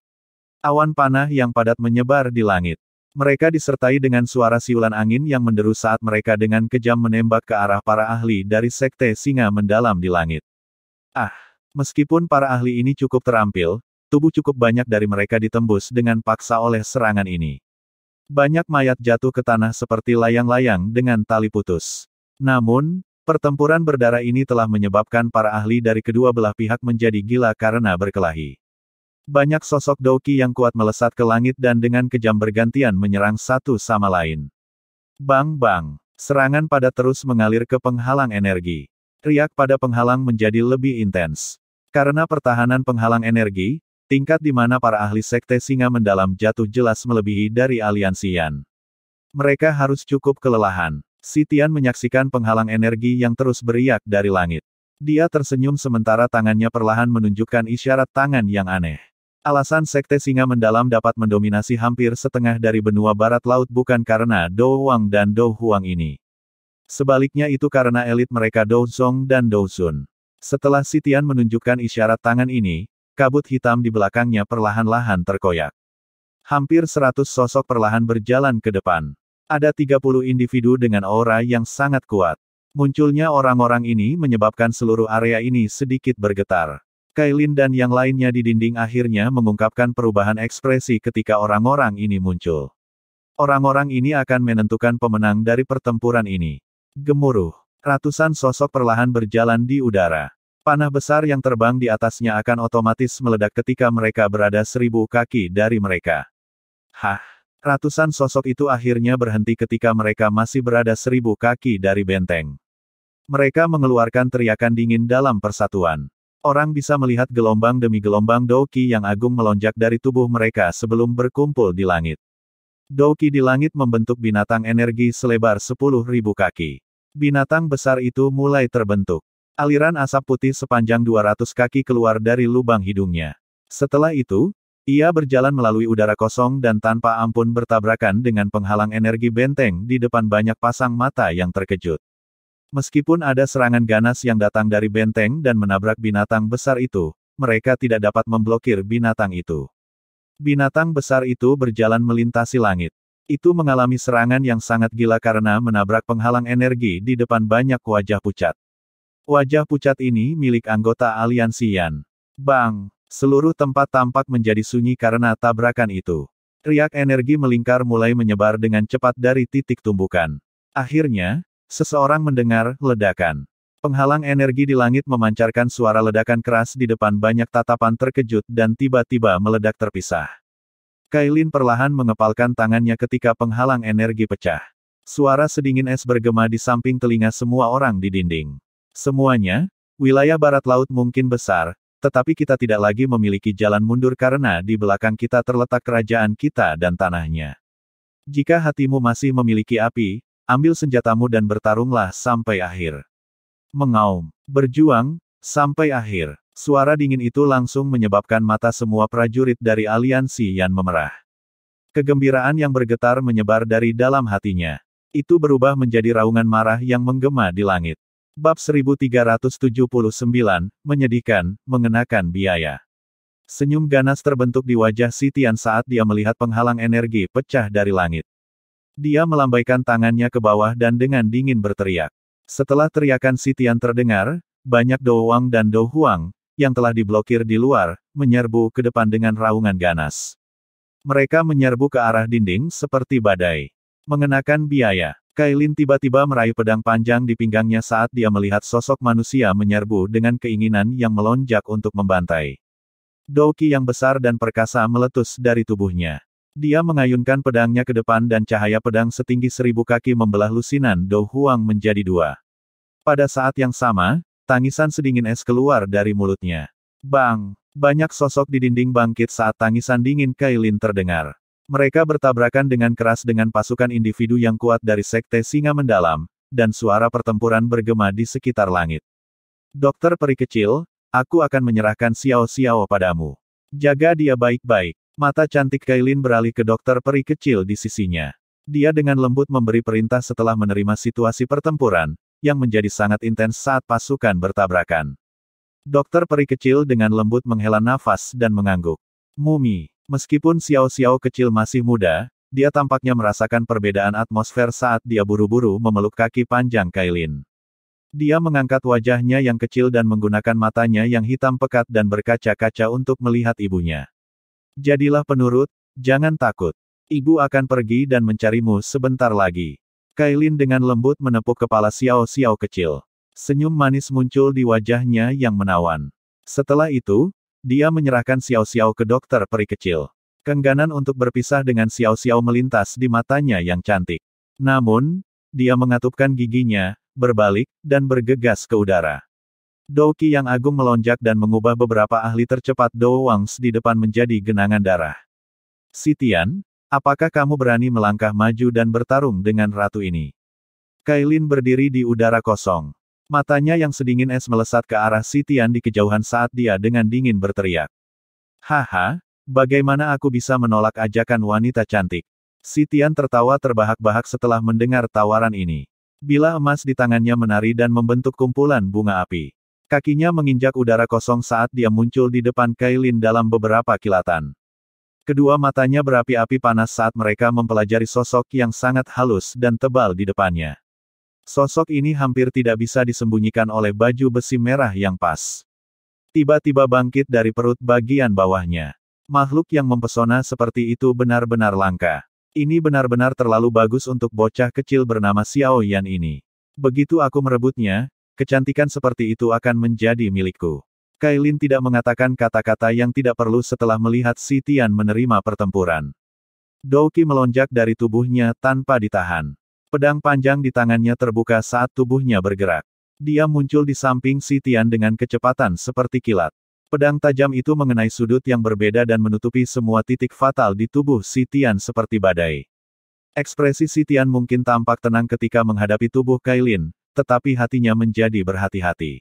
Awan panah yang padat menyebar di langit. Mereka disertai dengan suara siulan angin yang menderu saat mereka dengan kejam menembak ke arah para ahli dari Sekte Singa Mendalam di langit. Meskipun para ahli ini cukup terampil, tubuh cukup banyak dari mereka ditembus dengan paksa oleh serangan ini. Banyak mayat jatuh ke tanah seperti layang-layang dengan tali putus. Namun, pertempuran berdarah ini telah menyebabkan para ahli dari kedua belah pihak menjadi gila karena berkelahi. Banyak sosok Do Qi yang kuat melesat ke langit dan dengan kejam bergantian menyerang satu sama lain. Bang bang. Serangan padat terus mengalir ke penghalang energi. Riak pada penghalang menjadi lebih intens. Karena pertahanan penghalang energi, tingkat di mana para ahli Sekte Singa Mendalam jatuh jelas melebihi dari aliansi Yan. Mereka harus cukup kelelahan. Sitian menyaksikan penghalang energi yang terus beriak dari langit. Dia tersenyum sementara tangannya perlahan menunjukkan isyarat tangan yang aneh. Alasan Sekte Singa Mendalam dapat mendominasi hampir setengah dari benua barat laut bukan karena Do Wang dan Do Huang ini. Sebaliknya itu karena elit mereka Do Zong dan Do Zun. Setelah Sitian menunjukkan isyarat tangan ini, kabut hitam di belakangnya perlahan-lahan terkoyak. Hampir 100 sosok perlahan berjalan ke depan. Ada 30 individu dengan aura yang sangat kuat. Munculnya orang-orang ini menyebabkan seluruh area ini sedikit bergetar. Kailin dan yang lainnya di dinding akhirnya mengungkapkan perubahan ekspresi ketika orang-orang ini muncul. Orang-orang ini akan menentukan pemenang dari pertempuran ini. Gemuruh. Ratusan sosok perlahan berjalan di udara. Panah besar yang terbang di atasnya akan otomatis meledak ketika mereka berada 1000 kaki dari mereka. Ratusan sosok itu akhirnya berhenti ketika mereka masih berada 1000 kaki dari benteng. Mereka mengeluarkan teriakan dingin dalam persatuan. Orang bisa melihat gelombang demi gelombang Do Qi yang agung melonjak dari tubuh mereka sebelum berkumpul di langit. Do Qi di langit membentuk binatang energi selebar 10.000 kaki. Binatang besar itu mulai terbentuk. Aliran asap putih sepanjang 200 kaki keluar dari lubang hidungnya. Setelah itu, ia berjalan melalui udara kosong dan tanpa ampun bertabrakan dengan penghalang energi benteng di depan banyak pasang mata yang terkejut. Meskipun ada serangan ganas yang datang dari benteng dan menabrak binatang besar itu, mereka tidak dapat memblokir binatang itu. Binatang besar itu berjalan melintasi langit. Itu mengalami serangan yang sangat gila karena menabrak penghalang energi di depan banyak wajah pucat. Wajah pucat ini milik anggota aliansi Yan. Bang! Seluruh tempat tampak menjadi sunyi karena tabrakan itu. Riak energi melingkar mulai menyebar dengan cepat dari titik tumbukan. Akhirnya, seseorang mendengar ledakan. Penghalang energi di langit memancarkan suara ledakan keras di depan banyak tatapan terkejut dan tiba-tiba meledak terpisah. Kailin perlahan mengepalkan tangannya ketika penghalang energi pecah. Suara sedingin es bergema di samping telinga semua orang di dinding. Semuanya, wilayah barat laut mungkin besar, tetapi kita tidak lagi memiliki jalan mundur karena di belakang kita terletak kerajaan kita dan tanahnya. Jika hatimu masih memiliki api, ambil senjatamu dan bertarunglah sampai akhir. Mengaum, berjuang, sampai akhir. Suara dingin itu langsung menyebabkan mata semua prajurit dari aliansi Yan memerah. Kegembiraan yang bergetar menyebar dari dalam hatinya. Itu berubah menjadi raungan marah yang menggema di langit. Bab 1379, menyedihkan, mengenakan biaya. Senyum ganas terbentuk di wajah Sitian saat dia melihat penghalang energi pecah dari langit. Dia melambaikan tangannya ke bawah dan dengan dingin berteriak. Setelah teriakan Sitian terdengar, banyak Do Wang dan Do Huang, yang telah diblokir di luar, menyerbu ke depan dengan raungan ganas. Mereka menyerbu ke arah dinding seperti badai. Mengenakan biaya, Kailin tiba-tiba meraih pedang panjang di pinggangnya saat dia melihat sosok manusia menyerbu dengan keinginan yang melonjak untuk membantai. Douki yang besar dan perkasa meletus dari tubuhnya. Dia mengayunkan pedangnya ke depan dan cahaya pedang setinggi 1000 kaki membelah lusinan Do Huang menjadi dua. Pada saat yang sama, tangisan sedingin es keluar dari mulutnya. Bang! Banyak sosok di dinding bangkit saat tangisan dingin Kailin terdengar. Mereka bertabrakan dengan keras dengan pasukan individu yang kuat dari Sekte Singa Mendalam, dan suara pertempuran bergema di sekitar langit. Dokter peri kecil, aku akan menyerahkan Xiao Xiao padamu. Jaga dia baik-baik. Mata cantik Kailin beralih ke dokter peri kecil di sisinya. Dia dengan lembut memberi perintah setelah menerima situasi pertempuran, yang menjadi sangat intens saat pasukan bertabrakan. Dokter peri kecil dengan lembut menghela nafas dan mengangguk. Mumi, meskipun Xiao Xiao kecil masih muda, dia tampaknya merasakan perbedaan atmosfer saat dia buru-buru memeluk kaki panjang Kailin. Dia mengangkat wajahnya yang kecil dan menggunakan matanya yang hitam pekat dan berkaca-kaca untuk melihat ibunya. Jadilah penurut, jangan takut. Ibu akan pergi dan mencarimu sebentar lagi. Kailin dengan lembut menepuk kepala Xiao Xiao kecil. Senyum manis muncul di wajahnya yang menawan. Setelah itu, dia menyerahkan Xiao Xiao ke dokter peri kecil. Keengganan untuk berpisah dengan Xiao Xiao melintas di matanya yang cantik. Namun, dia mengatupkan giginya, berbalik, dan bergegas ke udara. Douki yang agung melonjak dan mengubah beberapa ahli tercepat Do Wangs di depan menjadi genangan darah. Sitian, apakah kamu berani melangkah maju dan bertarung dengan ratu ini? Kailin berdiri di udara kosong. Matanya yang sedingin es melesat ke arah Sitian di kejauhan saat dia dengan dingin berteriak. Haha, bagaimana aku bisa menolak ajakan wanita cantik? Sitian tertawa terbahak-bahak setelah mendengar tawaran ini. Bila emas di tangannya menari dan membentuk kumpulan bunga api. Kakinya menginjak udara kosong saat dia muncul di depan Kailin dalam beberapa kilatan. Kedua matanya berapi-api panas saat mereka mempelajari sosok yang sangat halus dan tebal di depannya. Sosok ini hampir tidak bisa disembunyikan oleh baju besi merah yang pas. Tiba-tiba bangkit dari perut bagian bawahnya. Makhluk yang mempesona seperti itu benar-benar langka. Ini benar-benar terlalu bagus untuk bocah kecil bernama Xiao Yan ini. Begitu aku merebutnya, kecantikan seperti itu akan menjadi milikku. Kailin tidak mengatakan kata-kata yang tidak perlu setelah melihat Sitian menerima pertempuran. Douki melonjak dari tubuhnya tanpa ditahan. Pedang panjang di tangannya terbuka saat tubuhnya bergerak. Dia muncul di samping Sitian dengan kecepatan seperti kilat. Pedang tajam itu mengenai sudut yang berbeda dan menutupi semua titik fatal di tubuh Sitian seperti badai. Ekspresi Sitian mungkin tampak tenang ketika menghadapi tubuh Kailin, tetapi hatinya menjadi berhati-hati.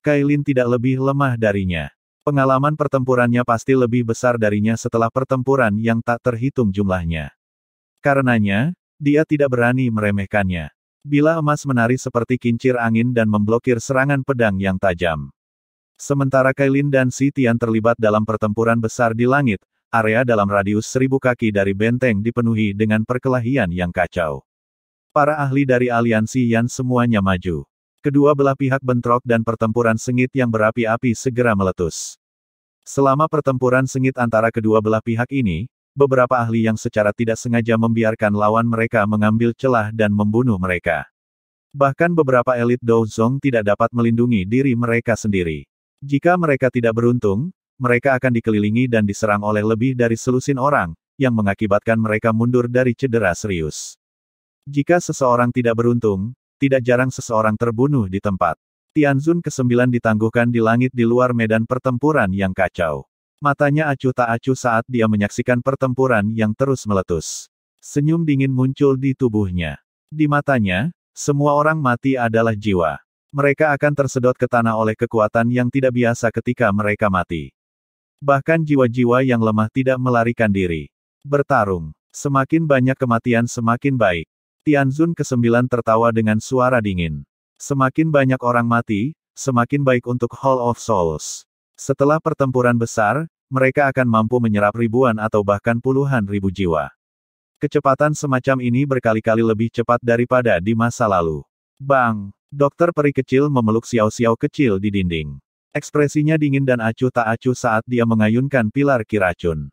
Kailin tidak lebih lemah darinya. Pengalaman pertempurannya pasti lebih besar darinya setelah pertempuran yang tak terhitung jumlahnya. Karenanya, dia tidak berani meremehkannya. Bila emas menari seperti kincir angin dan memblokir serangan pedang yang tajam. Sementara Kailin dan Sitian terlibat dalam pertempuran besar di langit, area dalam radius 1000 kaki dari benteng dipenuhi dengan perkelahian yang kacau. Para ahli dari aliansi Yan semuanya maju. Kedua belah pihak bentrok dan pertempuran sengit yang berapi-api segera meletus. Selama pertempuran sengit antara kedua belah pihak ini, beberapa ahli yang secara tidak sengaja membiarkan lawan mereka mengambil celah dan membunuh mereka. Bahkan beberapa elit Douzong tidak dapat melindungi diri mereka sendiri. Jika mereka tidak beruntung, mereka akan dikelilingi dan diserang oleh lebih dari selusin orang, yang mengakibatkan mereka mundur dari cedera serius. Jika seseorang tidak beruntung, tidak jarang seseorang terbunuh di tempat. Tianzun ke-9 ditangguhkan di langit di luar medan pertempuran yang kacau. Matanya acuh tak acuh saat dia menyaksikan pertempuran yang terus meletus. Senyum dingin muncul di tubuhnya. Di matanya, semua orang mati adalah jiwa. Mereka akan tersedot ke tanah oleh kekuatan yang tidak biasa ketika mereka mati. Bahkan jiwa-jiwa yang lemah tidak melarikan diri. Bertarung. Semakin banyak kematian semakin baik. Tianzun ke-9 tertawa dengan suara dingin. Semakin banyak orang mati, semakin baik untuk Hall of Souls. Setelah pertempuran besar, mereka akan mampu menyerap ribuan atau bahkan puluhan ribu jiwa. Kecepatan semacam ini berkali-kali lebih cepat daripada di masa lalu. Bang! Dokter peri kecil memeluk Xiao-Xiao kecil di dinding. Ekspresinya dingin dan acuh tak acuh saat dia mengayunkan pilar ki racun.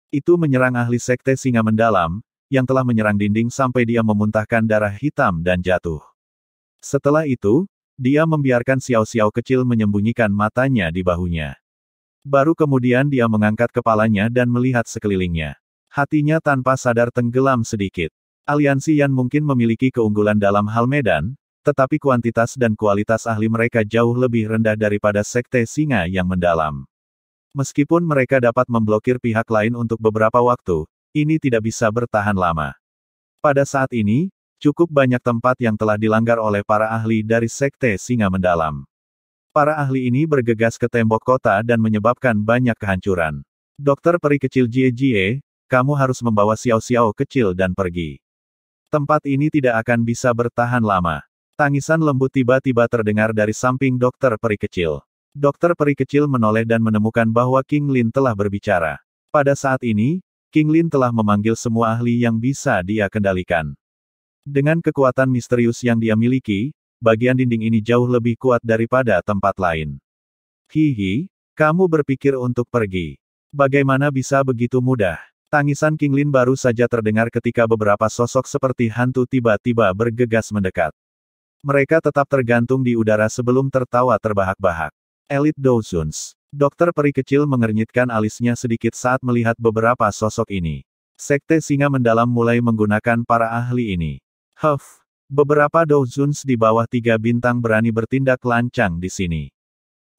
Itu menyerang ahli sekte singa mendalam, yang telah menyerang dinding sampai dia memuntahkan darah hitam dan jatuh. Setelah itu, dia membiarkan Xiao-Xiao kecil menyembunyikan matanya di bahunya. Baru kemudian dia mengangkat kepalanya dan melihat sekelilingnya. Hatinya tanpa sadar tenggelam sedikit. Aliansi Yan mungkin memiliki keunggulan dalam hal medan, tetapi kuantitas dan kualitas ahli mereka jauh lebih rendah daripada sekte singa yang mendalam. Meskipun mereka dapat memblokir pihak lain untuk beberapa waktu, ini tidak bisa bertahan lama. Pada saat ini, cukup banyak tempat yang telah dilanggar oleh para ahli dari sekte singa mendalam. Para ahli ini bergegas ke tembok kota dan menyebabkan banyak kehancuran. Dokter peri kecil Jie, kamu harus membawa Xiao-Xiao kecil dan pergi. Tempat ini tidak akan bisa bertahan lama. Tangisan lembut tiba-tiba terdengar dari samping dokter peri kecil. Dokter peri kecil menoleh dan menemukan bahwa King Lin telah berbicara. Pada saat ini, King Lin telah memanggil semua ahli yang bisa dia kendalikan. Dengan kekuatan misterius yang dia miliki, bagian dinding ini jauh lebih kuat daripada tempat lain. Hihi, kamu berpikir untuk pergi. Bagaimana bisa begitu mudah? Tangisan King Lin baru saja terdengar ketika beberapa sosok seperti hantu tiba-tiba bergegas mendekat. Mereka tetap tergantung di udara sebelum tertawa terbahak-bahak. Elit Douzons. Dokter peri kecil mengernyitkan alisnya sedikit saat melihat beberapa sosok ini. Sekte singa mendalam mulai menggunakan para ahli ini. Beberapa Douzons di bawah 3 bintang berani bertindak lancang di sini.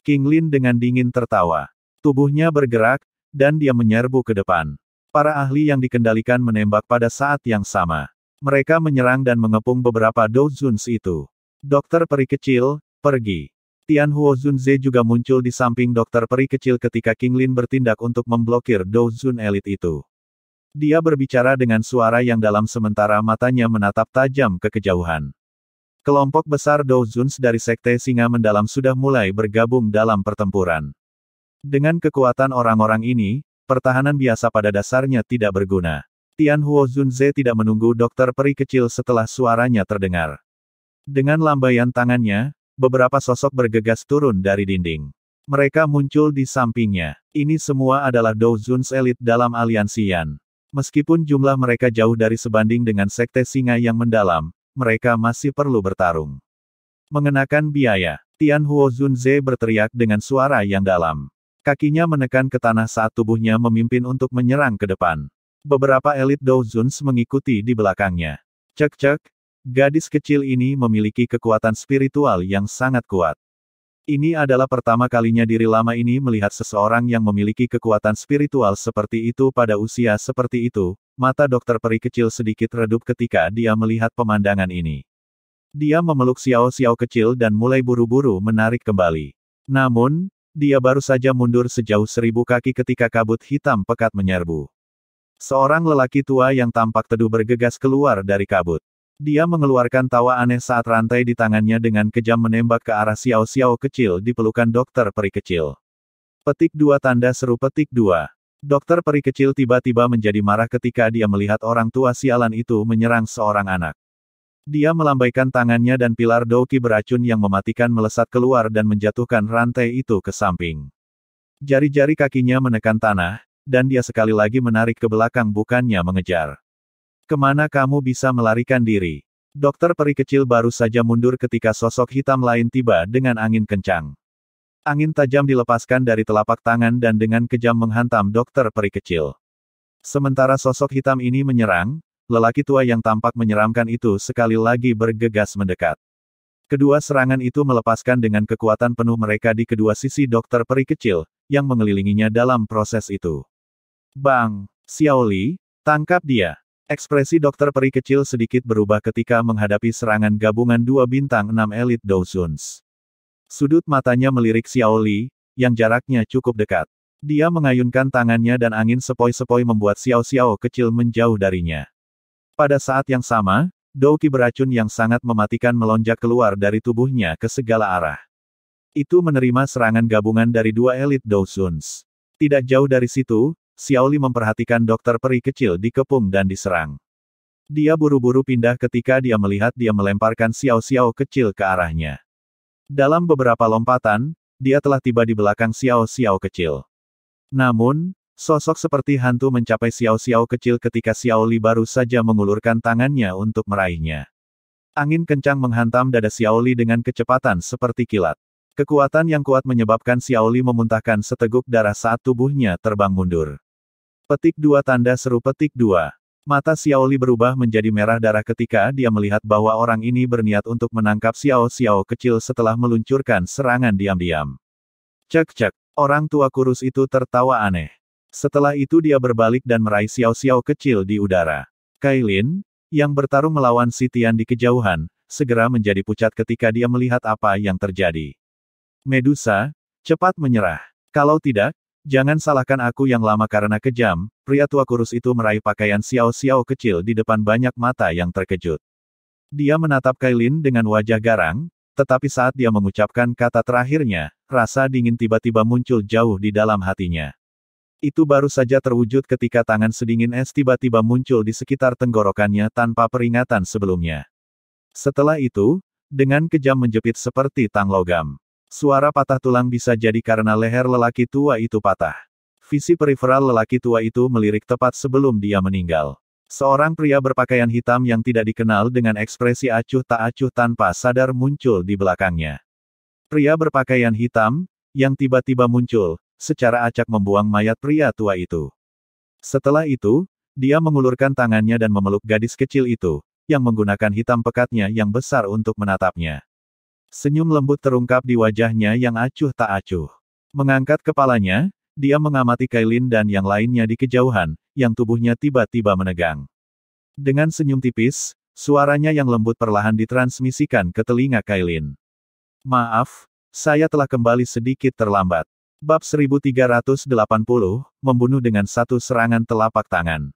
King Lin dengan dingin tertawa. Tubuhnya bergerak, dan dia menyerbu ke depan. Para ahli yang dikendalikan menembak pada saat yang sama. Mereka menyerang dan mengepung beberapa Douzons itu. Dokter peri kecil, pergi. Tian Huo Zunze juga muncul di samping dokter peri kecil ketika King Lin bertindak untuk memblokir Douzon elit itu. Dia berbicara dengan suara yang dalam sementara matanya menatap tajam ke kejauhan. Kelompok besar Douzons dari sekte singa mendalam sudah mulai bergabung dalam pertempuran. Dengan kekuatan orang-orang ini, pertahanan biasa pada dasarnya tidak berguna. Tian Huo Zunze tidak menunggu dokter peri kecil setelah suaranya terdengar. Dengan lambaian tangannya, beberapa sosok bergegas turun dari dinding. Mereka muncul di sampingnya. Ini semua adalah Douzons elit dalam aliansi Yan. Meskipun jumlah mereka jauh dari sebanding dengan sekte singa yang mendalam, mereka masih perlu bertarung. Mengenakan biaya, Tian Huo Zunze berteriak dengan suara yang dalam. Kakinya menekan ke tanah saat tubuhnya memimpin untuk menyerang ke depan. Beberapa elit Douzons mengikuti di belakangnya. Cek-cek, gadis kecil ini memiliki kekuatan spiritual yang sangat kuat. Ini adalah pertama kalinya diri lama ini melihat seseorang yang memiliki kekuatan spiritual seperti itu pada usia seperti itu. Mata dokter peri kecil sedikit redup ketika dia melihat pemandangan ini. Dia memeluk Xiao-Xiao kecil dan mulai buru-buru menarik kembali. Namun, dia baru saja mundur sejauh 1000 kaki ketika kabut hitam pekat menyerbu. Seorang lelaki tua yang tampak teduh bergegas keluar dari kabut. Dia mengeluarkan tawa aneh saat rantai di tangannya dengan kejam menembak ke arah Xiao-Xiao kecil di pelukan dokter peri kecil. Petik 2 tanda seru petik 2. Dokter peri kecil tiba-tiba menjadi marah ketika dia melihat orang tua sialan itu menyerang seorang anak. Dia melambaikan tangannya dan pilar Douki beracun yang mematikan melesat keluar dan menjatuhkan rantai itu ke samping. Jari-jari kakinya menekan tanah, dan dia sekali lagi menarik ke belakang bukannya mengejar. Kemana kamu bisa melarikan diri? Dokter peri kecil baru saja mundur ketika sosok hitam lain tiba dengan angin kencang. Angin tajam dilepaskan dari telapak tangan dan dengan kejam menghantam dokter peri kecil. Sementara sosok hitam ini menyerang, lelaki tua yang tampak menyeramkan itu sekali lagi bergegas mendekat. Kedua serangan itu melepaskan dengan kekuatan penuh mereka di kedua sisi dokter peri kecil, yang mengelilinginya dalam proses itu. Bang! Xiao Li, tangkap dia! Ekspresi dokter peri kecil sedikit berubah ketika menghadapi serangan gabungan 2 bintang 6 elit Dozuns. Sudut matanya melirik Xiao Li, yang jaraknya cukup dekat. Dia mengayunkan tangannya dan angin sepoi-sepoi membuat Xiao kecil menjauh darinya. Pada saat yang sama, Douki beracun yang sangat mematikan melonjak keluar dari tubuhnya ke segala arah. Itu menerima serangan gabungan dari 2 elit Dozuns. Tidak jauh dari situ, Xiao Li memperhatikan dokter peri kecil dikepung dan diserang. Dia buru-buru pindah ketika dia melihat dia melemparkan Xiao kecil ke arahnya. Dalam beberapa lompatan, dia telah tiba di belakang Xiao kecil. Namun, sosok seperti hantu mencapai Xiao kecil ketika Xiao Li baru saja mengulurkan tangannya untuk meraihnya. Angin kencang menghantam dada Xiao Li dengan kecepatan seperti kilat. Kekuatan yang kuat menyebabkan Xiao Li memuntahkan seteguk darah saat tubuhnya terbang mundur. Petik 2 tanda seru petik 2. Mata Xiao Li berubah menjadi merah darah ketika dia melihat bahwa orang ini berniat untuk menangkap Xiao kecil setelah meluncurkan serangan diam-diam. Cek, orang tua kurus itu tertawa aneh. Setelah itu dia berbalik dan meraih Xiao kecil di udara. Kailin, yang bertarung melawan Si Tian di kejauhan, segera menjadi pucat ketika dia melihat apa yang terjadi. Medusa, cepat menyerah. Kalau tidak, jangan salahkan aku yang lama karena kejam. Pria tua kurus itu meraih pakaian Xiao kecil di depan banyak mata yang terkejut. Dia menatap Kailin dengan wajah garang, tetapi saat dia mengucapkan kata terakhirnya, rasa dingin tiba-tiba muncul jauh di dalam hatinya. Itu baru saja terwujud ketika tangan sedingin es tiba-tiba muncul di sekitar tenggorokannya tanpa peringatan sebelumnya. Setelah itu, dengan kejam menjepit seperti tang logam. Suara patah tulang bisa jadi karena leher lelaki tua itu patah. Visi periferal lelaki tua itu melirik tepat sebelum dia meninggal. Seorang pria berpakaian hitam yang tidak dikenal dengan ekspresi acuh tak acuh tanpa sadar muncul di belakangnya. Pria berpakaian hitam, yang tiba-tiba muncul, secara acak membuang mayat pria tua itu. Setelah itu, dia mengulurkan tangannya dan memeluk gadis kecil itu, yang menggunakan hitam pekatnya yang besar untuk menatapnya. Senyum lembut terungkap di wajahnya yang acuh tak acuh. Mengangkat kepalanya, dia mengamati Kailin dan yang lainnya di kejauhan, yang tubuhnya tiba-tiba menegang. Dengan senyum tipis, suaranya yang lembut perlahan ditransmisikan ke telinga Kailin. Maaf, saya telah kembali sedikit terlambat. Bab 1380, membunuh dengan satu serangan telapak tangan.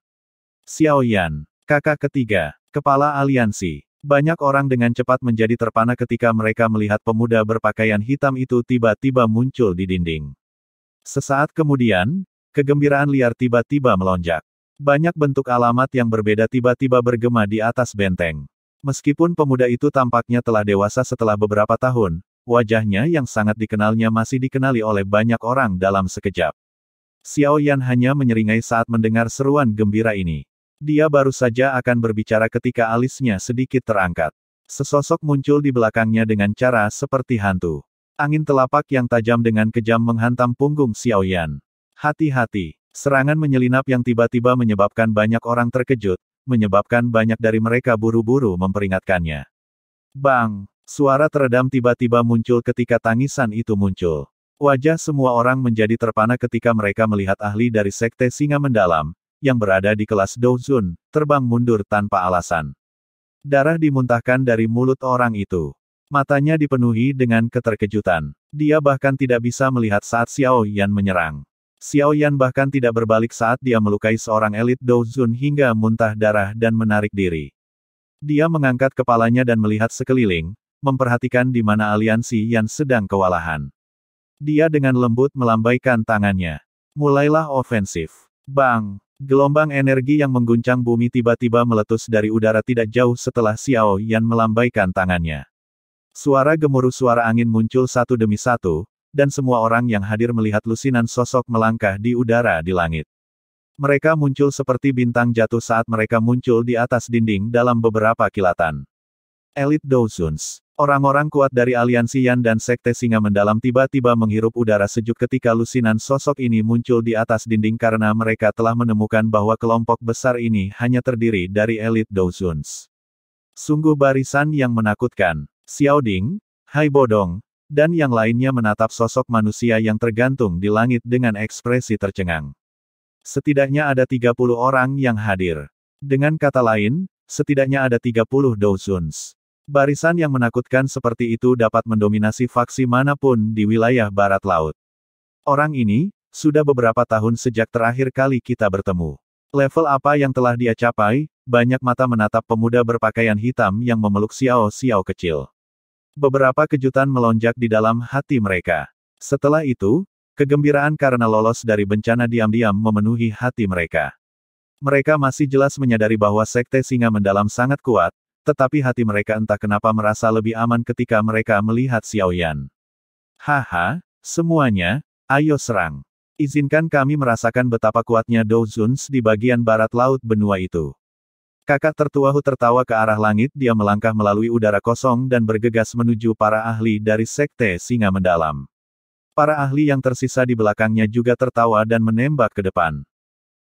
Xiao Yan, kakak ketiga, kepala aliansi. Banyak orang dengan cepat menjadi terpana ketika mereka melihat pemuda berpakaian hitam itu tiba-tiba muncul di dinding. Sesaat kemudian, kegembiraan liar tiba-tiba melonjak. Banyak bentuk alamat yang berbeda tiba-tiba bergema di atas benteng. Meskipun pemuda itu tampaknya telah dewasa setelah beberapa tahun, wajahnya yang sangat dikenalnya masih dikenali oleh banyak orang dalam sekejap. Xiao Yan hanya menyeringai saat mendengar seruan gembira ini. Dia baru saja akan berbicara ketika alisnya sedikit terangkat. Sesosok muncul di belakangnya dengan cara seperti hantu. Angin telapak yang tajam dengan kejam menghantam punggung Xiao Yan. Hati-hati, serangan menyelinap yang tiba-tiba menyebabkan banyak orang terkejut, menyebabkan banyak dari mereka buru-buru memperingatkannya. Bang! Suara teredam tiba-tiba muncul ketika tangisan itu muncul. Wajah semua orang menjadi terpana ketika mereka melihat ahli dari Sekte Singa Mendalam, yang berada di kelas Douzun, terbang mundur tanpa alasan. Darah dimuntahkan dari mulut orang itu. Matanya dipenuhi dengan keterkejutan. Dia bahkan tidak bisa melihat saat Xiao Yan menyerang. Xiao Yan bahkan tidak berbalik saat dia melukai seorang elit Douzun hingga muntah darah dan menarik diri. Dia mengangkat kepalanya dan melihat sekeliling, memperhatikan di mana aliansi Yan sedang kewalahan. Dia dengan lembut melambaikan tangannya. Mulailah ofensif. Bang! Gelombang energi yang mengguncang bumi tiba-tiba meletus dari udara tidak jauh setelah Xiao Yan melambaikan tangannya. Suara gemuruh suara angin muncul satu demi satu, dan semua orang yang hadir melihat lusinan sosok melangkah di udara di langit. Mereka muncul seperti bintang jatuh saat mereka muncul di atas dinding dalam beberapa kilatan. Elite Dozuns. Orang-orang kuat dari aliansi Yan dan Sekte Singa Mendalam tiba-tiba menghirup udara sejuk ketika lusinan sosok ini muncul di atas dinding karena mereka telah menemukan bahwa kelompok besar ini hanya terdiri dari Elite Dozuns. Sungguh barisan yang menakutkan. Xiao Ding, Hai Bodong, dan yang lainnya menatap sosok manusia yang tergantung di langit dengan ekspresi tercengang. Setidaknya ada 30 orang yang hadir. Dengan kata lain, setidaknya ada 30 Dozuns. Barisan yang menakutkan seperti itu dapat mendominasi faksi manapun di wilayah barat laut. Orang ini, sudah beberapa tahun sejak terakhir kali kita bertemu. Level apa yang telah dia capai? Banyak mata menatap pemuda berpakaian hitam yang memeluk Xiao Xiao kecil. Beberapa kejutan melonjak di dalam hati mereka. Setelah itu, kegembiraan karena lolos dari bencana diam-diam memenuhi hati mereka. Mereka masih jelas menyadari bahwa Sekte Singa Mendalam sangat kuat, tetapi hati mereka entah kenapa merasa lebih aman ketika mereka melihat Xiao Yan. Haha, semuanya, ayo serang. Izinkan kami merasakan betapa kuatnya Dozuns di bagian barat laut benua itu. Kakak tertua Hu tertawa ke arah langit, dia melangkah melalui udara kosong dan bergegas menuju para ahli dari Sekte Singa Mendalam. Para ahli yang tersisa di belakangnya juga tertawa dan menembak ke depan.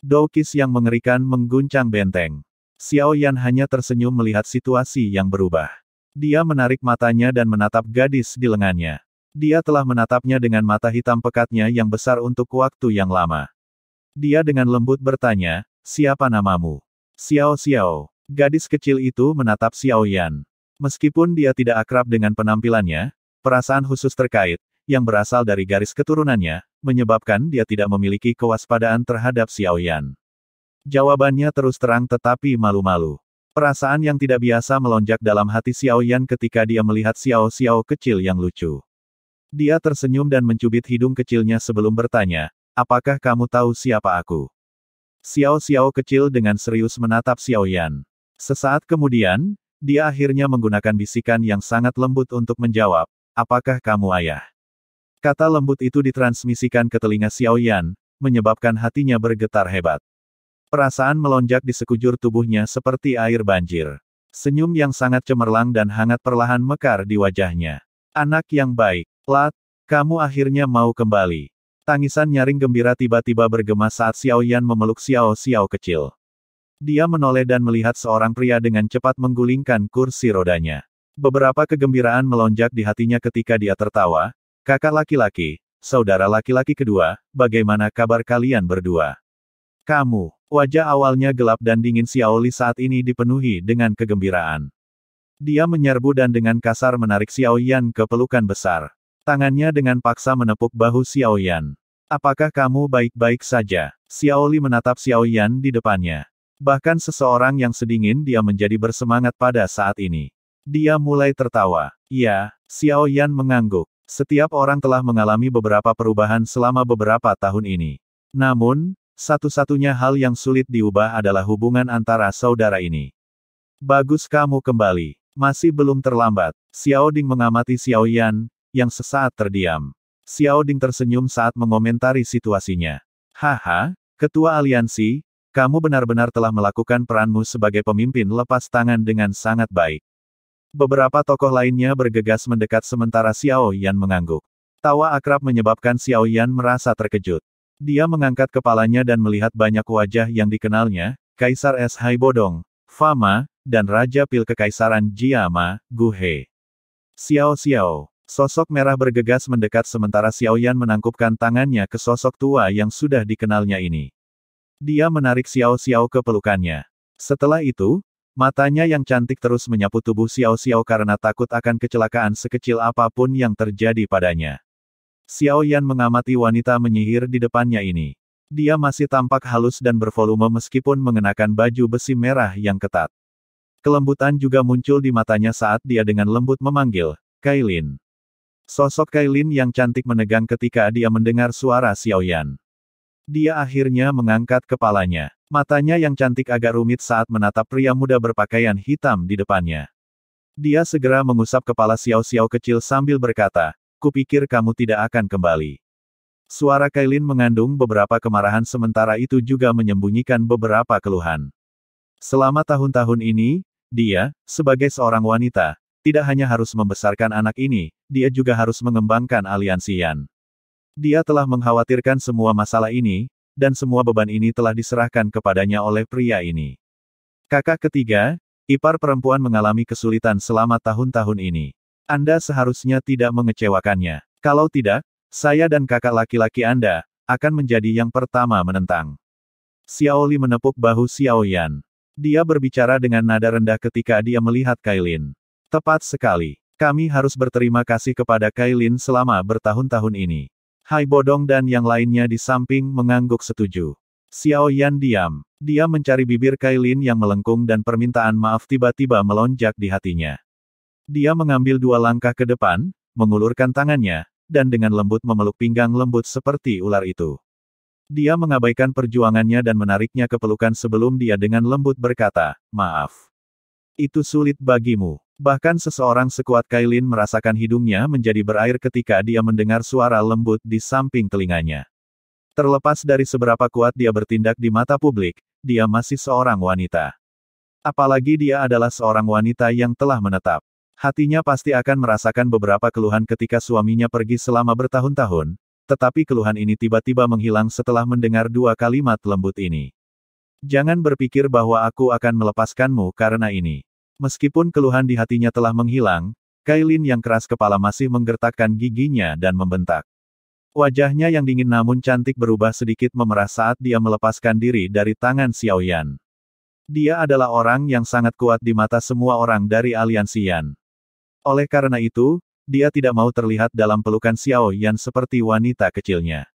Doukis yang mengerikan mengguncang benteng. Xiao Yan hanya tersenyum melihat situasi yang berubah. Dia menarik matanya dan menatap gadis di lengannya. Dia telah menatapnya dengan mata hitam pekatnya yang besar untuk waktu yang lama. Dia dengan lembut bertanya, "Siapa namamu?" "Xiao Xiao." Gadis kecil itu menatap Xiao Yan. Meskipun dia tidak akrab dengan penampilannya, perasaan khusus terkait, yang berasal dari garis keturunannya, menyebabkan dia tidak memiliki kewaspadaan terhadap Xiao Yan. Jawabannya terus terang tetapi malu-malu. Perasaan yang tidak biasa melonjak dalam hati Xiao Yan ketika dia melihat Xiao Xiao kecil yang lucu. Dia tersenyum dan mencubit hidung kecilnya sebelum bertanya, "Apakah kamu tahu siapa aku?" Xiao Xiao kecil dengan serius menatap Xiao Yan. Sesaat kemudian, dia akhirnya menggunakan bisikan yang sangat lembut untuk menjawab, "Apakah kamu ayah?" Kata lembut itu ditransmisikan ke telinga Xiao Yan, menyebabkan hatinya bergetar hebat. Perasaan melonjak di sekujur tubuhnya seperti air banjir. Senyum yang sangat cemerlang dan hangat perlahan mekar di wajahnya. "Anak yang baik, Lat, kamu akhirnya mau kembali." Tangisan nyaring gembira tiba-tiba bergema saat Xiao Yan memeluk Xiao Xiao kecil. Dia menoleh dan melihat seorang pria dengan cepat menggulingkan kursi rodanya. Beberapa kegembiraan melonjak di hatinya ketika dia tertawa. "Kakak laki-laki, saudara laki-laki kedua, bagaimana kabar kalian berdua?" "Kamu." Wajah awalnya gelap dan dingin Xiao Li saat ini dipenuhi dengan kegembiraan. Dia menyerbu dan dengan kasar menarik Xiao Yan ke pelukan besar. Tangannya dengan paksa menepuk bahu Xiao Yan. "Apakah kamu baik-baik saja?" Xiao Li menatap Xiao Yan di depannya. Bahkan seseorang yang sedingin dia menjadi bersemangat pada saat ini. Dia mulai tertawa. "Ya." Xiao Yan mengangguk. Setiap orang telah mengalami beberapa perubahan selama beberapa tahun ini. Namun, satu-satunya hal yang sulit diubah adalah hubungan antara saudara ini. "Bagus kamu kembali. Masih belum terlambat." Xiao Ding mengamati Xiao Yan, yang sesaat terdiam. Xiao Ding tersenyum saat mengomentari situasinya. "Haha, ketua aliansi, kamu benar-benar telah melakukan peranmu sebagai pemimpin lepas tangan dengan sangat baik." Beberapa tokoh lainnya bergegas mendekat sementara Xiao Yan mengangguk. Tawa akrab menyebabkan Xiao Yan merasa terkejut. Dia mengangkat kepalanya dan melihat banyak wajah yang dikenalnya, Kaisar Es Hai Bodong, Fama, dan Raja Pil Kekaisaran Jiama, Gu He. "Xiao Xiao." Sosok merah bergegas mendekat sementara Xiao Yan menangkupkan tangannya ke sosok tua yang sudah dikenalnya ini. Dia menarik Xiao Xiao ke pelukannya. Setelah itu, matanya yang cantik terus menyapu tubuh Xiao Xiao karena takut akan kecelakaan sekecil apapun yang terjadi padanya. Xiao Yan mengamati wanita menyihir di depannya ini. Dia masih tampak halus dan bervolume meskipun mengenakan baju besi merah yang ketat. Kelembutan juga muncul di matanya saat dia dengan lembut memanggil, "Kailin." Sosok Kailin yang cantik menegang ketika dia mendengar suara Xiao Yan. Dia akhirnya mengangkat kepalanya. Matanya yang cantik agak rumit saat menatap pria muda berpakaian hitam di depannya. Dia segera mengusap kepala Xiao Xiao kecil sambil berkata, "Kupikir kamu tidak akan kembali." Suara Kailin mengandung beberapa kemarahan sementara itu juga menyembunyikan beberapa keluhan. Selama tahun-tahun ini, dia, sebagai seorang wanita, tidak hanya harus membesarkan anak ini, dia juga harus mengembangkan aliansi Yan. Dia telah mengkhawatirkan semua masalah ini, dan semua beban ini telah diserahkan kepadanya oleh pria ini. Kakak ketiga, ipar perempuan mengalami kesulitan selama tahun-tahun ini. Anda seharusnya tidak mengecewakannya. Kalau tidak, saya dan kakak laki-laki Anda akan menjadi yang pertama menentang. Xiao Li menepuk bahu Xiao Yan. Dia berbicara dengan nada rendah ketika dia melihat Kailin. Tepat sekali. Kami harus berterima kasih kepada Kailin selama bertahun-tahun ini. Hai Bodong dan yang lainnya di samping mengangguk setuju. Xiao Yan diam. Dia mencari bibir Kailin yang melengkung dan permintaan maaf tiba-tiba melonjak di hatinya. Dia mengambil 2 langkah ke depan, mengulurkan tangannya, dan dengan lembut memeluk pinggang lembut seperti ular itu. Dia mengabaikan perjuangannya dan menariknya ke pelukan sebelum dia dengan lembut berkata, "Maaf. Itu sulit bagimu." Bahkan seseorang sekuat Kailin merasakan hidungnya menjadi berair ketika dia mendengar suara lembut di samping telinganya. Terlepas dari seberapa kuat dia bertindak di mata publik, dia masih seorang wanita. Apalagi dia adalah seorang wanita yang telah menetap. Hatinya pasti akan merasakan beberapa keluhan ketika suaminya pergi selama bertahun-tahun, tetapi keluhan ini tiba-tiba menghilang setelah mendengar 2 kalimat lembut ini. "Jangan berpikir bahwa aku akan melepaskanmu karena ini." Meskipun keluhan di hatinya telah menghilang, Kailin yang keras kepala masih menggertakkan giginya dan membentak. Wajahnya yang dingin namun cantik berubah sedikit memerah saat dia melepaskan diri dari tangan Xiao Yan. Dia adalah orang yang sangat kuat di mata semua orang dari aliansi Yan. Oleh karena itu, dia tidak mau terlihat dalam pelukan Xiao Yan seperti wanita kecilnya.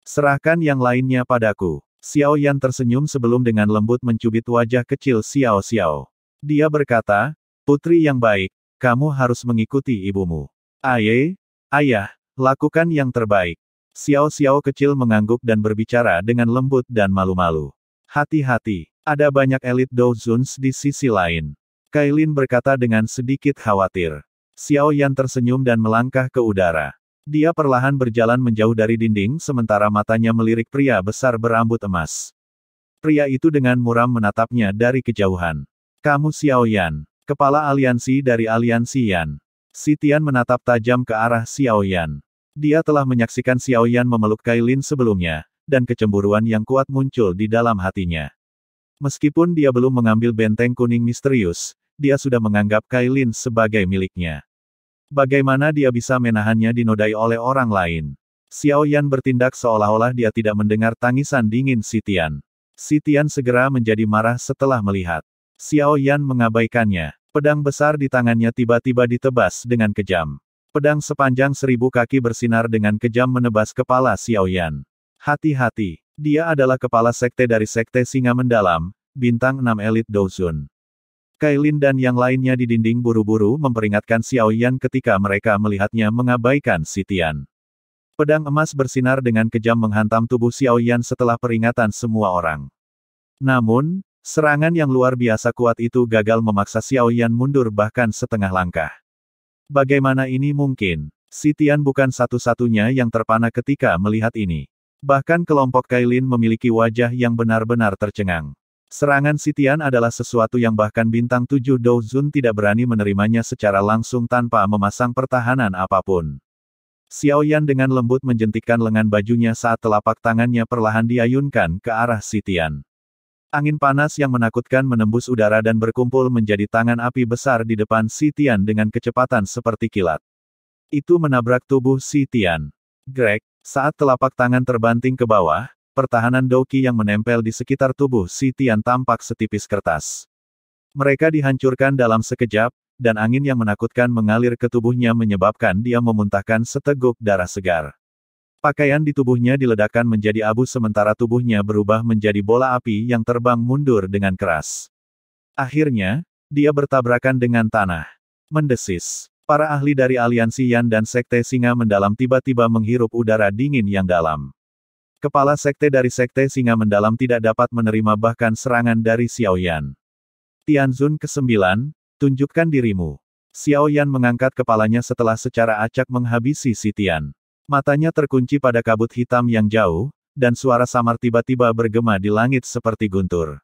"Serahkan yang lainnya padaku." Xiao Yan tersenyum sebelum dengan lembut mencubit wajah kecil Xiao Xiao. Dia berkata, "Putri yang baik, kamu harus mengikuti ibumu." Ayah, lakukan yang terbaik." Xiao Xiao kecil mengangguk dan berbicara dengan lembut dan malu-malu. "Hati-hati, ada banyak elit Dozuns di sisi lain." Kailin berkata dengan sedikit khawatir. Xiao Yan tersenyum dan melangkah ke udara. Dia perlahan berjalan menjauh dari dinding sementara matanya melirik pria besar berambut emas. Pria itu dengan muram menatapnya dari kejauhan. "Kamu Xiao Yan, kepala aliansi dari aliansi Yan." Si Tian menatap tajam ke arah Xiao Yan. Dia telah menyaksikan Xiao Yan memeluk Kailin sebelumnya, dan kecemburuan yang kuat muncul di dalam hatinya. Meskipun dia belum mengambil benteng kuning misterius, dia sudah menganggap Kailin sebagai miliknya. Bagaimana dia bisa menahannya dinodai oleh orang lain? Xiao Yan bertindak seolah-olah dia tidak mendengar tangisan dingin Si Tian. Si Tian segera menjadi marah setelah melihat Xiao Yan mengabaikannya. Pedang besar di tangannya tiba-tiba ditebas dengan kejam. Pedang sepanjang 1000 kaki bersinar dengan kejam menebas kepala Xiao Yan. "Hati-hati, dia adalah kepala sekte dari sekte Singa Mendalam, bintang 6 elit Dozun." Kailin dan yang lainnya di dinding buru-buru memperingatkan Xiao Yan ketika mereka melihatnya mengabaikan Si Tian. Pedang emas bersinar dengan kejam menghantam tubuh Xiao Yan setelah peringatan semua orang. Namun, serangan yang luar biasa kuat itu gagal memaksa Xiao Yan mundur bahkan setengah langkah. Bagaimana ini mungkin? Si Tian bukan satu-satunya yang terpana ketika melihat ini. Bahkan kelompok Kailin memiliki wajah yang benar-benar tercengang. Serangan Si Tian adalah sesuatu yang bahkan bintang 7 Dozun tidak berani menerimanya secara langsung tanpa memasang pertahanan apapun. Xiao Yan dengan lembut menjentikkan lengan bajunya saat telapak tangannya perlahan diayunkan ke arah Si Tian. Angin panas yang menakutkan menembus udara dan berkumpul menjadi tangan api besar di depan Si Tian dengan kecepatan seperti kilat. Itu menabrak tubuh Si Tian. Grek, saat telapak tangan terbanting ke bawah, pertahanan Douqi yang menempel di sekitar tubuh Si Tian tampak setipis kertas. Mereka dihancurkan dalam sekejap, dan angin yang menakutkan mengalir ke tubuhnya menyebabkan dia memuntahkan seteguk darah segar. Pakaian di tubuhnya diledakkan menjadi abu sementara tubuhnya berubah menjadi bola api yang terbang mundur dengan keras. Akhirnya, dia bertabrakan dengan tanah. Mendesis. Para ahli dari aliansi Yan dan Sekte Singa Mendalam tiba-tiba menghirup udara dingin yang dalam. Kepala sekte dari sekte Singa Mendalam tidak dapat menerima bahkan serangan dari Xiaoyan. Tianzun ke-9, tunjukkan dirimu. Xiaoyan mengangkat kepalanya setelah secara acak menghabisi si Tian. Matanya terkunci pada kabut hitam yang jauh, dan suara samar tiba-tiba bergema di langit seperti guntur.